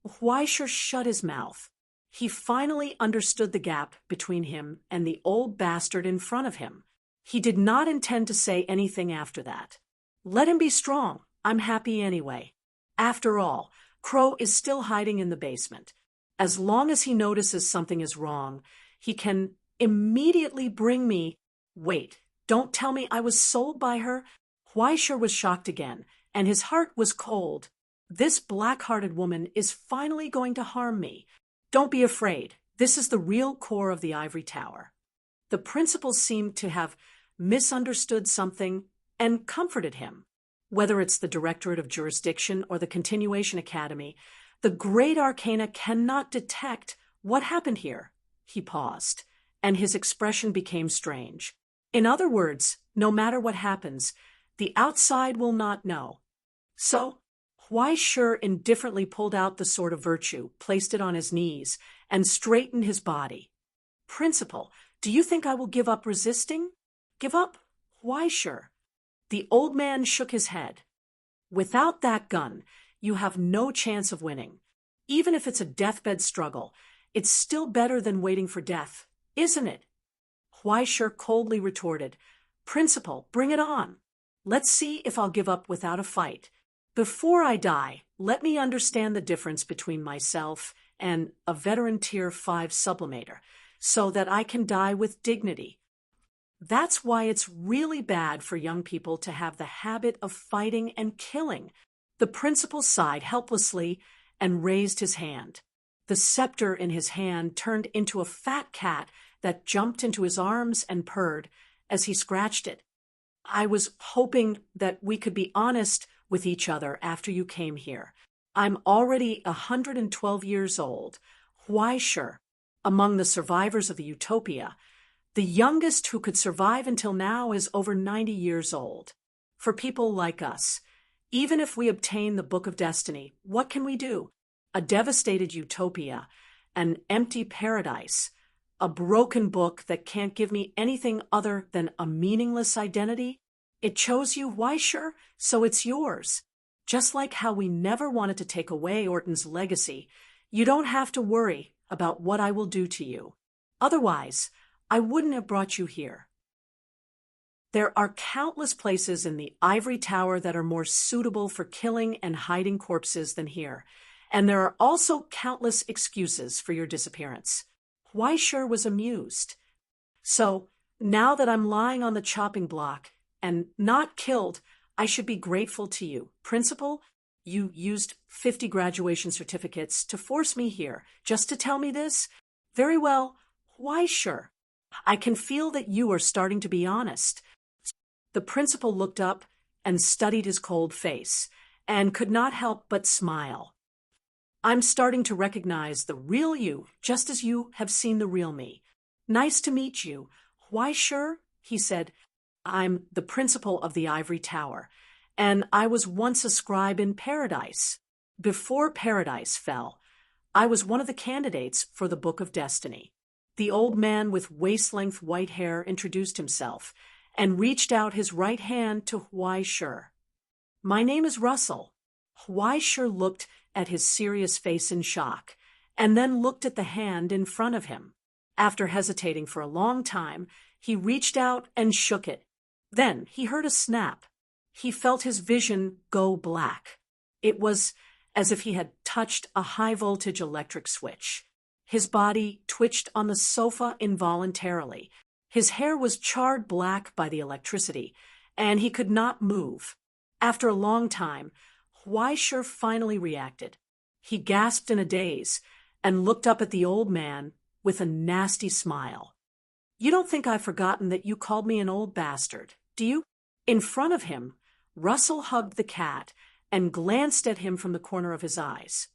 Huaisher shut his mouth. He finally understood the gap between him and the old bastard in front of him. He did not intend to say anything after that. Let him be strong. I'm happy anyway. After all, Crow is still hiding in the basement. As long as he notices something is wrong, he can immediately bring me. Wait, don't tell me I was sold by her. Huaisher was shocked again, and his heart was cold. This black-hearted woman is finally going to harm me. Don't be afraid. This is the real core of the ivory tower. The principal seemed to have misunderstood something and comforted him. Whether it's the Directorate of Jurisdiction or the Continuation Academy, the great arcana cannot detect what happened here. He paused, and his expression became strange. In other words, no matter what happens, the outside will not know. So, Huaisher indifferently pulled out the sword of virtue, placed it on his knees, and straightened his body. Principal, do you think I will give up resisting? Give up? Huaisher. The old man shook his head. Without that gun, you have no chance of winning. Even if it's a deathbed struggle, it's still better than waiting for death, isn't it? Huaisher coldly retorted, Principal, bring it on. Let's see if I'll give up without a fight. Before I die, let me understand the difference between myself and a veteran Tier 5 sublimator, so that I can die with dignity. That's why it's really bad for young people to have the habit of fighting and killing. The principal sighed helplessly and raised his hand. The scepter in his hand turned into a fat cat that jumped into his arms and purred as he scratched it. I was hoping that we could be honest with each other after you came here. I'm already 112 years old. Huaisher, among the survivors of the Utopia, the youngest who could survive until now is over 90 years old. For people like us, even if we obtain the Book of Destiny, what can we do? A devastated utopia, an empty paradise, a broken book that can't give me anything other than a meaningless identity? It chose you, Huaisher, so it's yours. Just like how we never wanted to take away Orton's legacy, you don't have to worry about what I will do to you. Otherwise, I wouldn't have brought you here. There are countless places in the ivory tower that are more suitable for killing and hiding corpses than here, and there are also countless excuses for your disappearance. Huaisher was amused. So, now that I'm lying on the chopping block and not killed, I should be grateful to you. Principal, you used 50 graduation certificates to force me here, just to tell me this? Very well, Huaisher. I can feel that you are starting to be honest. The principal looked up and studied his cold face, and could not help but smile. I'm starting to recognize the real you, just as you have seen the real me. Nice to meet you. Huaisher, he said, I'm the principal of the ivory tower, and I was once a scribe in paradise. Before paradise fell, I was one of the candidates for the Book of Destiny. The old man with waist-length white hair introduced himself and reached out his right hand to Huaisher. My name is Russell. Huaisher looked at his serious face in shock, and then looked at the hand in front of him. After hesitating for a long time, he reached out and shook it. Then he heard a snap. He felt his vision go black. It was as if he had touched a high-voltage electric switch. His body twitched on the sofa involuntarily. His hair was charred black by the electricity, and he could not move. After a long time, Huaisher finally reacted. He gasped in a daze and looked up at the old man with a nasty smile. You don't think I've forgotten that you called me an old bastard, do you? In front of him, Russell hugged the cat and glanced at him from the corner of his eyes.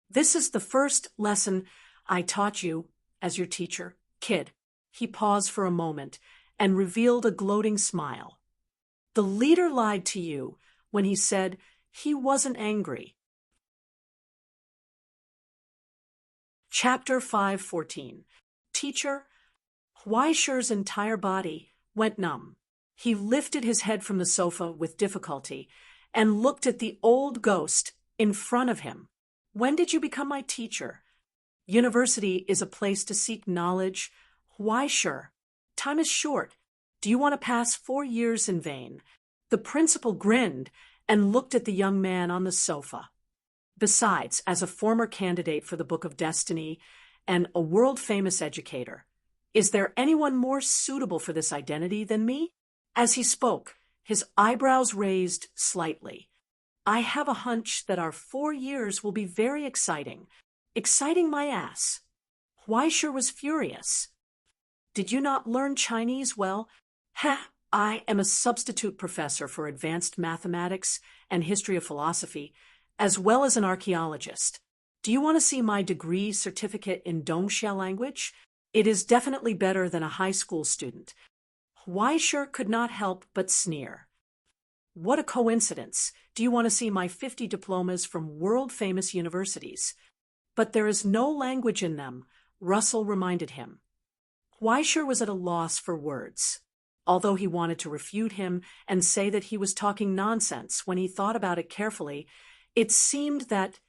This is the first lesson I taught you as your teacher, kid. He paused for a moment and revealed a gloating smile. The leader lied to you when he said he wasn't angry. Chapter 5:14. Teacher, Huaisher's entire body went numb. He lifted his head from the sofa with difficulty and looked at the old ghost in front of him. When did you become my teacher? University is a place to seek knowledge. Huaisher, time is short. Do you want to pass 4 years in vain? The principal grinned and looked at the young man on the sofa. Besides, as a former candidate for the Book of Destiny and a world-famous educator, is there anyone more suitable for this identity than me? As he spoke, his eyebrows raised slightly. I have a hunch that our 4 years will be very exciting. Exciting my ass. Huaisher was furious. Did you not learn Chinese well? Ha! I am a substitute professor for advanced mathematics and history of philosophy, as well as an archaeologist. Do you want to see my degree certificate in Doomsday language? It is definitely better than a high school student. Huaisher could not help but sneer. What a coincidence. Do you want to see my 50 diplomas from world-famous universities? But there is no language in them, Russell reminded him. Huaisher was at a loss for words. Although he wanted to refute him and say that he was talking nonsense, when he thought about it carefully, it seemed that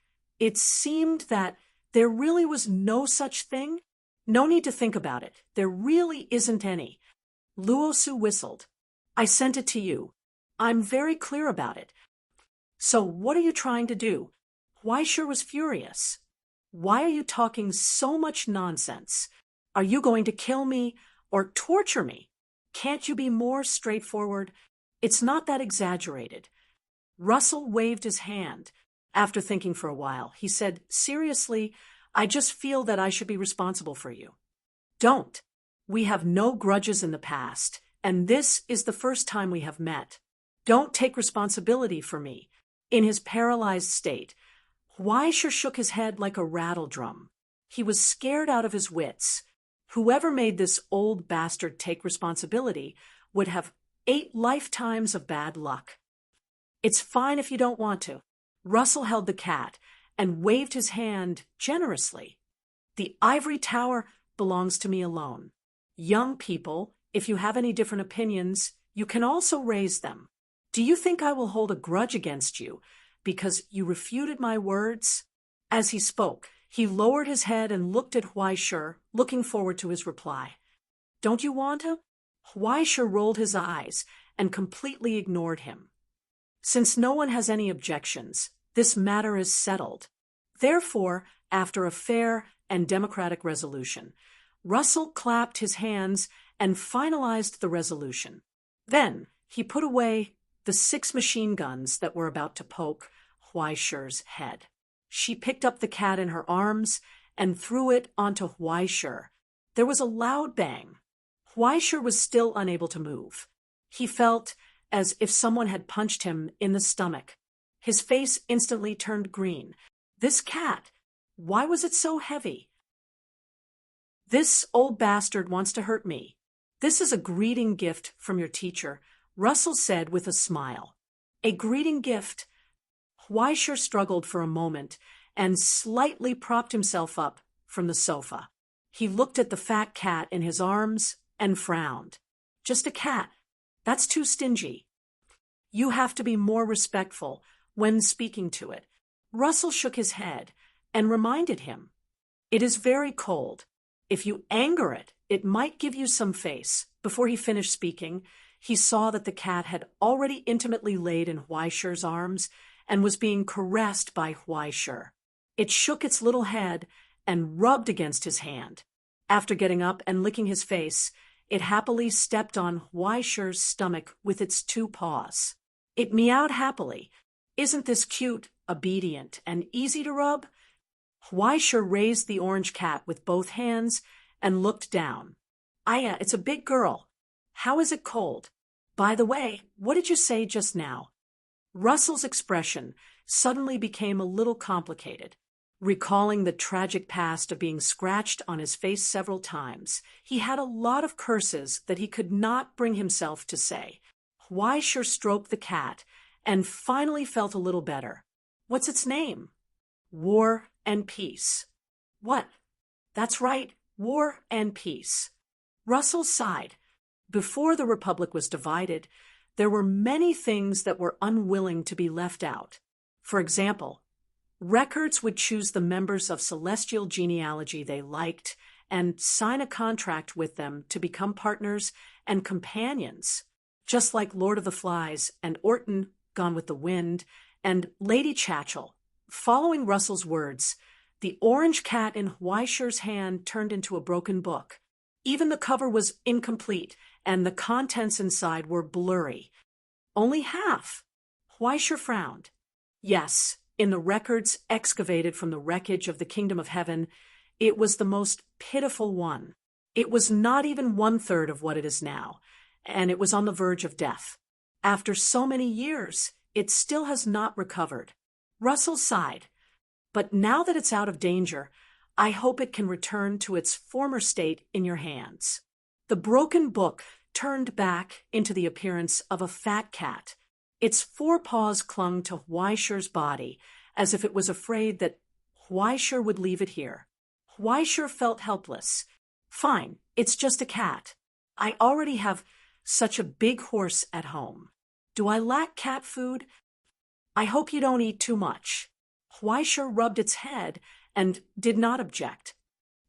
there really was no such thing. No need to think about it. There really isn't any. Luosu whistled. I sent it to you. I'm very clear about it. So what are you trying to do? Huaisher was furious. Why are you talking so much nonsense? Are you going to kill me or torture me? Can't you be more straightforward? It's not that exaggerated. Russell waved his hand. After thinking for a while, he said, seriously, I just feel that I should be responsible for you. Don't. We have no grudges in the past, and this is the first time we have met. Don't take responsibility for me. In his paralyzed state, Huaisher shook his head like a rattle drum. He was scared out of his wits. Whoever made this old bastard take responsibility would have 8 lifetimes of bad luck. It's fine if you don't want to. Russell held the cat and waved his hand generously. The ivory tower belongs to me alone. Young people, if you have any different opinions, you can also raise them. Do you think I will hold a grudge against you because you refuted my words? As he spoke, he lowered his head and looked at Huaisher, looking forward to his reply. Don't you want to? Huaisher rolled his eyes and completely ignored him. Since no one has any objections, this matter is settled. Therefore, after a fair and democratic resolution, Russell clapped his hands and finalized the resolution. Then he put away the 6 machine guns that were about to poke Huaisher's head. She picked up the cat in her arms and threw it onto Huaisher. There was a loud bang. Huaisher was still unable to move. He felt as if someone had punched him in the stomach. His face instantly turned green. This cat, why was it so heavy? This old bastard wants to hurt me. This is a greeting gift from your teacher, Russell said with a smile. A greeting gift? Huaisher struggled for a moment and slightly propped himself up from the sofa. He looked at the fat cat in his arms and frowned. Just a cat. That's too stingy. You have to be more respectful when speaking to it. Russell shook his head and reminded him, it is very cold. If you anger it, it might give you some face. Before he finished speaking, he saw that the cat had already intimately laid in Huaisher's arms and was being caressed by Huaisher. It shook its little head and rubbed against his hand. After getting up and licking his face, it happily stepped on Huaisher's stomach with its 2 paws. It meowed happily. Isn't this cute, obedient, and easy to rub? Huaisher raised the orange cat with both hands and looked down. Aya, it's a big girl. How is it cold? By the way, what did you say just now? Russell's expression suddenly became a little complicated. Recalling the tragic past of being scratched on his face several times, he had a lot of curses that he could not bring himself to say. Huaisher stroked the cat and finally felt a little better. What's its name? War and Peace. What? That's right, War and Peace. Russell sighed. Before the Republic was divided, there were many things that were unwilling to be left out. For example, records would choose the members of celestial genealogy they liked and sign a contract with them to become partners and companions, just like Lord of the Flies and Orton, Gone with the Wind, and Lady Chachel. Following Russell's words, the orange cat in Huaisher's hand turned into a broken book. Even the cover was incomplete, and the contents inside were blurry. Only half. Huaisher frowned. Yes, in the records excavated from the wreckage of the Kingdom of Heaven, it was the most pitiful one. It was not even 1/3 of what it is now, and it was on the verge of death. After so many years, it still has not recovered. Russell sighed. But now that it's out of danger, I hope it can return to its former state in your hands. The broken book turned back into the appearance of a fat cat. Its 4 paws clung to Huaisher's body, as if it was afraid that Huaisher would leave it here. Huaisher felt helpless. Fine, it's just a cat. I already have such a big horse at home. Do I lack cat food? I hope you don't eat too much. Huaisher rubbed its head and did not object.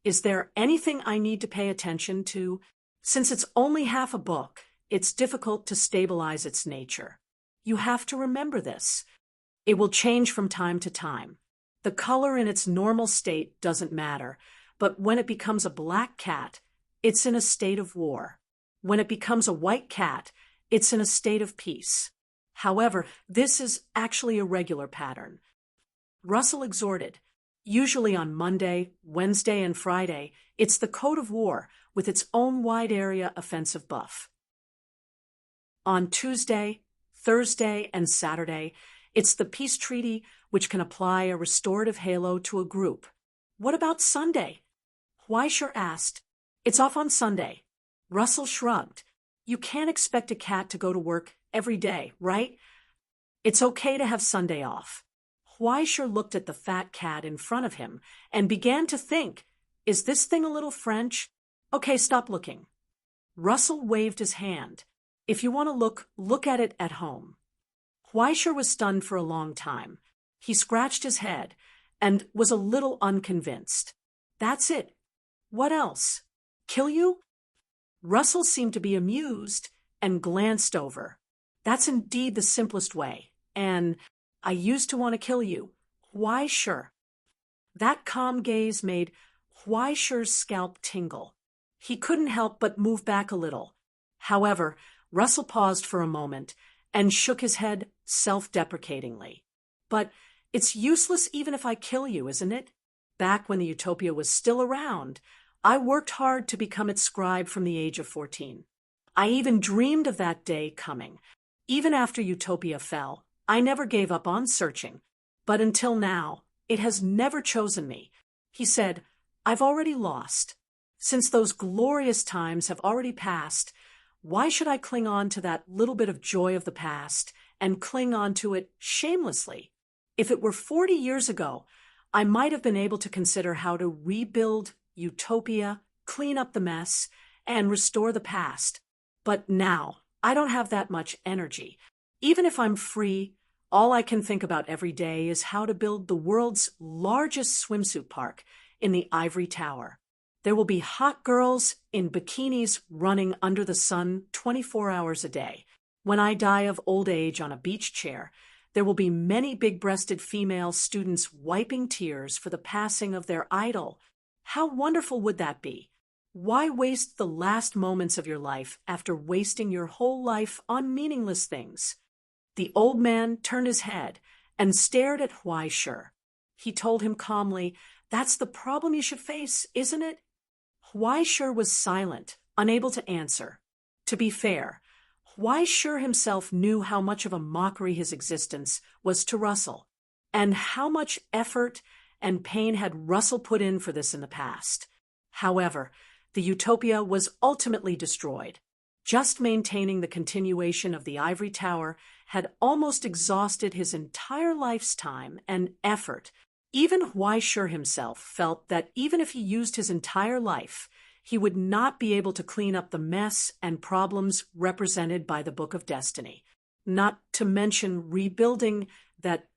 Is there anything I need to pay attention to? Since it's only half a book, it's difficult to stabilize its nature. You have to remember this. It will change from time to time. The color in its normal state doesn't matter, but when it becomes a black cat, it's in a state of war. When it becomes a white cat, it's in a state of peace. However, this is actually a regular pattern. Russell exhorted. Usually on Monday, Wednesday, and Friday, it's the code of war with its own wide-area offensive buff. On Tuesday, Thursday, and Saturday, it's the peace treaty which can apply a restorative halo to a group. What about Sunday? Huaisher asked. It's off on Sunday. Russell shrugged. You can't expect a cat to go to work every day, right? It's okay to have Sunday off. Huaisher looked at the fat cat in front of him and began to think, is this thing a little French? Okay, stop looking. Russell waved his hand. If you want to look at it at home. Huaisher was stunned for a long time. He scratched his head and was a little unconvinced. That's it. What else? Kill you? Russell seemed to be amused and glanced over. That's indeed the simplest way, and I used to want to kill you. Huaisher. That calm gaze made Huaisher's scalp tingle. He couldn't help but move back a little. However, Russell paused for a moment and shook his head self-deprecatingly. But it's useless even if I kill you, isn't it? Back when the Utopia was still around, I worked hard to become its scribe from the age of 14. I even dreamed of that day coming. Even after Utopia fell, I never gave up on searching. But until now, it has never chosen me. He said, I've already lost. Since those glorious times have already passed, why should I cling on to that little bit of joy of the past and cling on to it shamelessly? If it were 40 years ago, I might have been able to consider how to rebuild Utopia, clean up the mess, and restore the past. But now, I don't have that much energy. Even if I'm free, all I can think about every day is how to build the world's largest swimsuit park in the ivory tower. There will be hot girls in bikinis running under the sun 24 hours a day. When I die of old age on a beach chair, there will be many big-breasted female students wiping tears for the passing of their idol. How wonderful would that be? Why waste the last moments of your life after wasting your whole life on meaningless things? The old man turned his head and stared at Huaishir. He told him calmly, "That's the problem you should face, isn't it?" Huaishir was silent, unable to answer. To be fair, Huaishir himself knew how much of a mockery his existence was to Russell, and how much effort and pain had Russell put in for this in the past. However, the utopia was ultimately destroyed. Just maintaining the continuation of the ivory tower had almost exhausted his entire life's time and effort. Even Huaishir himself felt that even if he used his entire life, he would not be able to clean up the mess and problems represented by the Book of Destiny, not to mention rebuilding that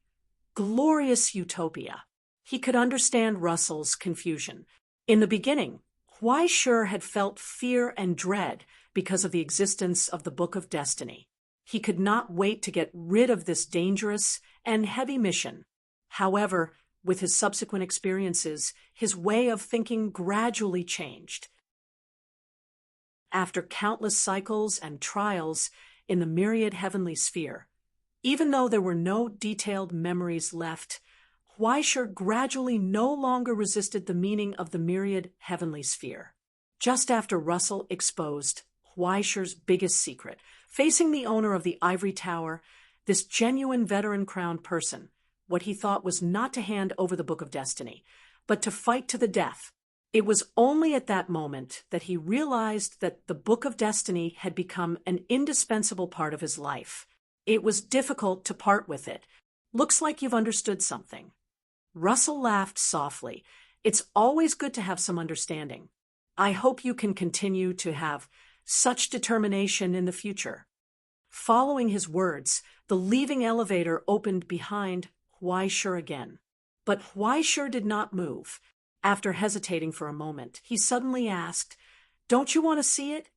glorious utopia. He could understand Russell's confusion. In the beginning, Huaishir had felt fear and dread because of the existence of the Book of Destiny. He could not wait to get rid of this dangerous and heavy mission. However, with his subsequent experiences, his way of thinking gradually changed. After countless cycles and trials in the myriad heavenly sphere, even though there were no detailed memories left, Huaishir gradually no longer resisted the meaning of the myriad heavenly sphere. Just after Russell exposed Huaishir's biggest secret, facing the owner of the ivory tower, this genuine veteran-crowned person, what he thought was not to hand over the Book of Destiny, but to fight to the death. It was only at that moment that he realized that the Book of Destiny had become an indispensable part of his life. It was difficult to part with it. Looks like you've understood something. Russell laughed softly. It's always good to have some understanding. I hope you can continue to have such determination in the future. Following his words, the leaving elevator opened behind Huaishir again. But Huaishir did not move. After hesitating for a moment, he suddenly asked, "Don't you want to see it?"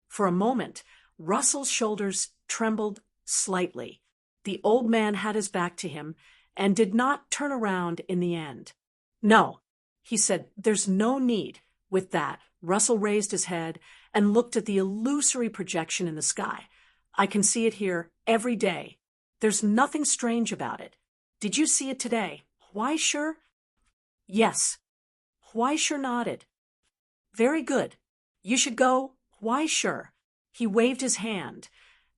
For a moment, Russell's shoulders trembled slightly. The old man had his back to him and did not turn around in the end. "No," he said, "there's no need." With that, Russell raised his head and looked at the illusory projection in the sky. "I can see it here every day. There's nothing strange about it. Did you see it today, Huaishir?" "Yes." Huaishir nodded. "Very good. You should go, Huaishir." He waved his hand.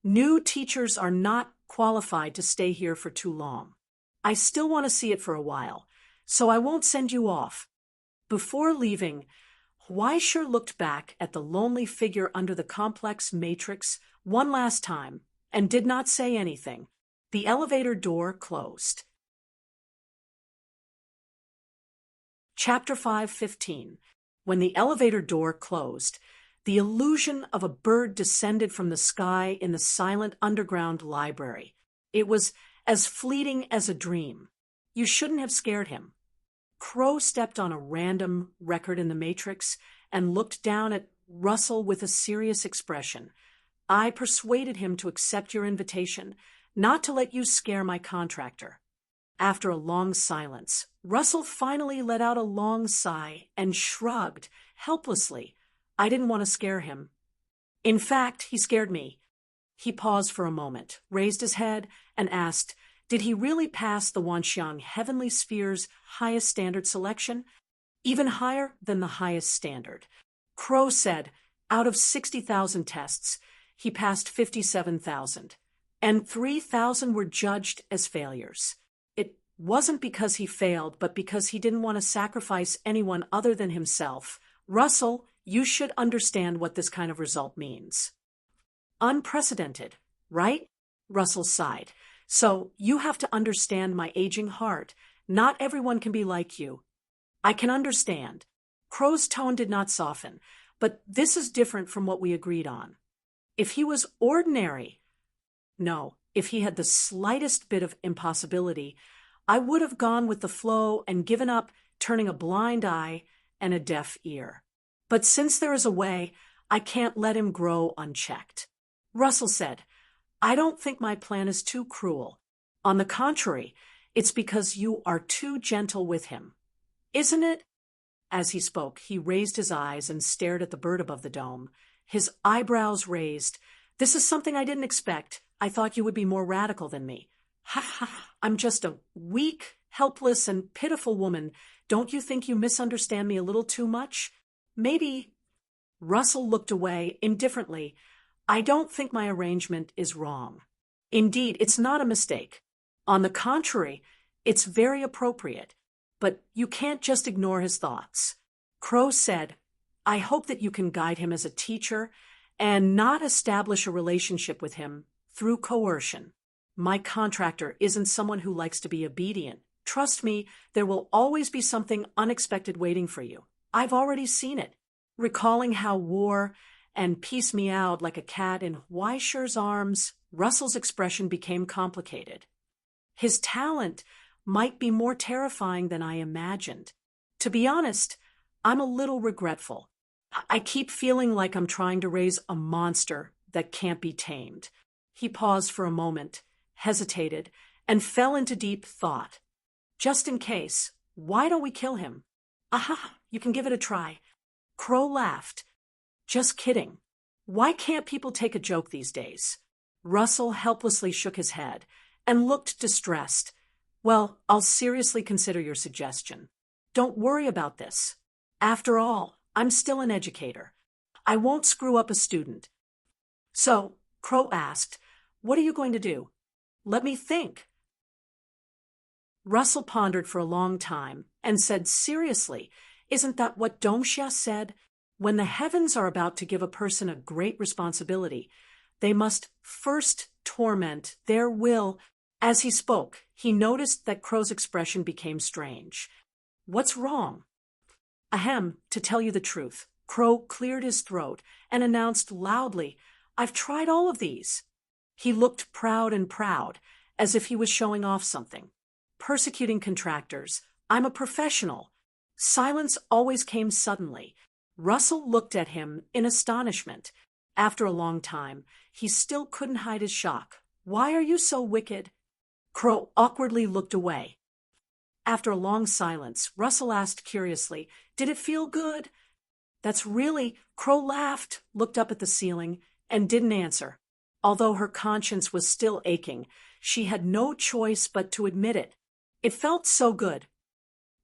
"New teachers are not qualified to stay here for too long. I still want to see it for a while, so I won't send you off." Before leaving, Huaishir looked back at the lonely figure under the complex matrix one last time and did not say anything. The elevator door closed. Chapter 5:15. When the elevator door closed, the illusion of a bird descended from the sky in the silent underground library. It was as fleeting as a dream. You shouldn't have scared him. Crow stepped on a random record in the matrix and looked down at Russell with a serious expression. "I persuaded him to accept your invitation, not to let you scare my contractor." After a long silence, Russell finally let out a long sigh and shrugged helplessly. "I didn't want to scare him. In fact, he scared me." He paused for a moment, raised his head, and asked, "Did he really pass the Wanxiang Heavenly Sphere's highest standard selection?" "Even higher than the highest standard." Crow said, "Out of 60,000 tests, he passed 57,000, and 3,000 were judged as failures. It wasn't because he failed, but because he didn't want to sacrifice anyone other than himself. Russell, you should understand what this kind of result means." "Unprecedented, right?" Russell sighed. "So you have to understand my aging heart. Not everyone can be like you." "I can understand." Crow's tone did not soften. "But this is different from what we agreed on." "If he was ordinary—" "No, if he had the slightest bit of impossibility, I would have gone with the flow and given up, turning a blind eye and a deaf ear. But since there is a way, I can't let him grow unchecked. Russell said, I don't think my plan is too cruel. On the contrary, it's because you are too gentle with him. Isn't it? As he spoke, he raised his eyes and stared at the bird above the dome, his eyebrows raised. This is something I didn't expect. I thought you would be more radical than me. Ha ha, I'm just a weak, helpless, and pitiful woman. Don't you think you misunderstand me a little too much? Maybe. Russell looked away indifferently. I don't think my arrangement is wrong. Indeed, it's not a mistake. On the contrary, it's very appropriate. But you can't just ignore his thoughts. Crow said, I hope that you can guide him as a teacher and not establish a relationship with him through coercion. My contractor isn't someone who likes to be obedient. Trust me, there will always be something unexpected waiting for you. I've already seen it. Recalling how war and peace meowed like a cat in Weischer's arms, Russell's expression became complicated. His talent might be more terrifying than I imagined. To be honest, I'm a little regretful. I keep feeling like I'm trying to raise a monster that can't be tamed. He paused for a moment, hesitated, and fell into deep thought. Just in case, why don't we kill him? Aha, you can give it a try. Crow laughed. Just kidding. Why can't people take a joke these days? Russell helplessly shook his head and looked distressed. Well, I'll seriously consider your suggestion. Don't worry about this. After all, I'm still an educator. I won't screw up a student. So, Crow asked, what are you going to do? Let me think. Russell pondered for a long time and said seriously, isn't that what Doomsday said? When the heavens are about to give a person a great responsibility, they must first torment their will. As he spoke, he noticed that Crow's expression became strange. What's wrong? Ahem, to tell you the truth. Crow cleared his throat and announced loudly, I've tried all of these. He looked proud, as if he was showing off something. Persecuting contractors. I'm a professional. Silence always came suddenly. Russell looked at him in astonishment. After a long time, he still couldn't hide his shock. Why are you so wicked? Crow awkwardly looked away. After a long silence, Russell asked curiously, did it feel good? That's really. Crow laughed, looked up at the ceiling, and didn't answer. Although her conscience was still aching, she had no choice but to admit it. It felt so good.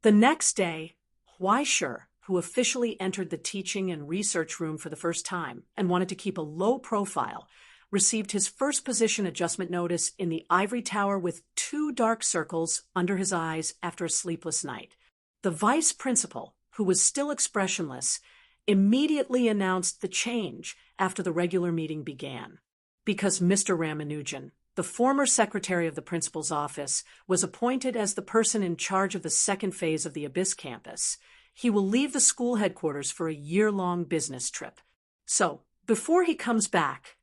The next day, Weischer, who officially entered the teaching and research room for the first time and wanted to keep a low profile, received his first position adjustment notice in the ivory tower with 2 dark circles under his eyes after a sleepless night. The vice principal, who was still expressionless, immediately announced the change after the regular meeting began. Because Mr. Ramanujan, the former secretary of the principal's office, was appointed as the person in charge of the second phase of the Abyss campus, he will leave the school headquarters for a year-long business trip. So, before he comes back,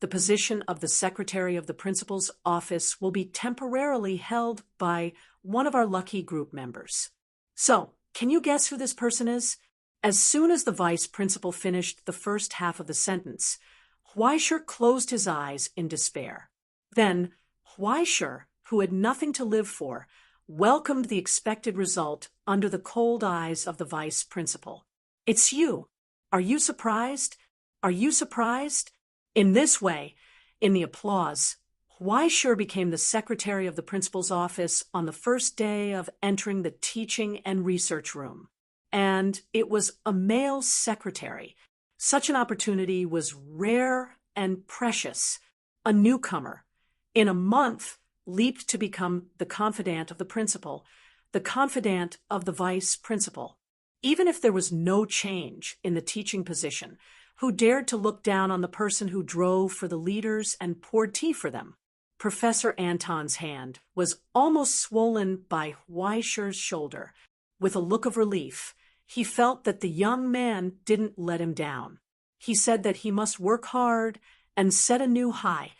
the position of the secretary of the principal's office will be temporarily held by one of our lucky group members. So, can you guess who this person is? As soon as the vice principal finished the first half of the sentence, Weischer closed his eyes in despair. Then, Weischer, who had nothing to live for, welcomed the expected result under the cold eyes of the vice principal. It's you. Are you surprised? Are you surprised? In this way, in the applause, Weischer became the secretary of the principal's office on the first day of entering the teaching and research room. And it was a male secretary. Such an opportunity was rare and precious. A newcomer, in a month, leaped to become the confidant of the principal, the confidant of the vice principal. Even if there was no change in the teaching position, who dared to look down on the person who drove for the leaders and poured tea for them? Professor Anton's hand was almost swollen by Weischer's shoulder. With a look of relief, he felt that the young man didn't let him down. He said that he must work hard and set a new high.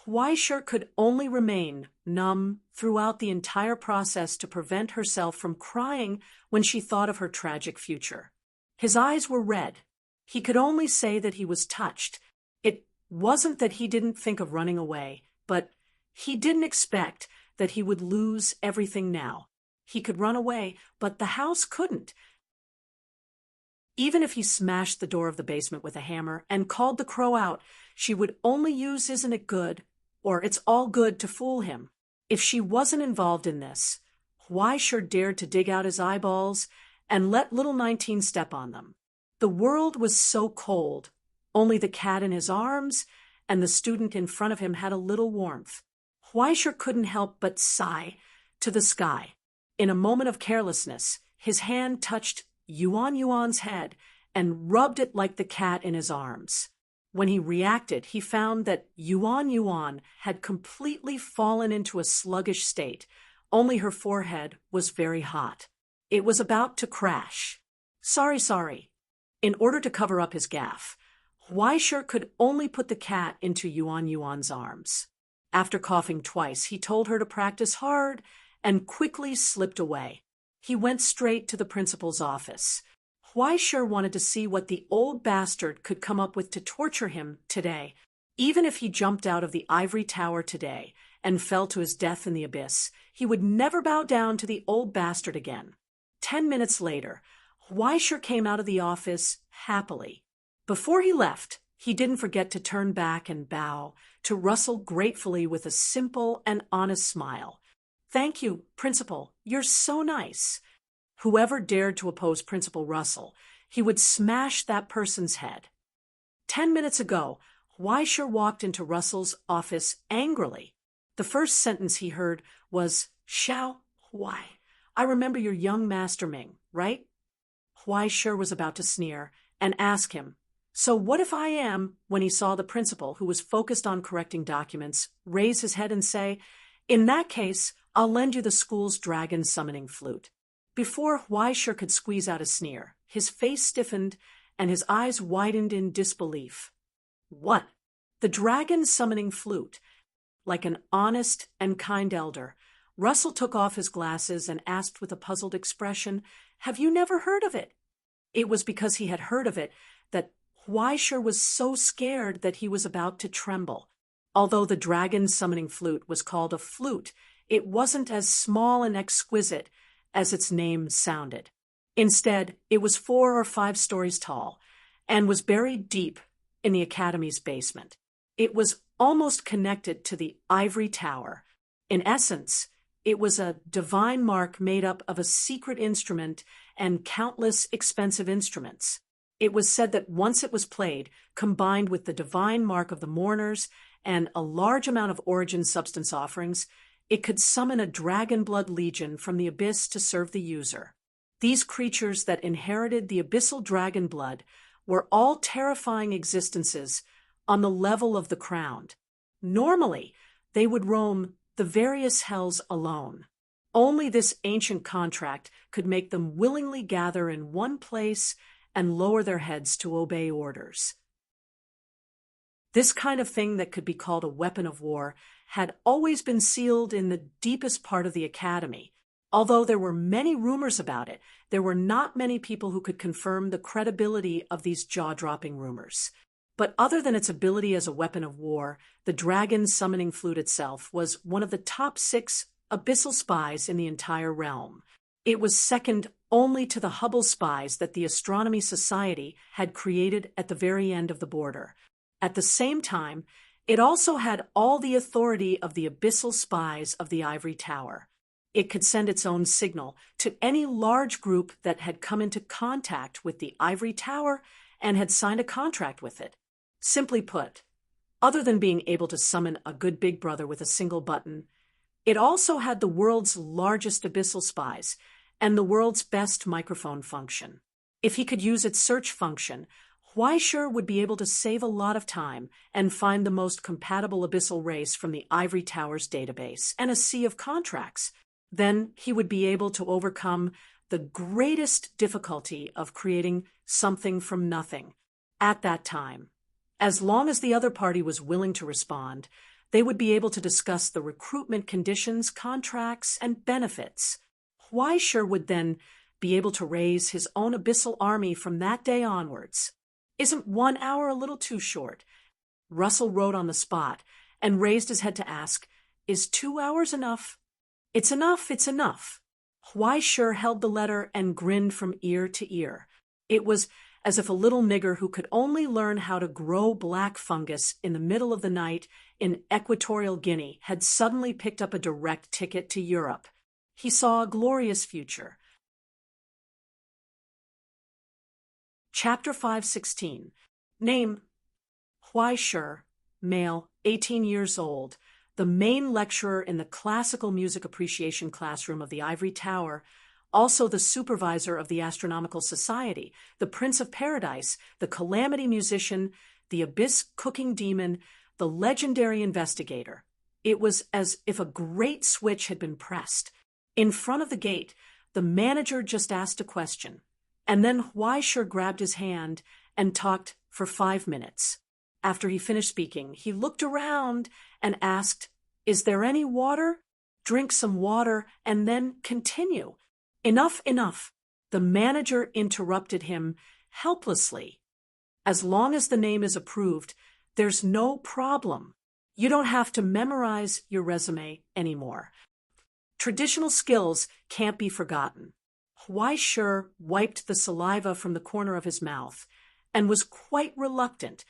Huaishir could only remain numb throughout the entire process to prevent herself from crying when she thought of her tragic future. His eyes were red. He could only say that he was touched. It wasn't that he didn't think of running away, but he didn't expect that he would lose everything now. He could run away, but the house couldn't. Even if he smashed the door of the basement with a hammer and called the crow out, she would only use "isn't it good?" or "it's all good" to fool him. If she wasn't involved in this, Huaishir dared to dig out his eyeballs and let little 19 step on them. The world was so cold. Only the cat in his arms and the student in front of him had a little warmth. Huaishir couldn't help but sigh to the sky. In a moment of carelessness, his hand touched Yuan's head and rubbed it like the cat in his arms. When he reacted, he found that Yuan had completely fallen into a sluggish state. Only her forehead was very hot. It was about to crash. Sorry. In order to cover up his gaffe, Huaishir could only put the cat into Yuan's arms. After coughing twice, he told her to practice hard and quickly slipped away. He went straight to the principal's office. Huaishir wanted to see what the old bastard could come up with to torture him today. Even if he jumped out of the ivory tower today and fell to his death in the abyss, he would never bow down to the old bastard again. 10 minutes later, Huaishir came out of the office happily. Before he left, he didn't forget to turn back and bow to Russell gratefully with a simple and honest smile. "Thank you, Principal. You're so nice." Whoever dared to oppose Principal Russell, he would smash that person's head. 10 minutes ago, Huaishir walked into Russell's office angrily. The first sentence he heard was, "Xiao Huai, I remember your young Master Ming, right?" Huaishir was about to sneer and ask him, "So what if I am," when he saw the principal, who was focused on correcting documents, raise his head and say, "In that case, I'll lend you the school's dragon summoning flute." Before Huaishir could squeeze out a sneer, his face stiffened and his eyes widened in disbelief. What? The dragon summoning flute? Like an honest and kind elder, Russell took off his glasses and asked with a puzzled expression, "Have you never heard of it?" It was because he had heard of it that Huaishir was so scared that he was about to tremble. Although the dragon summoning flute was called a flute, it wasn't as small and exquisite as its name sounded. Instead, it was 4 or 5 stories tall and was buried deep in the academy's basement. It was almost connected to the ivory tower. In essence, it was a divine mark made up of a secret instrument and countless expensive instruments. It was said that once it was played, combined with the divine mark of the mourners and a large amount of origin substance offerings, it could summon a dragon blood legion from the abyss to serve the user. These creatures that inherited the abyssal dragon blood were all terrifying existences on the level of the crowned. Normally, they would roam the various hells alone. Only this ancient contract could make them willingly gather in one place and lower their heads to obey orders. This kind of thing that could be called a weapon of war had always been sealed in the deepest part of the academy. Although there were many rumors about it, there were not many people who could confirm the credibility of these jaw-dropping rumors. But other than its ability as a weapon of war, the dragon summoning flute itself was one of the top 6 abyssal spies in the entire realm. It was second only to the Hubble spies that the Astronomy Society had created at the very end of the border. At the same time, it also had all the authority of the abyssal spies of the ivory tower. It could send its own signal to any large group that had come into contact with the ivory tower and had signed a contract with it. Simply put, other than being able to summon a good big brother with a single button, it also had the world's largest abyssal spies and the world's best microphone function. If he could use its search function, Huaishir would be able to save a lot of time and find the most compatible abyssal race from the ivory tower's database and a sea of contracts. Then he would be able to overcome the greatest difficulty of creating something from nothing at that time. As long as the other party was willing to respond, They would be able to discuss the recruitment conditions, contracts, and benefits. Huaisher would then be able to raise his own abyssal army from that day onwards. Isn't 1 hour a little too short? Russell wrote on the spot and raised his head to ask, is 2 hours enough? It's enough, it's enough. Huaisher held the letter and grinned from ear to ear. It was as if a little nigger who could only learn how to grow black fungus in the middle of the night in Equatorial Guinea had suddenly picked up a direct ticket to Europe. He saw a glorious future. Chapter 5:16. Name: Huaisher, male, 18 years old, the main lecturer in the classical music appreciation classroom of the Ivory Tower, also the supervisor of the Astronomical Society, the Prince of Paradise, the Calamity Musician, the Abyss Cooking Demon, the legendary investigator. It was as if a great switch had been pressed. In front of the gate, the manager just asked a question, and then Huaisher grabbed his hand and talked for 5 minutes. After he finished speaking, he looked around and asked, "Is there any water? Drink some water and then continue." "Enough, enough." The manager interrupted him helplessly. "As long as the name is approved, there's no problem. You don't have to memorize your resume anymore. Traditional skills can't be forgotten." Huaisher wiped the saliva from the corner of his mouth and was quite reluctant.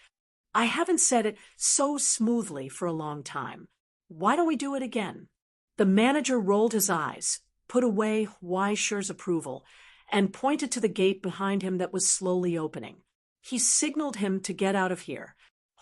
"I haven't said it so smoothly for a long time. Why don't we do it again?" The manager rolled his eyes, put away Huaisher's approval, and pointed to the gate behind him that was slowly opening. He signaled him to get out of here.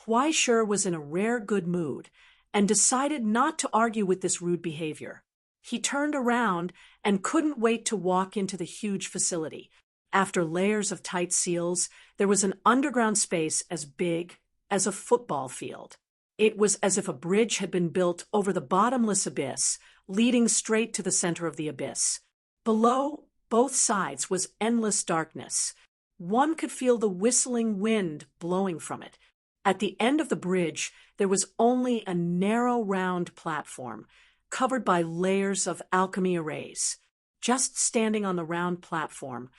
Huaisher was in a rare good mood and decided not to argue with this rude behavior. He turned around and couldn't wait to walk into the huge facility. After layers of tight seals, there was an underground space as big as a football field. It was as if a bridge had been built over the bottomless abyss, leading straight to the center of the abyss. Below both sides was endless darkness. One could feel the whistling wind blowing from it. At the end of the bridge, there was only a narrow round platform, covered by layers of alchemy arrays. Just standing on the round platform,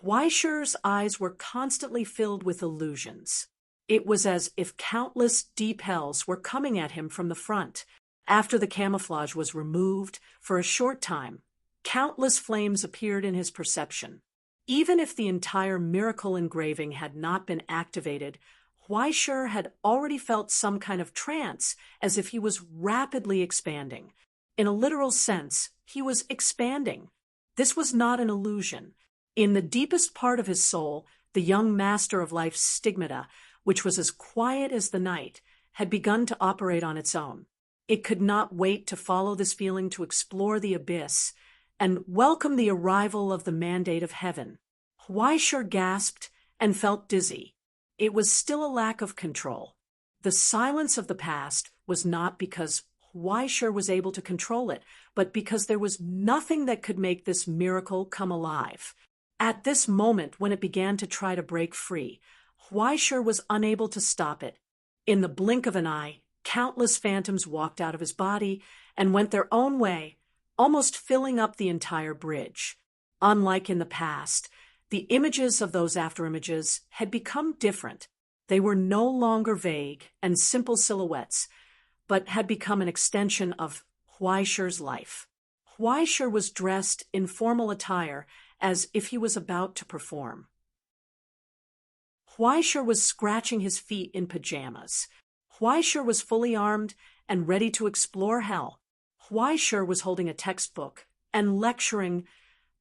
Huaisher's eyes were constantly filled with illusions. It was as if countless deep hells were coming at him from the front. After the camouflage was removed, for a short time, countless flames appeared in his perception. Even if the entire miracle engraving had not been activated, Huaisher had already felt some kind of trance, as if he was rapidly expanding. In a literal sense, he was expanding. This was not an illusion. In the deepest part of his soul, the young master of life's stigmata, which was as quiet as the night, had begun to operate on its own. It could not wait to follow this feeling, to explore the abyss and welcome the arrival of the mandate of heaven. Huaisher gasped and felt dizzy. It was still a lack of control. The silence of the past was not because Huaisher was able to control it, but because there was nothing that could make this miracle come alive. At this moment, when it began to try to break free, Huaisher was unable to stop it. In the blink of an eye, countless phantoms walked out of his body and went their own way, almost filling up the entire bridge. Unlike in the past, the images of those afterimages had become different. They were no longer vague and simple silhouettes, but had become an extension of Huaisher's life. Huaisher was dressed in formal attire as if he was about to perform. Huaisher was scratching his feet in pajamas. Huaisher was fully armed and ready to explore hell. Huaisher was holding a textbook and lecturing.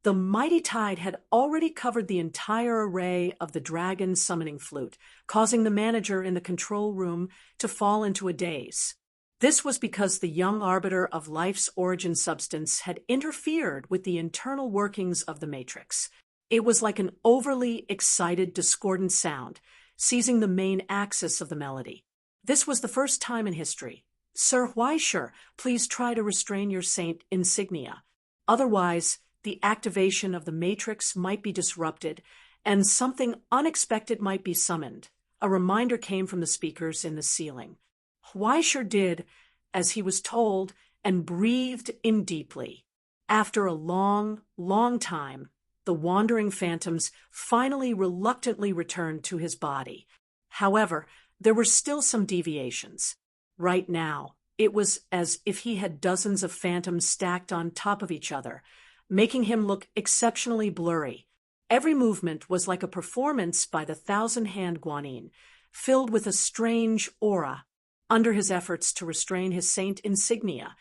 The mighty tide had already covered the entire array of the dragon summoning flute, causing the manager in the control room to fall into a daze. This was because the young arbiter of life's origin substance had interfered with the internal workings of the matrix. It was like an overly excited, discordant sound, seizing the main axis of the melody. This was the first time in history. "Sir Huaisher, please try to restrain your saint insignia. Otherwise, the activation of the matrix might be disrupted, and something unexpected might be summoned." A reminder came from the speakers in the ceiling. Huaisher did as he was told, and breathed in deeply. After a long, long time, the wandering phantoms finally reluctantly returned to his body. However, there were still some deviations. Right now, it was as if he had dozens of phantoms stacked on top of each other, making him look exceptionally blurry. Every movement was like a performance by the thousand-hand Guanyin, filled with a strange aura. Under his efforts to restrain his saint insignia,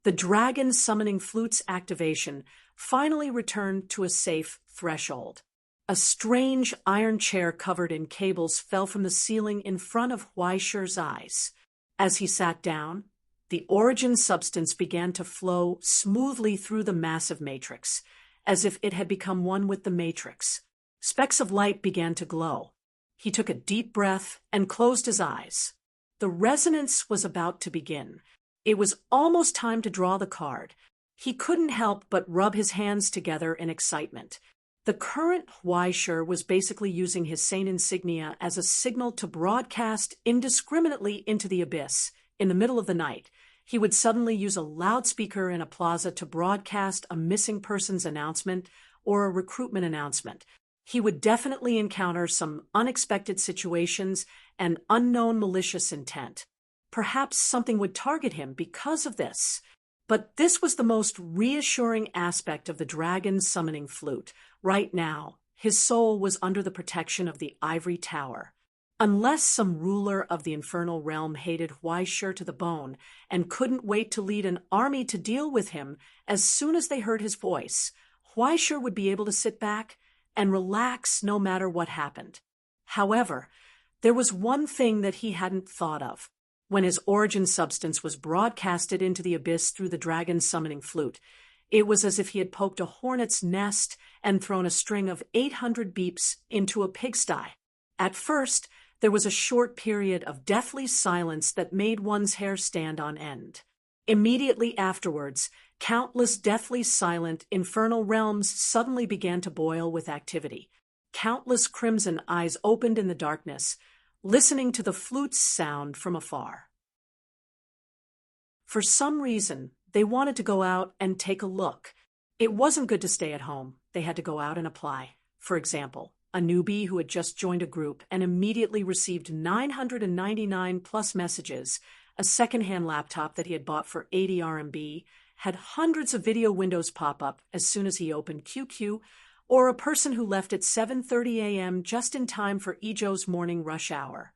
the dragon summoning flute's activation finally returned to a safe threshold. A strange iron chair covered in cables fell from the ceiling in front of Huaishi's eyes. As he sat down, the origin substance began to flow smoothly through the massive matrix, as if it had become one with the matrix. Specks of light began to glow. He took a deep breath and closed his eyes. The resonance was about to begin. It was almost time to draw the card. He couldn't help but rub his hands together in excitement. The current Huaishi was basically using his saint insignia as a signal to broadcast indiscriminately into the abyss. In the middle of the night, he would suddenly use a loudspeaker in a plaza to broadcast a missing person's announcement or a recruitment announcement. He would definitely encounter some unexpected situations and unknown malicious intent. Perhaps something would target him because of this. But this was the most reassuring aspect of the dragon's summoning flute. Right now, his soul was under the protection of the ivory tower. Unless some ruler of the infernal realm hated Huaishi to the bone and couldn't wait to lead an army to deal with him as soon as they heard his voice, Huaishi would be able to sit back and relax no matter what happened. However, there was one thing that he hadn't thought of. When his origin substance was broadcasted into the abyss through the dragon's summoning flute, it was as if he had poked a hornet's nest and thrown a string of 800 beeps into a pigsty. At first, there was a short period of deathly silence that made one's hair stand on end. Immediately afterwards, countless deathly silent infernal realms suddenly began to boil with activity. Countless crimson eyes opened in the darkness, listening to the flute's sound from afar. For some reason, they wanted to go out and take a look. It wasn't good to stay at home. They had to go out and apply. For example, a newbie who had just joined a group and immediately received 999 plus messages, a second-hand laptop that he had bought for 80 RMB, had hundreds of video windows pop up as soon as he opened QQ, or a person who left at 7:30 a.m. just in time for Ijo's morning rush hour.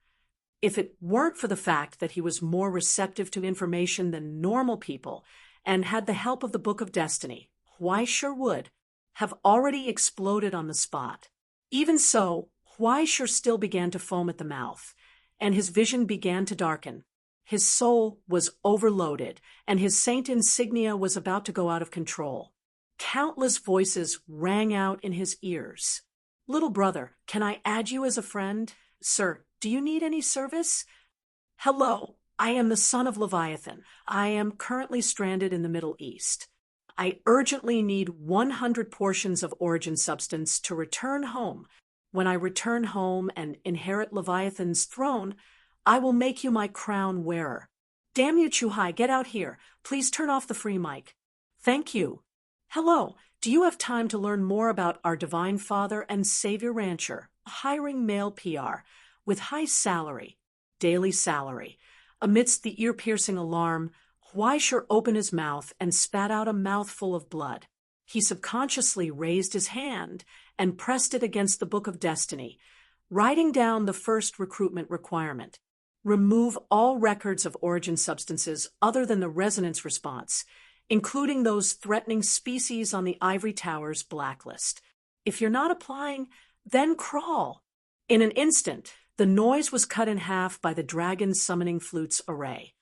If it weren't for the fact that he was more receptive to information than normal people and had the help of the Book of Destiny, Huaishi would have already exploded on the spot. Even so, Huaishi still began to foam at the mouth, and his vision began to darken. His soul was overloaded, and his saint insignia was about to go out of control. Countless voices rang out in his ears. "Little brother, can I add you as a friend? Sir, do you need any service? Hello, I am the son of Leviathan. I am currently stranded in the Middle East. I urgently need 100 portions of origin substance to return home. When I return home and inherit Leviathan's throne, I will make you my crown wearer. Damn you, Chuhai, get out here. Please turn off the free mic. Thank you. Hello, do you have time to learn more about our Divine Father and Savior Rancher, a hiring male PR, with high salary, daily salary? Amidst the ear-piercing alarm, Huaishi opened his mouth and spat out a mouthful of blood. He subconsciously raised his hand and pressed it against the Book of Destiny, writing down the first recruitment requirement. Remove all records of origin substances other than the resonance response, including those threatening species on the ivory tower's blacklist. If you're not applying, then crawl. In an instant, the noise was cut in half by the dragon's summoning flute's array.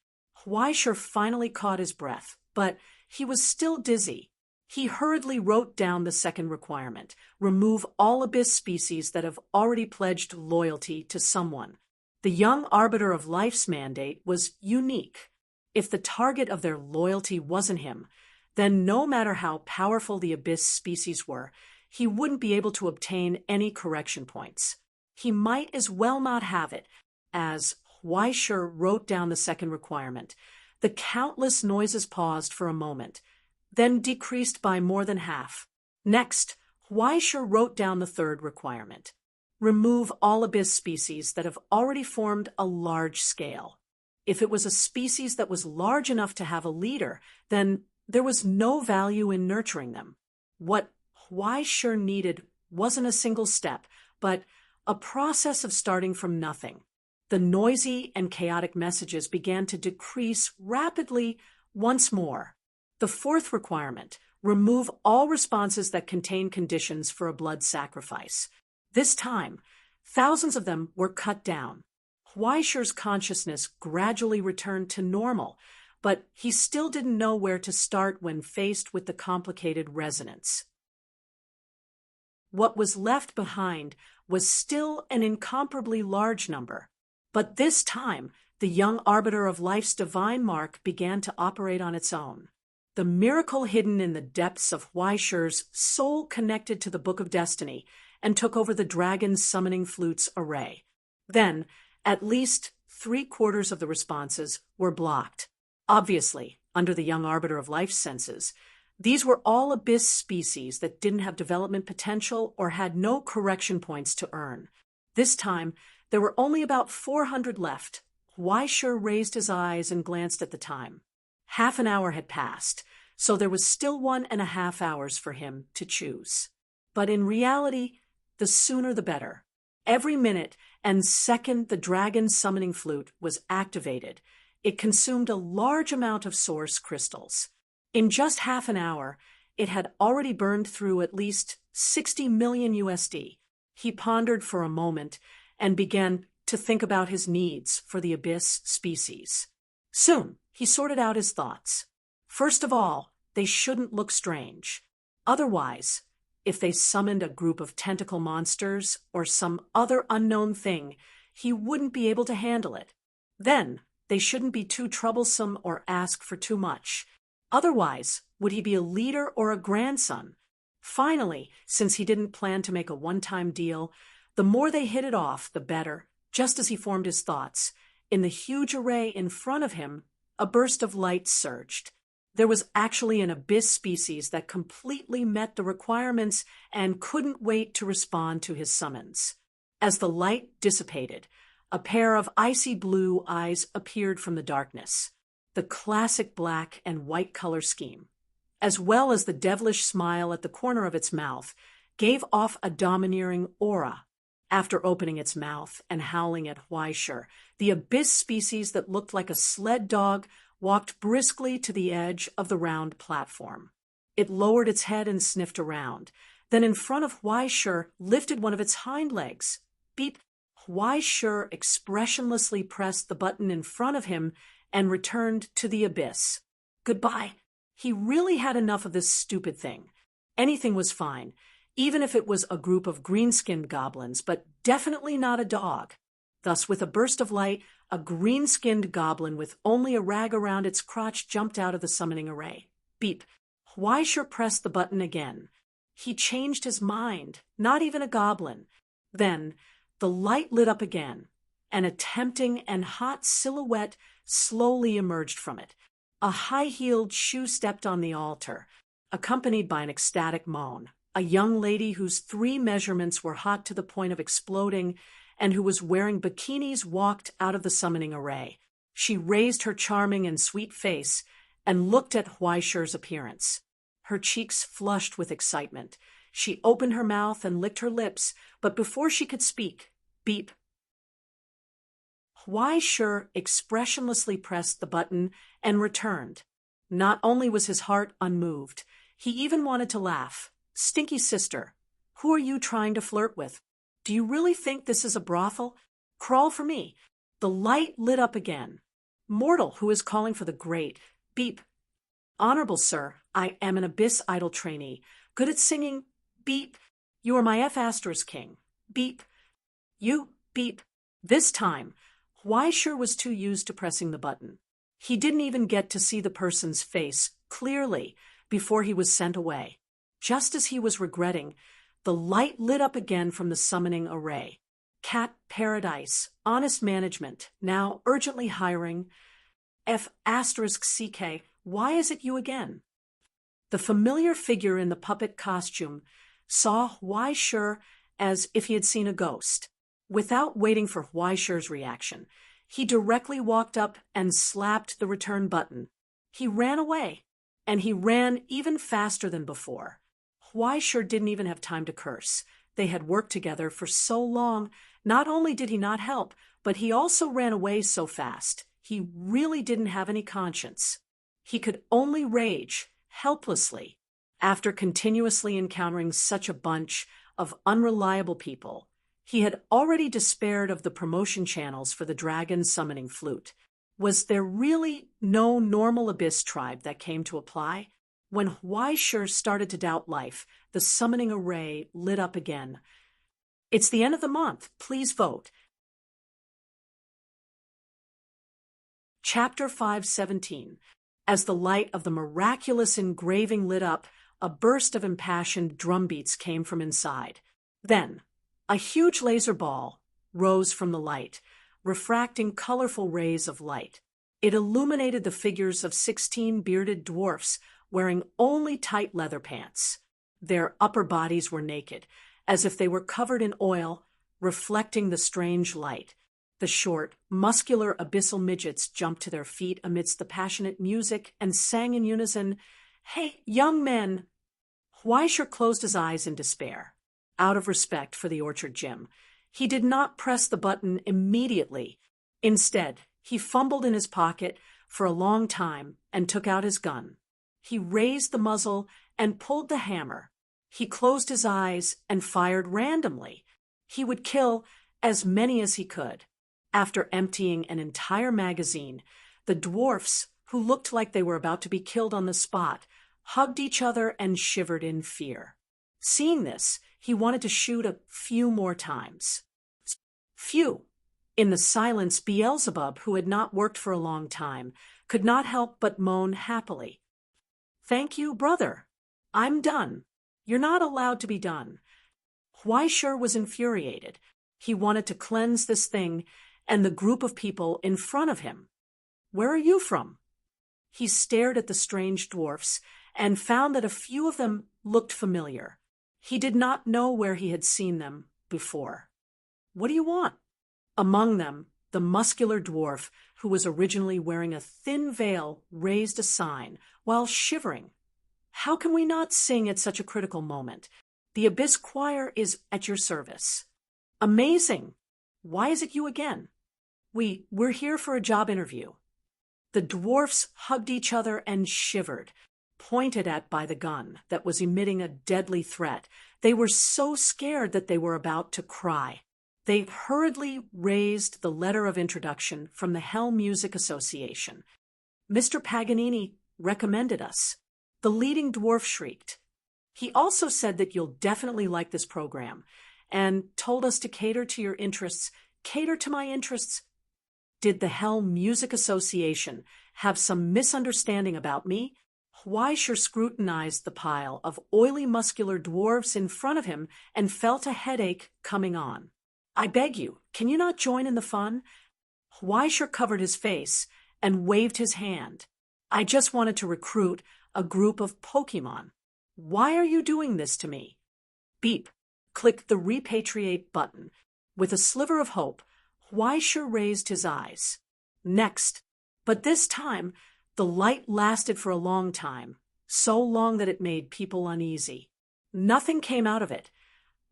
Huaishi finally caught his breath, but he was still dizzy. He hurriedly wrote down the second requirement: remove all abyss species that have already pledged loyalty to someone. The young arbiter of life's mandate was unique. If the target of their loyalty wasn't him, then no matter how powerful the abyss species were, he wouldn't be able to obtain any correction points. He might as well not have it. As Huaishi wrote down the second requirement, The countless noises paused for a moment, then decreased by more than half. Next, Weischer wrote down the third requirement. Remove all abyss species that have already formed a large scale. If it was a species that was large enough to have a leader, then there was no value in nurturing them. What Weischer needed wasn't a single step, but a process of starting from nothing. The noisy and chaotic messages began to decrease rapidly once more. The fourth requirement: remove all responses that contain conditions for a blood sacrifice. This time, thousands of them were cut down. Weischer's consciousness gradually returned to normal, but he still didn't know where to start when faced with the complicated resonance. What was left behind was still an incomparably large number, but this time the young arbiter of life's divine mark began to operate on its own. The miracle hidden in the depths of Weischer's soul connected to the Book of Destiny and took over the dragon's summoning flute's array. Then, at least 3/4 of the responses were blocked. Obviously, under the young arbiter of life's senses, these were all abyss species that didn't have development potential or had no correction points to earn. This time, there were only about 400 left. Weischer raised his eyes and glanced at the time. Half an hour had passed, so there was still 1.5 hours for him to choose. But in reality, the sooner the better. Every minute and second the dragon's summoning flute was activated, it consumed a large amount of source crystals. In just half an hour, it had already burned through at least 60 million USD. He pondered for a moment and began to think about his needs for the abyss species. Soon, he sorted out his thoughts. First of all, they shouldn't look strange. Otherwise, if they summoned a group of tentacle monsters or some other unknown thing, he wouldn't be able to handle it. Then, they shouldn't be too troublesome or ask for too much. Otherwise, would he be a leader or a grandson? Finally, since he didn't plan to make a one-time deal, the more they hit it off, the better. Just as he formed his thoughts, in the huge array in front of him, a burst of light surged. There was actually an abyss species that completely met the requirements and couldn't wait to respond to his summons. As the light dissipated, a pair of icy blue eyes appeared from the darkness. The classic black and white color scheme, as well as the devilish smile at the corner of its mouth, gave off a domineering aura. After opening its mouth and howling at Weischer, the abyss species that looked like a sled dog walked briskly to the edge of the round platform. It lowered its head and sniffed around. Then in front of Weischer lifted one of its hind legs. Beep! Weischer expressionlessly pressed the button in front of him and returned to the abyss. Goodbye. He really had enough of this stupid thing. Anything was fine, even if it was a group of green-skinned goblins, but definitely not a dog. Thus, with a burst of light, a green-skinned goblin with only a rag around its crotch jumped out of the summoning array. Beep. Weischer pressed the button again. He changed his mind. Not even a goblin. Then, the light lit up again. An tempting and hot silhouette slowly emerged from it. A high-heeled shoe stepped on the altar, accompanied by an ecstatic moan. A young lady whose 3 measurements were hot to the point of exploding and who was wearing bikinis walked out of the summoning array. She raised her charming and sweet face and looked at Weischer's appearance. Her cheeks flushed with excitement. She opened her mouth and licked her lips, but before she could speak, beep. Weischer expressionlessly pressed the button and returned. Not only was his heart unmoved, he even wanted to laugh. Stinky sister, who are you trying to flirt with? Do you really think this is a brothel? Crawl for me. The light lit up again. Mortal who is calling for the great. Beep. Honorable sir, I am an abyss idol trainee. Good at singing. Beep. You are my F*** king. Beep. You. Beep. This time, Weischer was too used to pressing the button. He didn't even get to see the person's face clearly before he was sent away. Just as he was regretting, the light lit up again from the summoning array. Cat Paradise, Honest Management, now urgently hiring. F***CK, why is it you again? The familiar figure in the puppet costume saw Huaishir as if he had seen a ghost. Without waiting for Huaishir's reaction, he directly walked up and slapped the return button. He ran away, and he ran even faster than before. Huaishir didn't even have time to curse. They had worked together for so long. Not only did he not help, but he also ran away so fast. He really didn't have any conscience. He could only rage, helplessly. After continuously encountering such a bunch of unreliable people, he had already despaired of the promotion channels for the dragon summoning flute. Was there really no normal abyss tribe that came to apply? When Huaishir started to doubt life, the summoning array lit up again. It's the end of the month. Please vote. Chapter 517. As the light of the miraculous engraving lit up, a burst of impassioned drumbeats came from inside. Then, a huge laser ball rose from the light, refracting colorful rays of light. It illuminated the figures of 16 bearded dwarfs wearing only tight leather pants. Their upper bodies were naked, as if they were covered in oil, reflecting the strange light. The short, muscular abyssal midgets jumped to their feet amidst the passionate music and sang in unison, "Hey, young men!" Huaishir closed his eyes in despair. Out of respect for the orchard gym, he did not press the button immediately. Instead, he fumbled in his pocket for a long time and took out his gun. He raised the muzzle and pulled the hammer. He closed his eyes and fired randomly. He would kill as many as he could. After emptying an entire magazine, the dwarfs, who looked like they were about to be killed on the spot, hugged each other and shivered in fear. Seeing this, he wanted to shoot a few more times. Phew! In the silence, Beelzebub, who had not worked for a long time, could not help but moan happily. "Thank you, brother. I'm done." "You're not allowed to be done." Huaishir was infuriated. He wanted to cleanse this thing and the group of people in front of him. "Where are you from?" He stared at the strange dwarfs and found that a few of them looked familiar. He did not know where he had seen them before. "What do you want?" Among them, the muscular dwarf, who was originally wearing a thin veil, raised a sign while shivering. "How can we not sing at such a critical moment? The Abyss Choir is at your service." "Amazing! Why is it you again?" We're here for a job interview." The dwarfs hugged each other and shivered, pointed at by the gun that was emitting a deadly threat. They were so scared that they were about to cry. They hurriedly raised the letter of introduction from the Hell Music Association. "Mr. Paganini recommended us." The leading dwarf shrieked. "He also said that you'll definitely like this program, and told us to cater to your interests." "Cater to my interests?" Did the Hell Music Association have some misunderstanding about me? Huaishir scrutinized the pile of oily muscular dwarves in front of him and felt a headache coming on. "I beg you, can you not join in the fun?" Huaishir covered his face and waved his hand. "I just wanted to recruit a group of Pokemon." "Why are you doing this to me?" Beep. Click the repatriate button. With a sliver of hope, Huaishir raised his eyes. Next. But this time, the light lasted for a long time, so long that it made people uneasy. Nothing came out of it.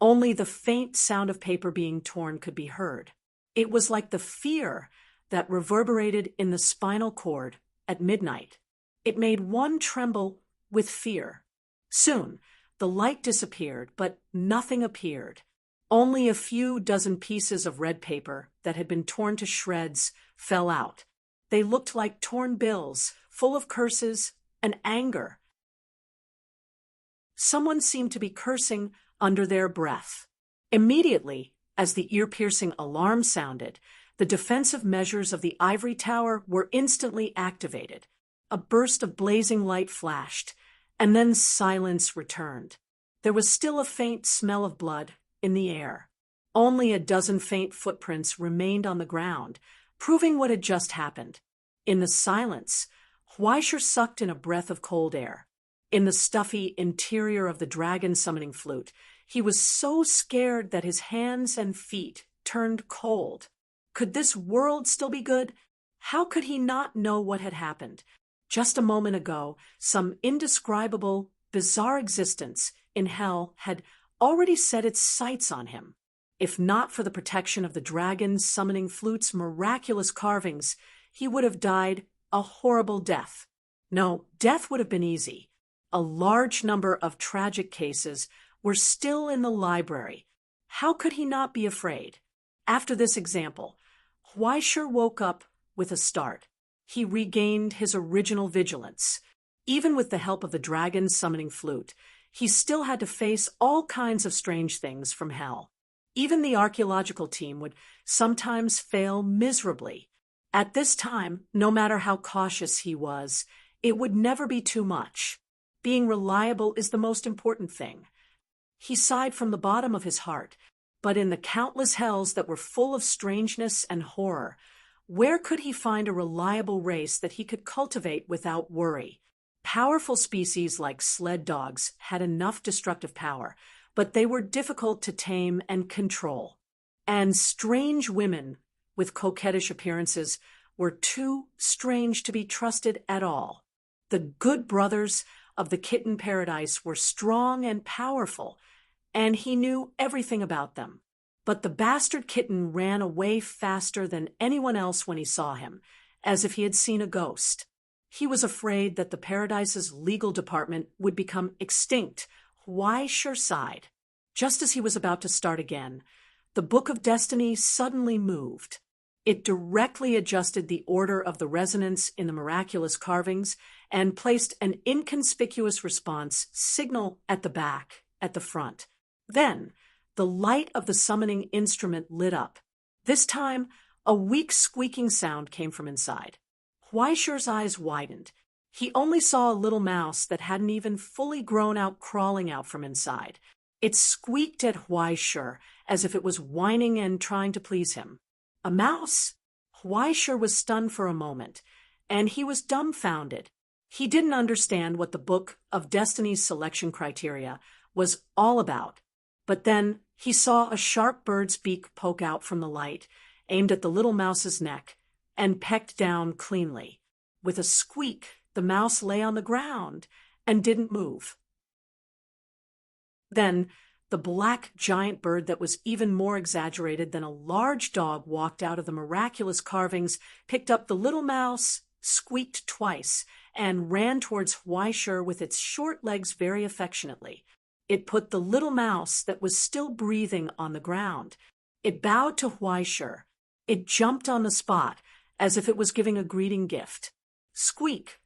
Only the faint sound of paper being torn could be heard. It was like the fear that reverberated in the spinal cord at midnight. It made one tremble with fear. Soon, the light disappeared, but nothing appeared. Only a few dozen pieces of red paper that had been torn to shreds fell out. They looked like torn bills, full of curses and anger. Someone seemed to be cursing under their breath. Immediately, as the ear-piercing alarm sounded, the defensive measures of the ivory tower were instantly activated. A burst of blazing light flashed, and then silence returned. There was still a faint smell of blood in the air. Only a dozen faint footprints remained on the ground, proving what had just happened. In the silence, Huaishur sucked in a breath of cold air. In the stuffy interior of the dragon-summoning flute, he was so scared that his hands and feet turned cold. Could this world still be good? How could he not know what had happened? Just a moment ago, some indescribable, bizarre existence in hell had already set its sights on him. If not for the protection of the dragon-summoning flute's miraculous carvings, he would have died a horrible death. No, death would have been easy. A large number of tragic cases were still in the library. How could he not be afraid? After this example, Huaishur woke up with a start. He regained his original vigilance. Even with the help of the dragon-summoning flute, he still had to face all kinds of strange things from hell. Even the archaeological team would sometimes fail miserably. At this time, no matter how cautious he was, it would never be too much. Being reliable is the most important thing. He sighed from the bottom of his heart, but in the countless hells that were full of strangeness and horror, where could he find a reliable race that he could cultivate without worry? Powerful species like sled dogs had enough destructive power, but they were difficult to tame and control. And strange women with coquettish appearances were too strange to be trusted at all. The good brothers of the kitten paradise were strong and powerful, and he knew everything about them. But the bastard kitten ran away faster than anyone else when he saw him, as if he had seen a ghost. He was afraid that the paradise's legal department would become extinct. Huaishur sighed. Just as he was about to start again, the Book of Destiny suddenly moved. It directly adjusted the order of the resonance in the miraculous carvings and placed an inconspicuous response signal at the back, at the front. Then, the light of the summoning instrument lit up. This time, a weak squeaking sound came from inside. Huaishur's eyes widened. He only saw a little mouse that hadn't even fully grown out crawling out from inside. It squeaked at Huaishur as if it was whining and trying to please him. A mouse? Huaishur was stunned for a moment, and he was dumbfounded. He didn't understand what the Book of Destiny's selection criteria was all about. But then he saw a sharp bird's beak poke out from the light, aimed at the little mouse's neck, and pecked down cleanly. With a squeak, the mouse lay on the ground and didn't move. Then, the black giant bird that was even more exaggerated than a large dog walked out of the miraculous carvings, picked up the little mouse, squeaked twice, and ran towards Huaishur with its short legs very affectionately. It put the little mouse that was still breathing on the ground. It bowed to Huaishur. It jumped on the spot, as if it was giving a greeting gift. Squeak!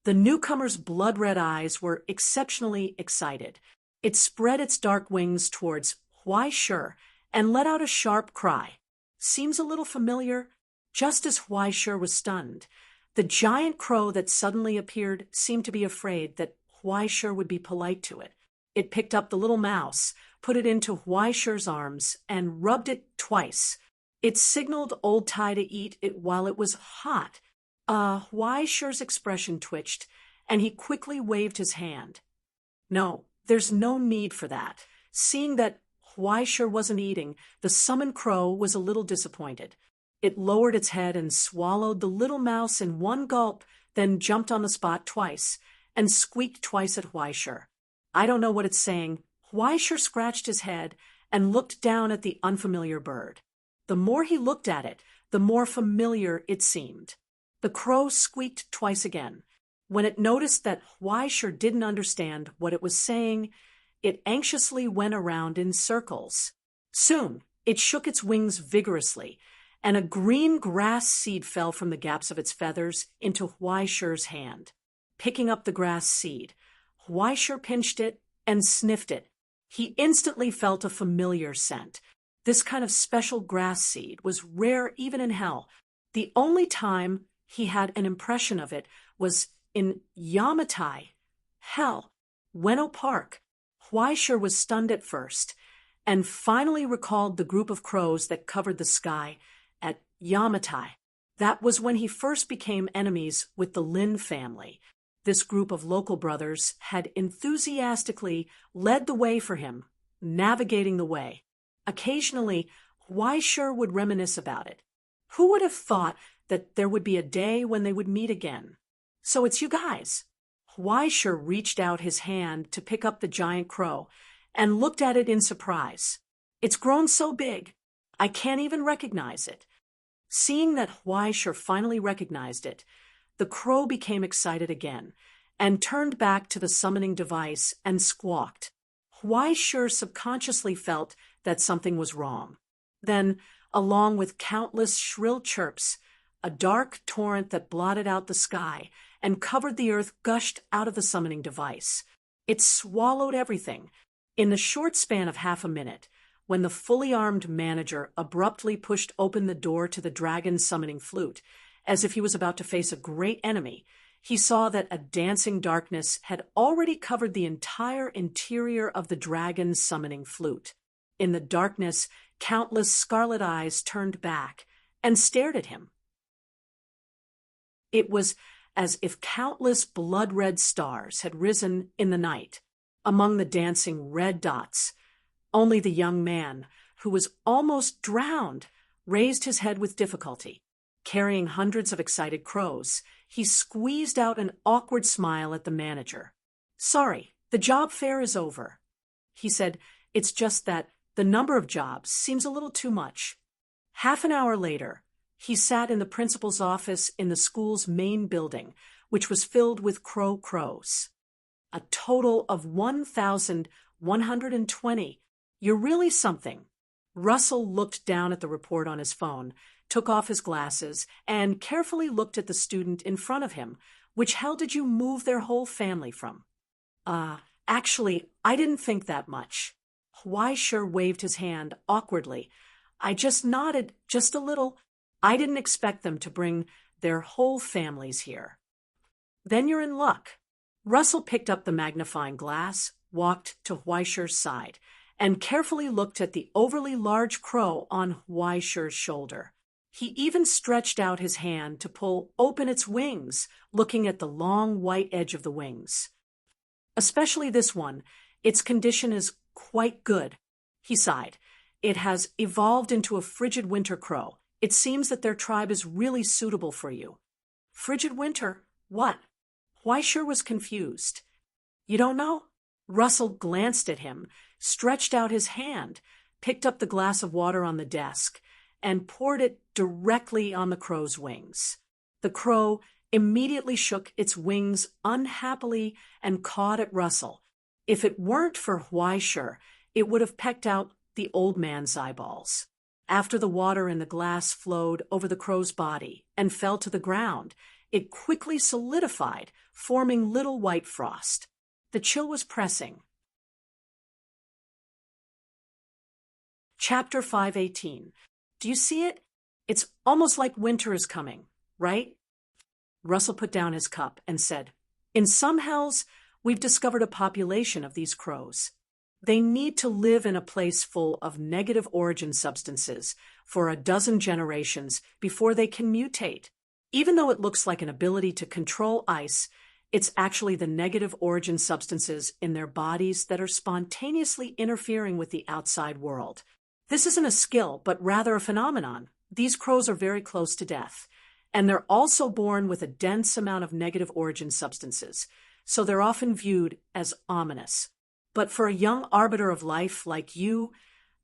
The newcomer's blood-red eyes were exceptionally excited. It spread its dark wings towards Huaishur and let out a sharp cry. Seems a little familiar? Just as Huaishur was stunned, the giant crow that suddenly appeared seemed to be afraid that Huaishur would be polite to it. It picked up the little mouse, put it into Huaishur's arms, and rubbed it twice. It signaled Old Tai to eat it while it was hot. Huaishur's expression twitched, and he quickly waved his hand. No, there's no need for that. Seeing that Huaishur wasn't eating, the summoned crow was a little disappointed. It lowered its head and swallowed the little mouse in one gulp, then jumped on the spot twice, and squeaked twice at Huaishur. I don't know what it's saying. Huaishur scratched his head and looked down at the unfamiliar bird. The more he looked at it, the more familiar it seemed. The crow squeaked twice again. When it noticed that Huaishur didn't understand what it was saying, it anxiously went around in circles. Soon, it shook its wings vigorously, and a green grass seed fell from the gaps of its feathers into Huaishur's hand. Picking up the grass seed, Huaishur pinched it and sniffed it. He instantly felt a familiar scent. This kind of special grass seed was rare even in hell. The only time he had an impression of it was in Yamatai, hell, Weno Park. Huaishur was stunned at first, and finally recalled the group of crows that covered the sky at Yamatai. That was when he first became enemies with the Lin family. This group of local brothers had enthusiastically led the way for him, navigating the way. Occasionally, Huaishur would reminisce about it. Who would have thought that there would be a day when they would meet again? So it's you guys. Huaishur reached out his hand to pick up the giant crow and looked at it in surprise. It's grown so big, I can't even recognize it. Seeing that Huaishur finally recognized it, the crow became excited again and turned back to the summoning device and squawked. Huaishur subconsciously felt that something was wrong. Then, along with countless shrill chirps, a dark torrent that blotted out the sky and covered the earth gushed out of the summoning device. It swallowed everything. In the short span of half a minute, when the fully armed manager abruptly pushed open the door to the dragon's summoning flute, as if he was about to face a great enemy, he saw that a dancing darkness had already covered the entire interior of the dragon's summoning flute. In the darkness, countless scarlet eyes turned back and stared at him. It was as if countless blood-red stars had risen in the night. Among the dancing red dots, only the young man, who was almost drowned, raised his head with difficulty. Carrying hundreds of excited crows, he squeezed out an awkward smile at the manager. "Sorry, the job fair is over," he said. "It's just that the number of jobs seems a little too much." Half an hour later, he sat in the principal's office in the school's main building, which was filled with crows. A total of 1,120. You're really something. Russell looked down at the report on his phone, took off his glasses, and carefully looked at the student in front of him. "Which hell did you move their whole family from?" Actually, I didn't think that much." Huaishur waved his hand awkwardly. "I just nodded, just a little. I didn't expect them to bring their whole families here." "Then you're in luck." Russell picked up the magnifying glass, walked to Huaishur's side, and carefully looked at the overly large crow on Huaishur's shoulder. He even stretched out his hand to pull open its wings, looking at the long white edge of the wings. "Especially this one, its condition is quite good," he sighed. "It has evolved into a frigid winter crow. It seems that their tribe is really suitable for you." "Frigid winter? What?" Huaishur was confused. "You don't know?" Russell glanced at him, stretched out his hand, picked up the glass of water on the desk, and poured it directly on the crow's wings. The crow immediately shook its wings unhappily and cawed at Russell. If it weren't for Huaishur, it would have pecked out the old man's eyeballs. After the water in the glass flowed over the crow's body and fell to the ground, it quickly solidified, forming little white frost. The chill was pressing. Chapter 518. Do you see it? It's almost like winter is coming, right? Russell put down his cup and said, "In some hells, we've discovered a population of these crows. They need to live in a place full of negative origin substances for a dozen generations before they can mutate. Even though it looks like an ability to control ice, it's actually the negative origin substances in their bodies that are spontaneously interfering with the outside world. This isn't a skill, but rather a phenomenon. These crows are very close to death, and they're also born with a dense amount of negative origin substances, so they're often viewed as ominous. But for a young arbiter of life like you,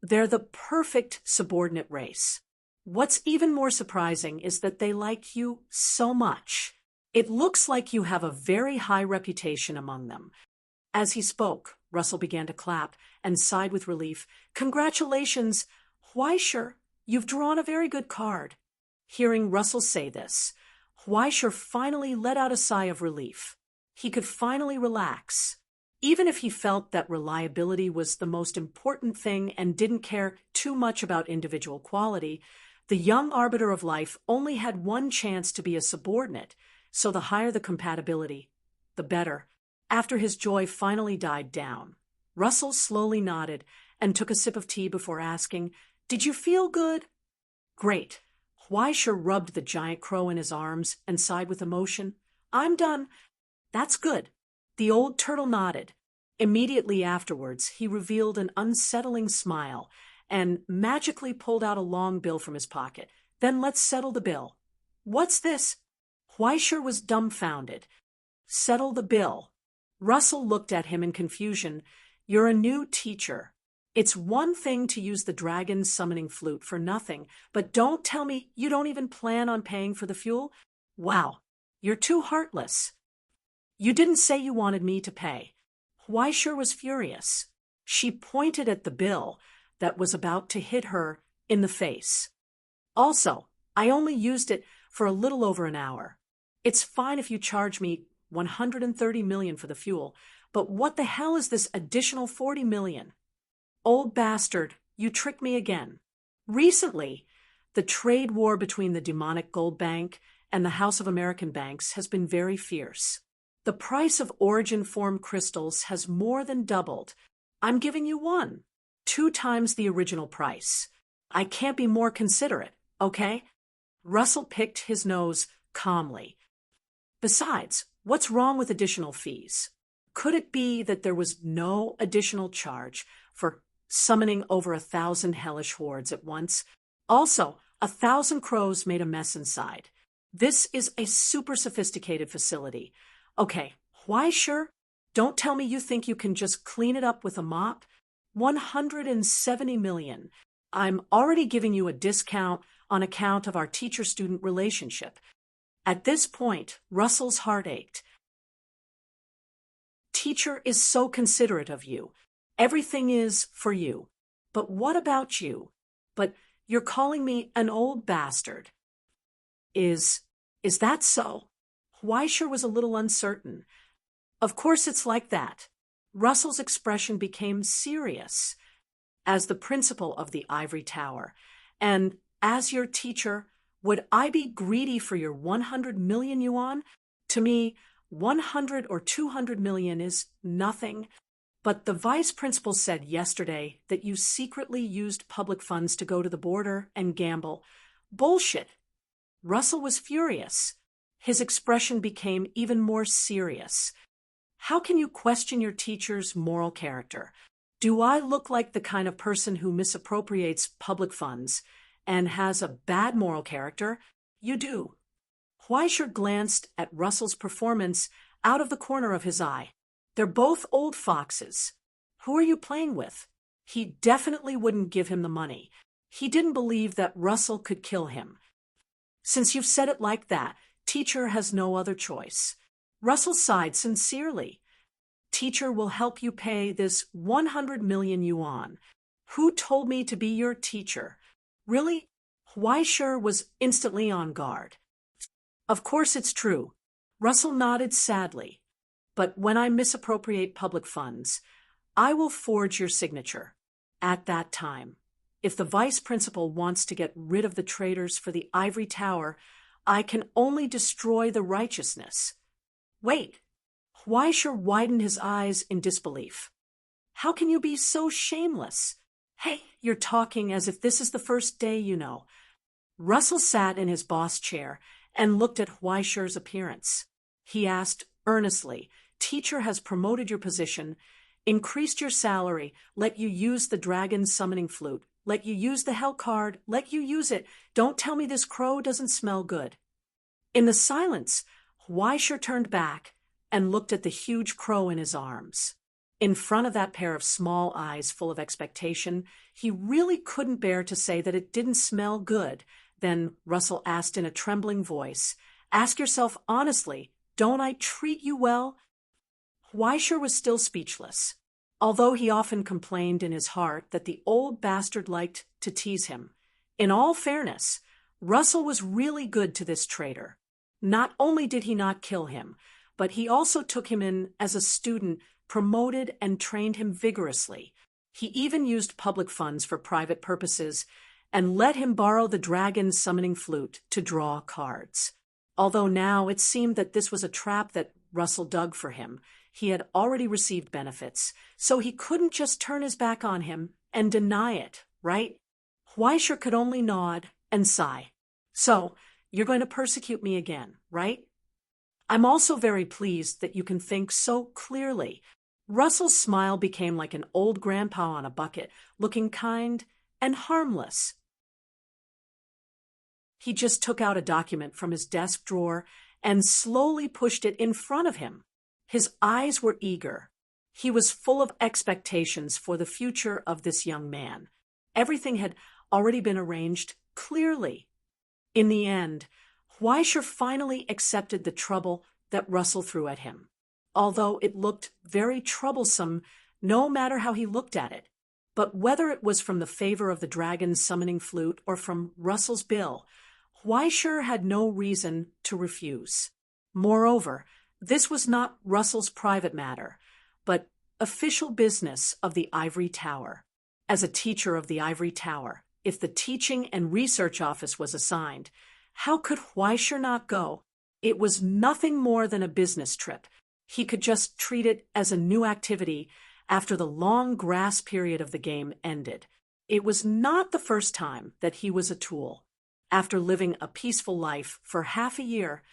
they're the perfect subordinate race. What's even more surprising is that they like you so much. It looks like you have a very high reputation among them." As he spoke, Russell began to clap and sighed with relief. "Congratulations, Huaishur, you've drawn a very good card." Hearing Russell say this, Huaishur finally let out a sigh of relief. He could finally relax. Even if he felt that reliability was the most important thing and didn't care too much about individual quality, the young arbiter of life only had one chance to be a subordinate, so the higher the compatibility, the better. After his joy finally died down, Russell slowly nodded and took a sip of tea before asking, "Did you feel good?" "Great." Huaisha rubbed the giant crow in his arms and sighed with emotion. I'm done. That's good. The old turtle nodded. Immediately afterwards, he revealed an unsettling smile and magically pulled out a long bill from his pocket. Then let's settle the bill. What's this? Huaisha was dumbfounded. Settle the bill. Russell looked at him in confusion. You're a new teacher. It's one thing to use the dragon summoning flute for nothing, but don't tell me you don't even plan on paying for the fuel? Wow, you're too heartless. You didn't say you wanted me to pay. Huaisha was furious. She pointed at the bill that was about to hit her in the face. Also, I only used it for a little over an hour. It's fine if you charge me $130 million for the fuel, but what the hell is this additional $40 million? Old bastard, you tricked me again. Recently, the trade war between the demonic gold bank and the House of American banks has been very fierce. The price of origin-form crystals has more than doubled. I'm giving you 2 times the original price. I can't be more considerate, okay? Russell picked his nose calmly. Besides, what's wrong with additional fees? Could it be that there was no additional charge for summoning over 1,000 hellish hordes at once? Also, 1,000 crows made a mess inside. This is a super sophisticated facility. Okay, why sure? Don't tell me you think you can just clean it up with a mop. $170 million. I'm already giving you a discount on account of our teacher-student relationship. At this point, Russell's heart ached. Teacher is so considerate of you. Everything is for you. But what about you? But you're calling me an old bastard. Is that so? Huaisha was a little uncertain. Of course it's like that. Russell's expression became serious. As the principal of the Ivory Tower, and as your teacher, would I be greedy for your 100 million yuan? To me, 100 or 200 million is nothing. But the vice principal said yesterday that you secretly used public funds to go to the border and gamble. Bullshit. Russell was furious. His expression became even more serious. How can you question your teacher's moral character? Do I look like the kind of person who misappropriates public funds and has a bad moral character? You do. Huaisha glanced at Russell's performance out of the corner of his eye. They're both old foxes. Who are you playing with? He definitely wouldn't give him the money. He didn't believe that Russell could kill him. Since you've said it like that, teacher has no other choice. Russell sighed sincerely. Teacher will help you pay this 100 million yuan. Who told me to be your teacher? Really? Huaisha was instantly on guard. Of course it's true. Russell nodded sadly. But when I misappropriate public funds, I will forge your signature. At that time, if the vice principal wants to get rid of the traitors for the Ivory Tower, I can only destroy the righteousness. Wait. Huaisha widened his eyes in disbelief. How can you be so shameless? Hey, you're talking as if this is the first day you know. Russell sat in his boss chair and looked at Huaisha's appearance. He asked earnestly, Teacher has promoted your position, increased your salary, let you use the dragon summoning flute, let you use the hell card, let you use it. Don't tell me this crow doesn't smell good. In the silence, Huaisha turned back and looked at the huge crow in his arms. In front of that pair of small eyes full of expectation, he really couldn't bear to say that it didn't smell good. Then Russell asked in a trembling voice, Ask yourself honestly, don't I treat you well? Huaisha was still speechless, although he often complained in his heart that the old bastard liked to tease him. In all fairness, Russell was really good to this traitor. Not only did he not kill him, but he also took him in as a student, promoted and trained him vigorously. He even used public funds for private purposes and let him borrow the dragon summoning flute to draw cards. Although now it seemed that this was a trap that Russell dug for him. He had already received benefits, so he couldn't just turn his back on him and deny it, right? Huaisha could only nod and sigh. So, you're going to persecute me again, right? I'm also very pleased that you can think so clearly. Russell's smile became like an old grandpa on a bucket, looking kind and harmless. He just took out a document from his desk drawer and slowly pushed it in front of him. His eyes were eager. He was full of expectations for the future of this young man. Everything had already been arranged clearly. In the end, Weischer finally accepted the trouble that Russell threw at him, although it looked very troublesome no matter how he looked at it. But whether it was from the favor of the dragon's summoning flute or from Russell's bill, Weischer had no reason to refuse. Moreover, this was not Russell's private matter, but official business of the Ivory Tower. As a teacher of the Ivory Tower, if the teaching and research office was assigned, how could Weischer not go? It was nothing more than a business trip. He could just treat it as a new activity after the long grass period of the game ended. It was not the first time that he was a tool. After living a peaceful life for half a year,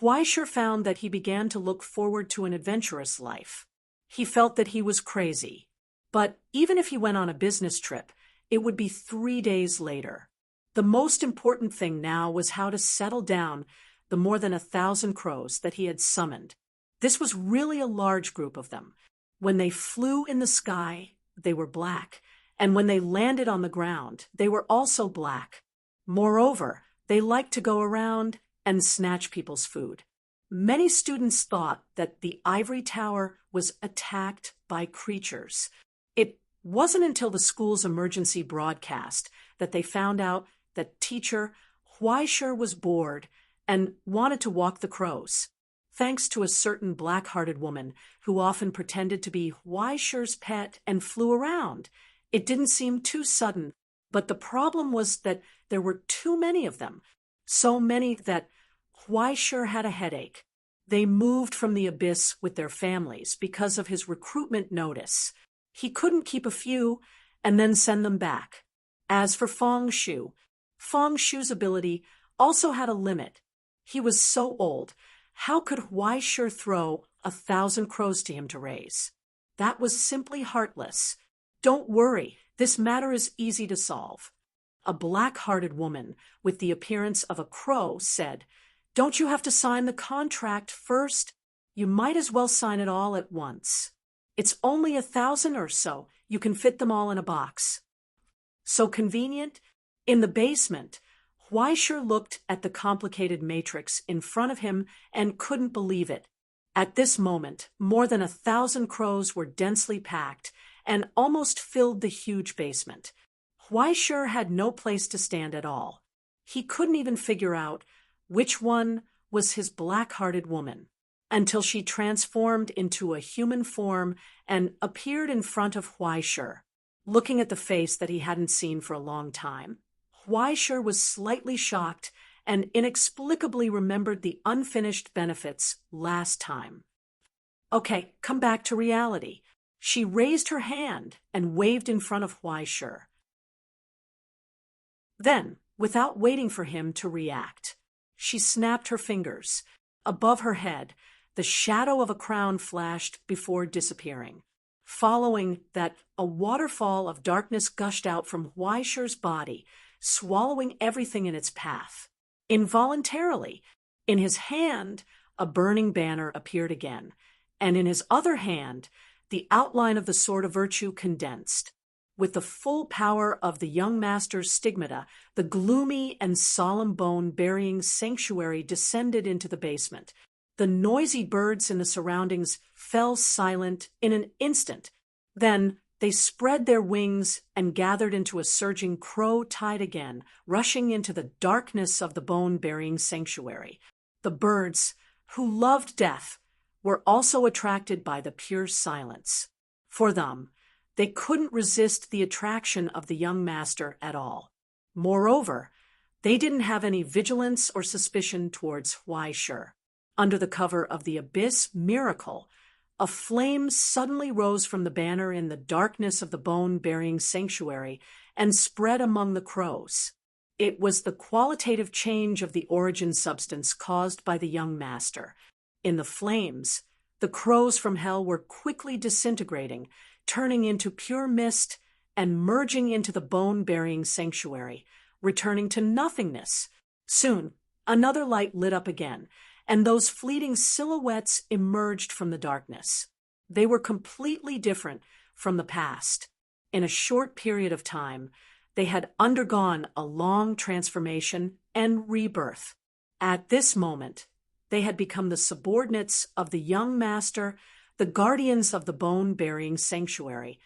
Weischer found that he began to look forward to an adventurous life. He felt that he was crazy. But even if he went on a business trip, it would be 3 days later. The most important thing now was how to settle down the more than 1,000 crows that he had summoned. This was really a large group of them. When they flew in the sky, they were black, and when they landed on the ground, they were also black. Moreover, they liked to go around and snatch people's food. Many students thought that the Ivory Tower was attacked by creatures. It wasn't until the school's emergency broadcast that they found out that teacher Weischer was bored and wanted to walk the crows. Thanks to a certain black-hearted woman who often pretended to be Weischer's pet and flew around. It didn't seem too sudden, but the problem was that there were too many of them, so many that Weischer had a headache. They moved from the abyss with their families because of his recruitment notice. He couldn't keep a few and then send them back. As for Fengshu's ability also had a limit. He was so old. How could Weischer throw 1,000 crows to him to raise? That was simply heartless. Don't worry, this matter is easy to solve. A black-hearted woman with the appearance of a crow said, "Don't you have to sign the contract first? You might as well sign it all at once. It's only 1,000 or so. You can fit them all in a box." So convenient? In the basement, Weischer looked at the complicated matrix in front of him and couldn't believe it. At this moment, more than 1,000 crows were densely packed and almost filled the huge basement. Weischer had no place to stand at all. He couldn't even figure out which one was his black-hearted woman, until she transformed into a human form and appeared in front of Weischer. Looking at the face that he hadn't seen for a long time, Weischer was slightly shocked and inexplicably remembered the unfinished benefits last time. "Okay, come back to reality." She raised her hand and waved in front of Weischer. Then, without waiting for him to react, she snapped her fingers. Above her head, the shadow of a crown flashed before disappearing. Following that, a waterfall of darkness gushed out from Weischer's body, swallowing everything in its path. Involuntarily, in his hand, a burning banner appeared again, and in his other hand, the outline of the Sword of Virtue condensed. With the full power of the young master's stigmata, the gloomy and solemn bone-burying sanctuary descended into the basement. The noisy birds in the surroundings fell silent in an instant. Then they spread their wings and gathered into a surging crow tide again, rushing into the darkness of the bone-burying sanctuary. The birds, who loved death, were also attracted by the pure silence. For them, they couldn't resist the attraction of the young master at all. Moreover, they didn't have any vigilance or suspicion towards Weischer. Under the cover of the abyss miracle, a flame suddenly rose from the banner in the darkness of the bone-burying sanctuary and spread among the crows. It was the qualitative change of the origin substance caused by the young master. In the flames, the crows from hell were quickly disintegrating, turning into pure mist and merging into the bone-burying sanctuary, returning to nothingness. Soon, another light lit up again, and those fleeting silhouettes emerged from the darkness. They were completely different from the past. In a short period of time, they had undergone a long transformation and rebirth. At this moment, they had become the subordinates of the young master, the guardians of the bone-burying sanctuary,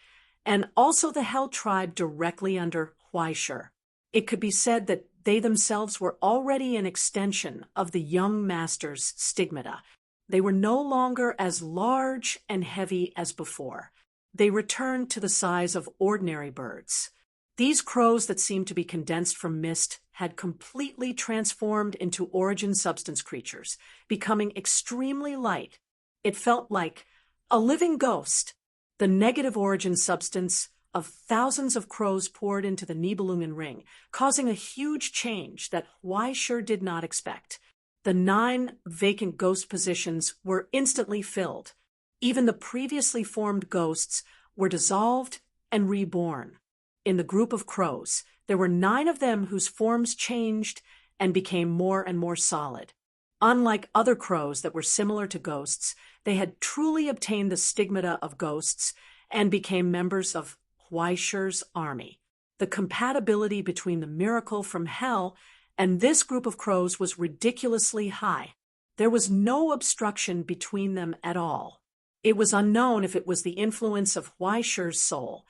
and also the Hell tribe directly under Huaishur. It could be said that they themselves were already an extension of the young master's stigmata. They were no longer as large and heavy as before. They returned to the size of ordinary birds. These crows that seemed to be condensed from mist had completely transformed into origin substance creatures, becoming extremely light. It felt like a living ghost. The negative origin substance of thousands of crows poured into the Nibelungen ring, causing a huge change that Huaishur did not expect. The 9 vacant ghost positions were instantly filled. Even the previously formed ghosts were dissolved and reborn. In the group of crows, there were 9 of them whose forms changed and became more and more solid. Unlike other crows that were similar to ghosts, they had truly obtained the stigmata of ghosts and became members of Huaishur's army. The compatibility between the miracle from hell and this group of crows was ridiculously high. There was no obstruction between them at all. It was unknown if it was the influence of Huaishur's soul,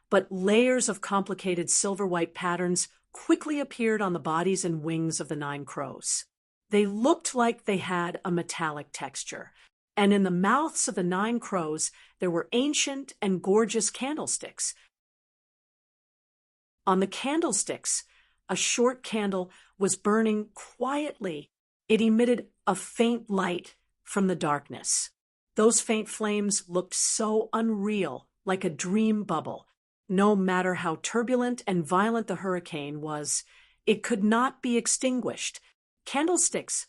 but layers of complicated silver-white patterns quickly appeared on the bodies and wings of the 9 crows. They looked like they had a metallic texture, and in the mouths of the 9 crows there were ancient and gorgeous candlesticks. On the candlesticks, a short candle was burning quietly. It emitted a faint light from the darkness. Those faint flames looked so unreal, like a dream bubble. No matter how turbulent and violent the hurricane was, it could not be extinguished. Candlesticks.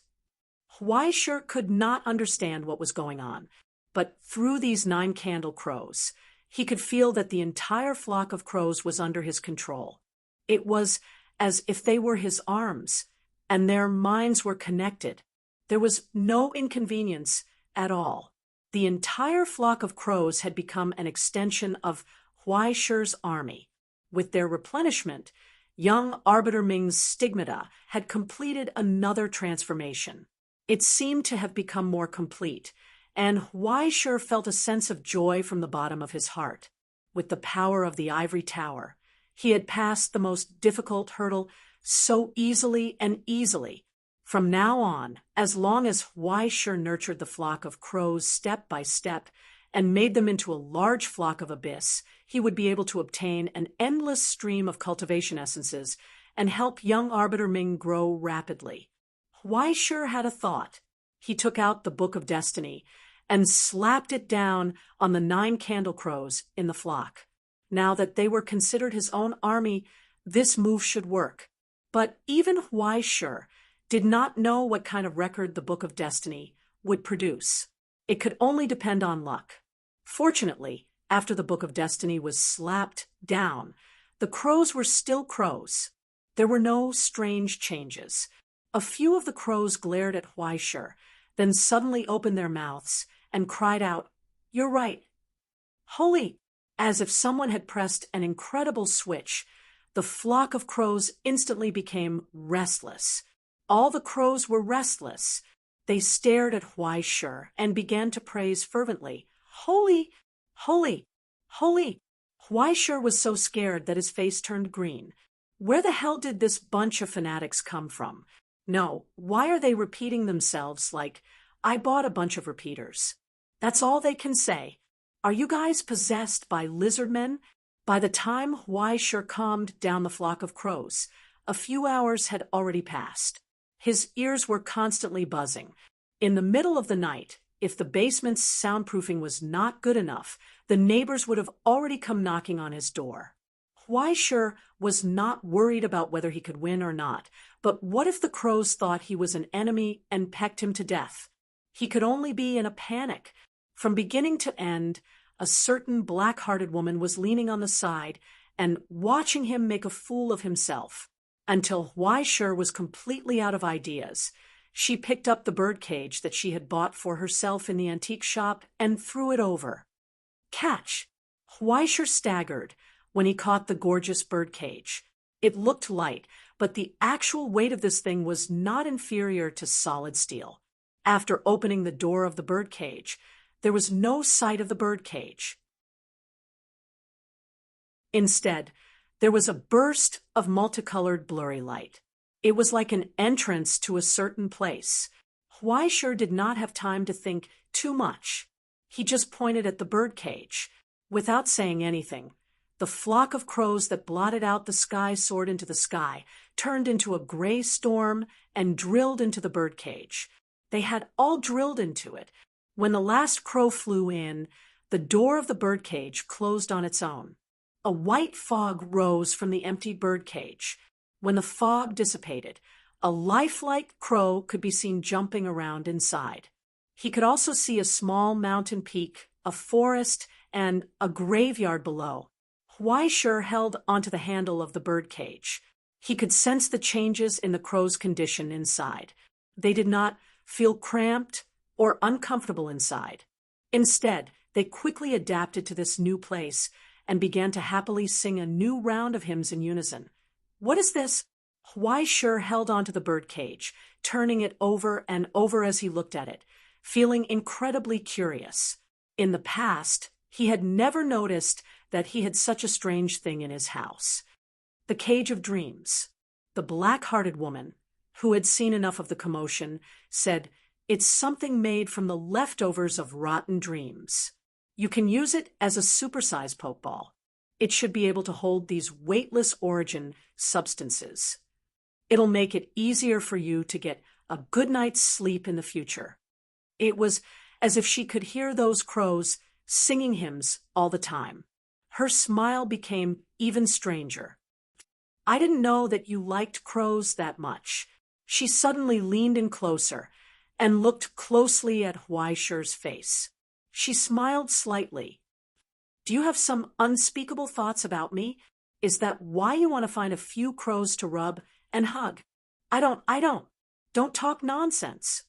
Huaishur could not understand what was going on, but through these 9 candle crows, he could feel that the entire flock of crows was under his control. It was as if they were his arms, and their minds were connected. There was no inconvenience at all. The entire flock of crows had become an extension of Huaishur's army. With their replenishment, young Arbiter Ming's stigmata had completed another transformation. It seemed to have become more complete, and Huaishur felt a sense of joy from the bottom of his heart. With the power of the ivory tower, he had passed the most difficult hurdle so easily and easily. From now on, as long as Huaishur nurtured the flock of crows step by step and made them into a large flock of abyss, he would be able to obtain an endless stream of cultivation essences and help young Arbiter Ming grow rapidly. Huaishur had a thought. He took out the Book of Destiny and slapped it down on the 9 candle crows in the flock. Now that they were considered his own army, this move should work. But even Huaishur did not know what kind of record the Book of Destiny would produce. It could only depend on luck. Fortunately, after the Book of Destiny was slapped down, the crows were still crows. There were no strange changes. A few of the crows glared at Huaishur, then suddenly opened their mouths and cried out, "You're right." Holy! As if someone had pressed an incredible switch, the flock of crows instantly became restless. All the crows were restless. They stared at Huaishur and began to praise fervently, "Holy! Holy! Holy!" Huaishur was so scared that his face turned green. Where the hell did this bunch of fanatics come from? No, why are they repeating themselves like, "I bought a bunch of repeaters"? That's all they can say. Are you guys possessed by lizard men? By the time Huaishur calmed down the flock of crows, a few hours had already passed. His ears were constantly buzzing. In the middle of the night, if the basement's soundproofing was not good enough, the neighbors would have already come knocking on his door. Huaishur was not worried about whether he could win or not, but what if the crows thought he was an enemy and pecked him to death? He could only be in a panic. From beginning to end, a certain black-hearted woman was leaning on the side and watching him make a fool of himself, until Huaishur was completely out of ideas. She picked up the birdcage that she had bought for herself in the antique shop and threw it over. Catch! Huaishur staggered when he caught the gorgeous birdcage. It looked light, but the actual weight of this thing was not inferior to solid steel. After opening the door of the birdcage, there was no sight of the birdcage. Instead, there was a burst of multicolored blurry light. It was like an entrance to a certain place. Huaishur did not have time to think too much. He just pointed at the birdcage. Without saying anything, the flock of crows that blotted out the sky soared into the sky, turned into a gray storm, and drilled into the birdcage. They had all drilled into it. When the last crow flew in, the door of the birdcage closed on its own. A white fog rose from the empty birdcage. When the fog dissipated, a lifelike crow could be seen jumping around inside. He could also see a small mountain peak, a forest, and a graveyard below. Huaishur held onto the handle of the birdcage. He could sense the changes in the crow's condition inside. They did not feel cramped or uncomfortable inside. Instead, they quickly adapted to this new place and began to happily sing a new round of hymns in unison. What is this? Huaishur held onto the birdcage, turning it over and over as he looked at it, feeling incredibly curious. In the past, he had never noticed that he had such a strange thing in his house. The cage of dreams. The black-hearted woman, who had seen enough of the commotion, said, "It's something made from the leftovers of rotten dreams. You can use it as a supersize pokeball. It should be able to hold these weightless origin substances. It'll make it easier for you to get a good night's sleep in the future." It was as if she could hear those crows singing hymns all the time. Her smile became even stranger. "I didn't know that you liked crows that much." She suddenly leaned in closer and looked closely at Huaishur's face. She smiled slightly. "Do you have some unspeakable thoughts about me? Is that why you want to find a few crows to rub and hug?" I don't. Don't talk nonsense."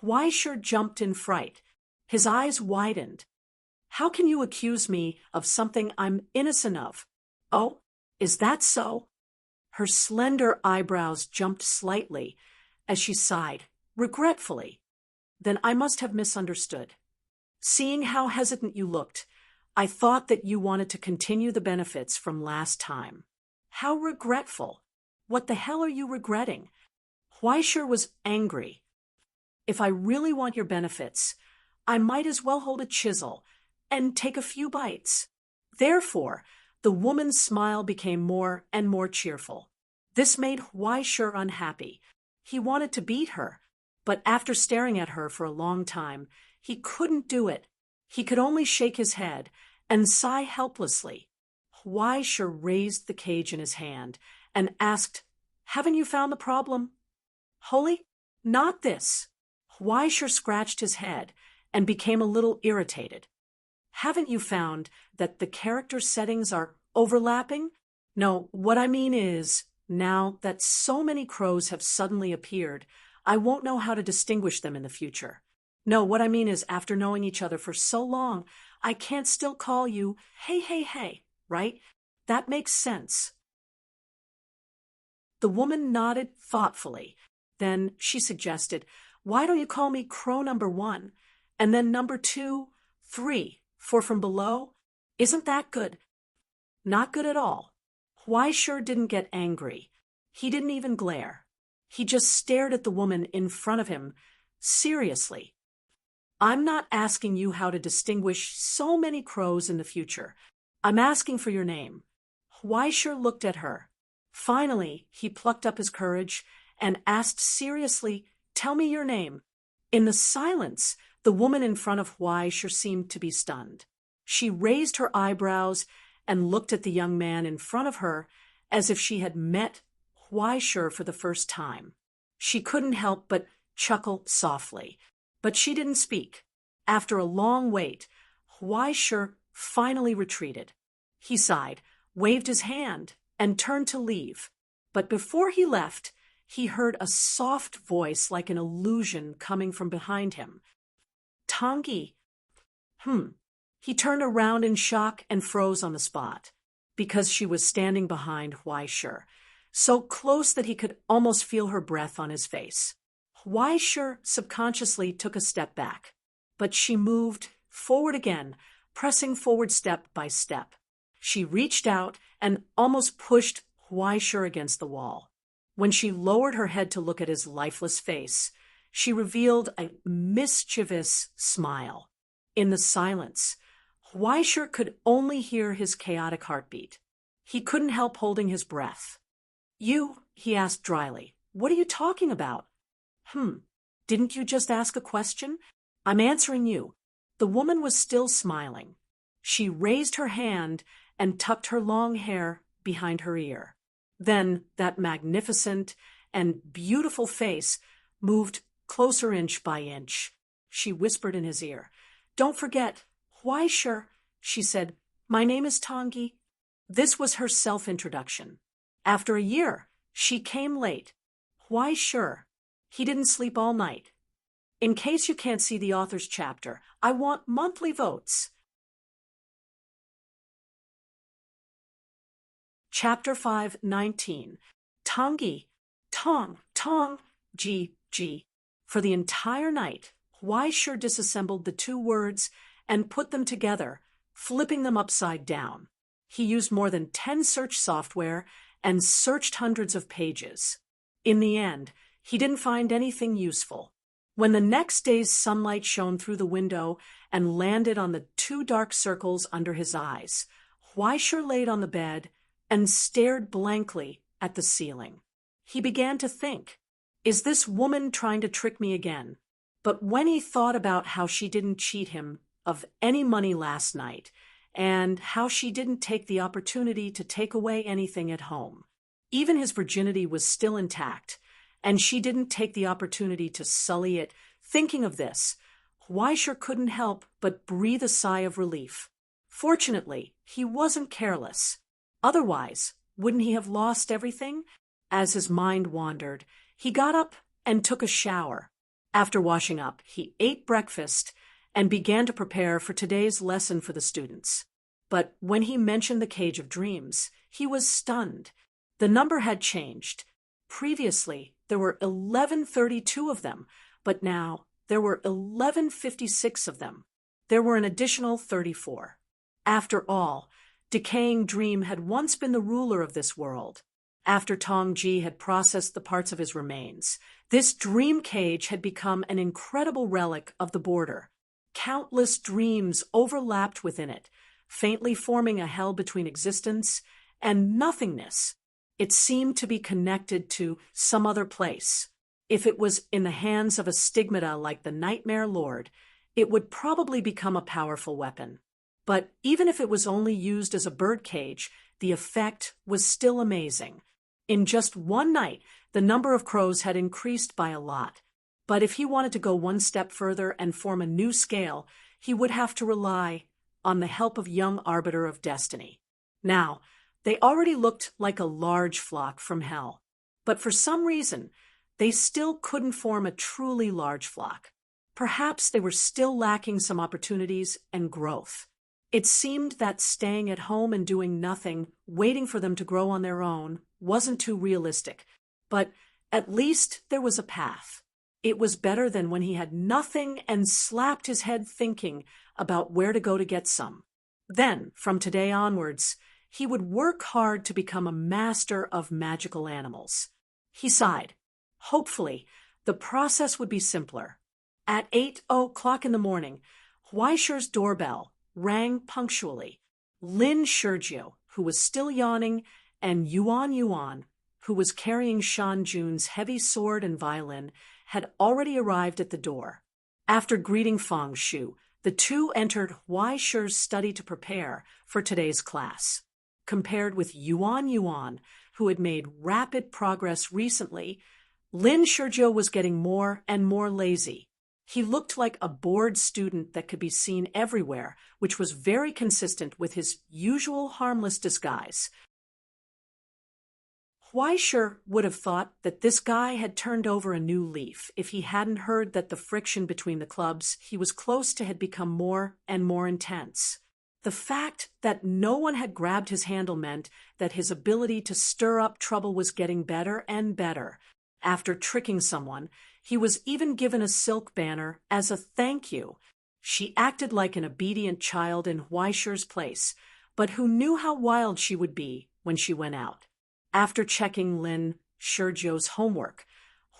Huaishur jumped in fright. His eyes widened. "How can you accuse me of something I'm innocent of?" "Oh, is that so?" Her slender eyebrows jumped slightly as she sighed, regretfully. "Then I must have misunderstood. Seeing how hesitant you looked, I thought that you wanted to continue the benefits from last time." "How regretful. What the hell are you regretting?" Huaishur was angry. "If I really want your benefits, I might as well hold a chisel and take a few bites." Therefore, the woman's smile became more and more cheerful. This made Huaishur unhappy. He wanted to beat her, but after staring at her for a long time, he couldn't do it. He could only shake his head and sigh helplessly. Huaishur raised the cage in his hand and asked, "Haven't you found the problem?" "Holy, not this." Huaishur scratched his head and became a little irritated. "Haven't you found that the character settings are overlapping? No, what I mean is, now that so many crows have suddenly appeared, I won't know how to distinguish them in the future. No, what I mean is, after knowing each other for so long, I can't still call you, hey, right? That makes sense." The woman nodded thoughtfully. Then she suggested, "Why don't you call me crow number 1, and then number 2, 3, for from below? Isn't that good?" "Not good at all." Huaishur didn't get angry. He didn't even glare. He just stared at the woman in front of him, seriously. "I'm not asking you how to distinguish so many crows in the future. I'm asking for your name." Huaishur looked at her. Finally, he plucked up his courage and asked seriously, "Tell me your name." In the silence, the woman in front of Huaishur seemed to be stunned. She raised her eyebrows and looked at the young man in front of her as if she had met Huaishur for the first time. She couldn't help but chuckle softly, but she didn't speak. After a long wait, Huaishur finally retreated. He sighed, waved his hand, and turned to leave. But before he left, he heard a soft voice like an illusion coming from behind him. "Tangi." He turned around in shock and froze on the spot, because she was standing behind Huaishur, so close that he could almost feel her breath on his face. Huaishur subconsciously took a step back, but she moved forward again, pressing forward step by step. She reached out and almost pushed Huaishur against the wall. When she lowered her head to look at his lifeless face, she revealed a mischievous smile. In the silence, Huaishur could only hear his chaotic heartbeat. He couldn't help holding his breath. "You," he asked dryly, "what are you talking about?" Didn't you just ask a question? I'm answering you." The woman was still smiling. She raised her hand and tucked her long hair behind her ear. Then that magnificent and beautiful face moved closer inch by inch. She whispered in his ear, "Don't forget, Huaishur," she said, "my name is Tangi." This was her self-introduction. After a year, she came late. Huaishur. He didn't sleep all night. In case you can't see the author's chapter, I want monthly votes. Chapter 5:19. Tangi. Tong, tong, ji, ji. For the entire night, Huaishur disassembled the two words and put them together, flipping them upside down. He used more than 10 search software and searched hundreds of pages. In the end, he didn't find anything useful. When the next day's sunlight shone through the window and landed on the 2 dark circles under his eyes, Huaishur laid on the bed and stared blankly at the ceiling. He began to think, is this woman trying to trick me again? But when he thought about how she didn't cheat him of any money last night, and how she didn't take the opportunity to take away anything at home, even his virginity was still intact, and she didn't take the opportunity to sully it, thinking of this, Huaishur couldn't help but breathe a sigh of relief. Fortunately, he wasn't careless. Otherwise, wouldn't he have lost everything? As his mind wandered, he got up and took a shower. After washing up, he ate breakfast and began to prepare for today's lesson for the students. But when he mentioned the Cage of Dreams, he was stunned. The number had changed. Previously, there were 1132 of them, but now there were 1156 of them. There were an additional 34. After all, Decaying Dream had once been the ruler of this world. After Tongji had processed the parts of his remains, this dream cage had become an incredible relic of the border. Countless dreams overlapped within it, faintly forming a hell between existence and nothingness. It seemed to be connected to some other place. If it was in the hands of a stigmata like the Nightmare Lord, it would probably become a powerful weapon. But even if it was only used as a birdcage, the effect was still amazing. In just one night, the number of crows had increased by a lot. But if he wanted to go one step further and form a new scale, he would have to rely on the help of young Arbiter of Destiny. Now, they already looked like a large flock from hell. But for some reason, they still couldn't form a truly large flock. Perhaps they were still lacking some opportunities and growth. It seemed that staying at home and doing nothing, waiting for them to grow on their own, wasn't too realistic. But at least there was a path. It was better than when he had nothing and slapped his head thinking about where to go to get some. Then, from today onwards, he would work hard to become a master of magical animals. He sighed. Hopefully, the process would be simpler. At 8:00 in the morning, Huaishur's doorbell rang punctually. Lin Shurgio, who was still yawning, and Yuan, who was carrying Shan Jun's heavy sword and violin, had already arrived at the door. After greeting Fang Shu, The two entered Huai Shi's study to prepare for today's class. Compared with Yuan Yuan, who had made rapid progress recently, Lin Shizhou was getting more and more lazy. He looked like a bored student that could be seen everywhere, which was very consistent with his usual harmless disguise. Huai Shi would have thought that this guy had turned over a new leaf if he hadn't heard that the friction between the clubs he was close to had become more and more intense. The fact that no one had grabbed his handle meant that his ability to stir up trouble was getting better and better. After tricking someone, he was even given a silk banner as a thank you. She acted like an obedient child in Huai Shi's place, but who knew how wild she would be when she went out. After checking Lin Shizhou's homework,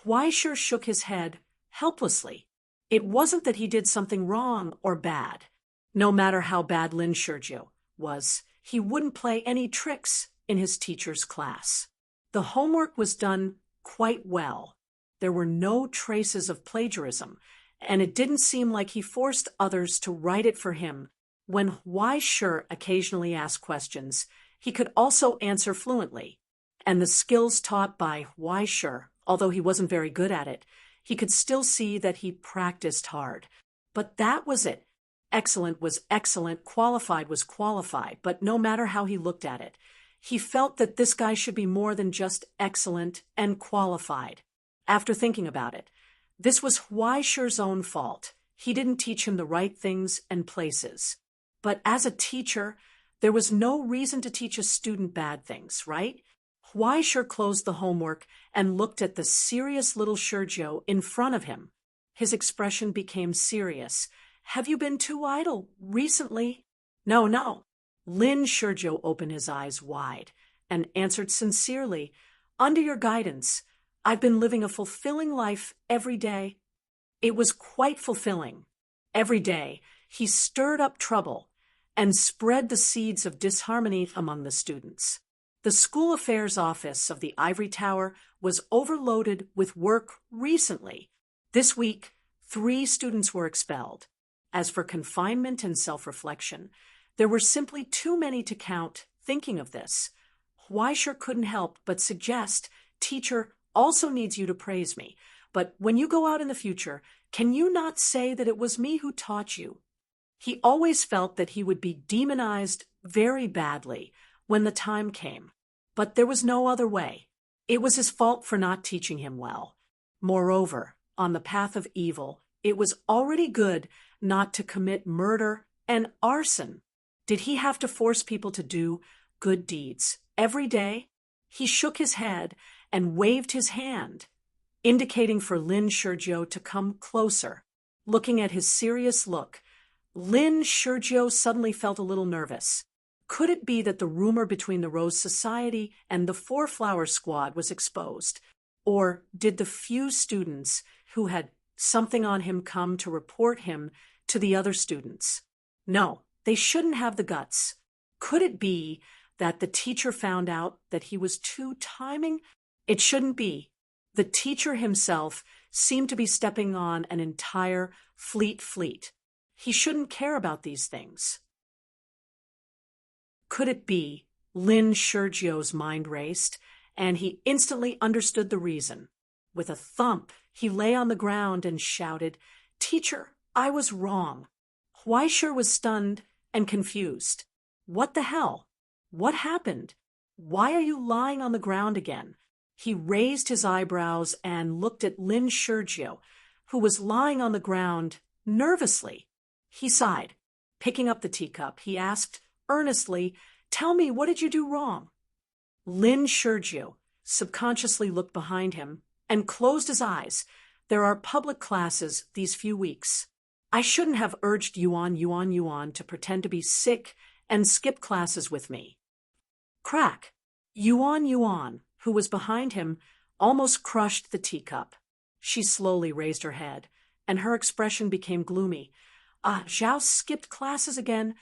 Huai Shi shook his head helplessly. It wasn't that he did something wrong or bad. No matter how bad Lin Shizhou was, he wouldn't play any tricks in his teacher's class. The homework was done quite well. There were no traces of plagiarism, and it didn't seem like he forced others to write it for him. When Huai Shi occasionally asked questions, he could also answer fluently. And the skills taught by Huai Shi, although he wasn't very good at it, he could still see that he practiced hard. But that was it. Excellent was excellent, qualified was qualified, but no matter how he looked at it, he felt that this guy should be more than just excellent and qualified. After thinking about it, this was Huai Shi's own fault. He didn't teach him the right things and places. But as a teacher, there was no reason to teach a student bad things, right? Huai Shi closed the homework and looked at the serious little Shizhou in front of him. His expression became serious. Have you been too idle recently? No. Lin Shizhou opened his eyes wide and answered sincerely, under your guidance, I've been living a fulfilling life every day. It was quite fulfilling. Every day, he stirred up trouble and spread the seeds of disharmony among the students. The school affairs office of the Ivory Tower was overloaded with work recently. This week, 3 students were expelled. As for confinement and self-reflection, there were simply too many to count. Thinking of this, Huai Shi couldn't help but suggest, teacher also needs you to praise me, but when you go out in the future, can you not say that it was me who taught you? He always felt that he would be demonized very badly when the time came, but there was no other way. It was his fault for not teaching him well. Moreover, on the path of evil, it was already good not to commit murder and arson. Did he have to force people to do good deeds every day? He shook his head and waved his hand, indicating for Lin Shizhou to come closer. Looking at his serious look, Lin Shizhou suddenly felt a little nervous. Could it be that the rumor between the Rose Society and the Four Flower Squad was exposed? Or did the few students who had something on him come to report him to the other students? No, they shouldn't have the guts. Could it be that the teacher found out that he was too timing? It shouldn't be. The teacher himself seemed to be stepping on an entire fleet. He shouldn't care about these things. Could it be? Lin Shizhou's mind raced, and he instantly understood the reason. With a thump, he lay on the ground and shouted, "Teacher, I was wrong." Huai Shi was stunned and confused. What the hell? What happened? Why are you lying on the ground again? He raised his eyebrows and looked at Lin Shizhou, who was lying on the ground nervously. He sighed. Picking up the teacup, he asked earnestly, "Tell me, what did you do wrong?" Lin Shizhou subconsciously looked behind him and closed his eyes. There are public classes these few weeks. I shouldn't have urged Yuan to pretend to be sick and skip classes with me. Crack! Yuan, who was behind him, almost crushed the teacup. She slowly raised her head, and her expression became gloomy. Zhao skipped classes again?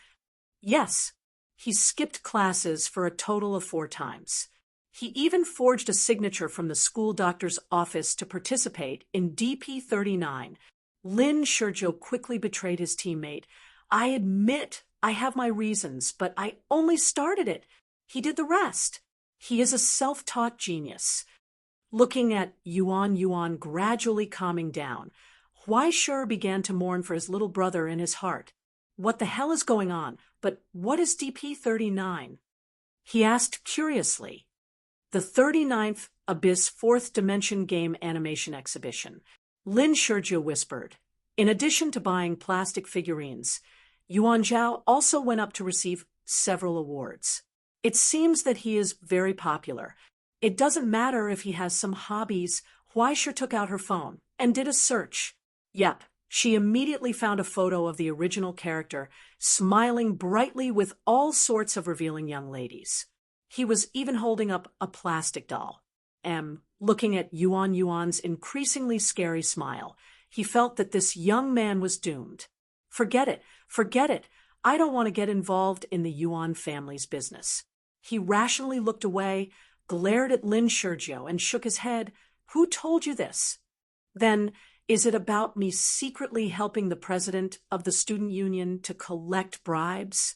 Yes, he skipped classes for a total of 4 times. He even forged a signature from the school doctor's office to participate in DP 39. Lin Shurjo quickly betrayed his teammate. I admit I have my reasons, but I only started it. He did the rest. He is a self-taught genius. Looking at Yuan gradually calming down, Huaishur began to mourn for his little brother in his heart. What the hell is going on? But what is DP-39? He asked curiously. The 39th Abyss Fourth Dimension Game Animation Exhibition. Lin Shurjo whispered. In addition to buying plastic figurines, Yuan Zhao also went up to receive several awards. It seems that he is very popular. It doesn't matter if he has some hobbies. Huaishur took out her phone and did a search. Yep, she immediately found a photo of the original character, smiling brightly with all sorts of revealing young ladies. He was even holding up a plastic doll. Looking at Yuan's increasingly scary smile, he felt that this young man was doomed. Forget it. I don't want to get involved in the Yuan family's business. He rationally looked away, glared at Lin Shurjo, and shook his head. Who told you this? Then, is it about me secretly helping the president of the student union to collect bribes?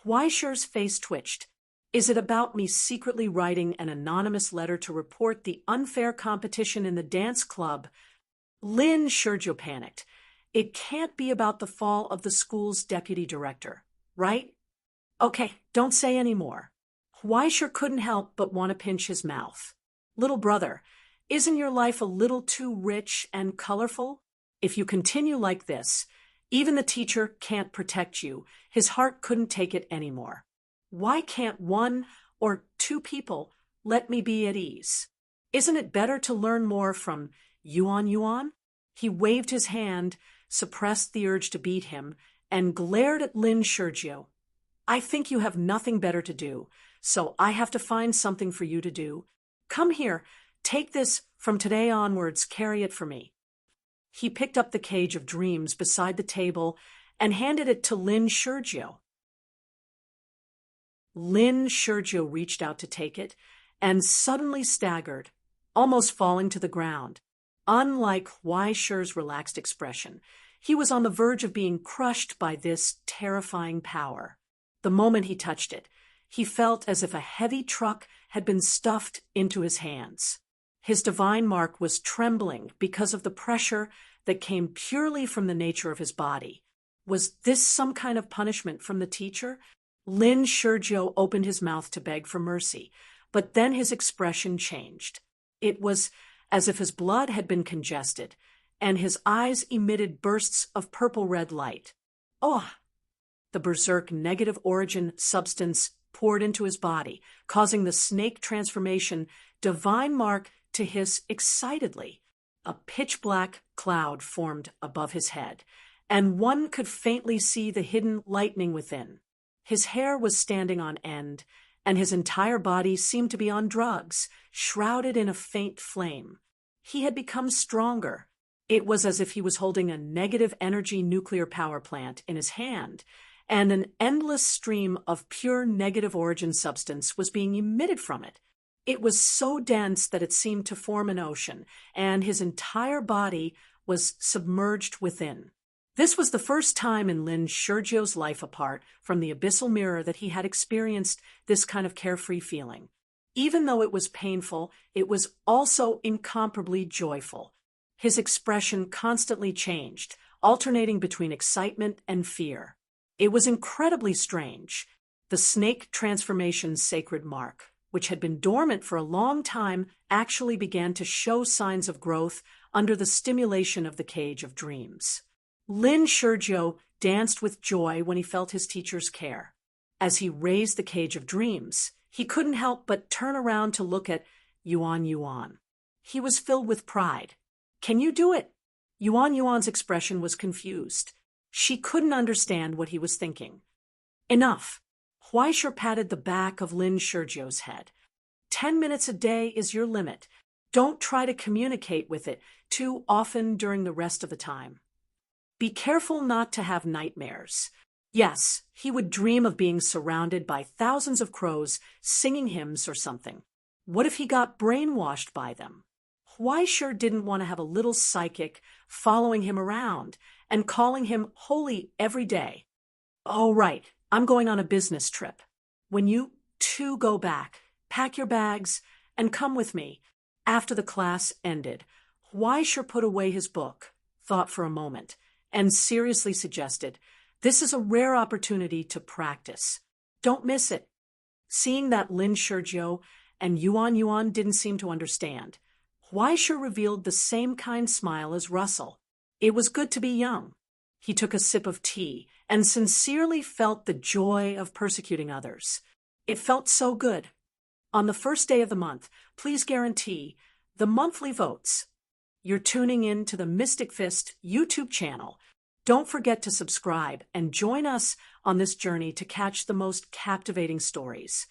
Huaishur's face twitched. Is it about me secretly writing an anonymous letter to report the unfair competition in the dance club? Lin Shurjo panicked. It can't be about the fall of the school's deputy director, right? Okay, don't say any more. Huaishur couldn't help but want to pinch his mouth. Little brother, isn't your life a little too rich and colorful? If you continue like this, even the teacher can't protect you. His heart couldn't take it anymore. Why can't one or two people let me be at ease? Isn't it better to learn more from Yuan? He waved his hand, suppressed the urge to beat him, and glared at Lin Shurjo. I think you have nothing better to do, so I have to find something for you to do. Come here, take this, from today onwards, carry it for me. He picked up the cage of dreams beside the table and handed it to Lin Shurjo. Lin Shurjo reached out to take it and suddenly staggered, almost falling to the ground. Unlike Huaishur's relaxed expression, he was on the verge of being crushed by this terrifying power. The moment he touched it, he felt as if a heavy truck had been stuffed into his hands. His divine mark was trembling because of the pressure that came purely from the nature of his body. Was this some kind of punishment from the teacher? Lin Shurjo opened his mouth to beg for mercy, but then his expression changed. It was as if his blood had been congested, and his eyes emitted bursts of purple-red light. Oh! The berserk negative origin substance poured into his body, causing the snake transformation divine mark to hiss excitedly. A pitch-black cloud formed above his head, and one could faintly see the hidden lightning within. His hair was standing on end, and his entire body seemed to be on drugs, shrouded in a faint flame. He had become stronger. It was as if he was holding a negative energy nuclear power plant in his hand, and an endless stream of pure negative origin substance was being emitted from it. It was so dense that it seemed to form an ocean, and his entire body was submerged within. This was the first time in Lin Shurjo's life apart from the abyssal mirror that he had experienced this kind of carefree feeling. Even though it was painful, it was also incomparably joyful. His expression constantly changed, alternating between excitement and fear. It was incredibly strange. The snake transformation's sacred mark, which had been dormant for a long time, actually began to show signs of growth under the stimulation of the cage of dreams. Lin Shurjo danced with joy when he felt his teacher's care. As he raised the cage of dreams, he couldn't help but turn around to look at Yuan. He was filled with pride. Can you do it? Yuan's expression was confused. She couldn't understand what he was thinking. Enough. Huaishur patted the back of Lin Shurjo's head. 10 minutes a day is your limit. Don't try to communicate with it too often during the rest of the time. Be careful not to have nightmares. Yes, he would dream of being surrounded by thousands of crows singing hymns or something. What if he got brainwashed by them? Huaisher didn't want to have a little psychic following him around and calling him holy every day. "Oh, right, I'm going on a business trip. When you two go back, pack your bags and come with me." After the class ended, Huaisher put away his book, thought for a moment, and seriously suggested, "This is a rare opportunity to practice. Don't miss it." Seeing that Lin Shizhou and Yuan Yuan didn't seem to understand, Huaisher revealed the same kind smile as Russell. It was good to be young. He took a sip of tea and sincerely felt the joy of persecuting others. It felt so good. On the first day of the month, please guarantee the monthly votes. You're tuning in to the Mystic Fist YouTube channel. Don't forget to subscribe and join us on this journey to catch the most captivating stories.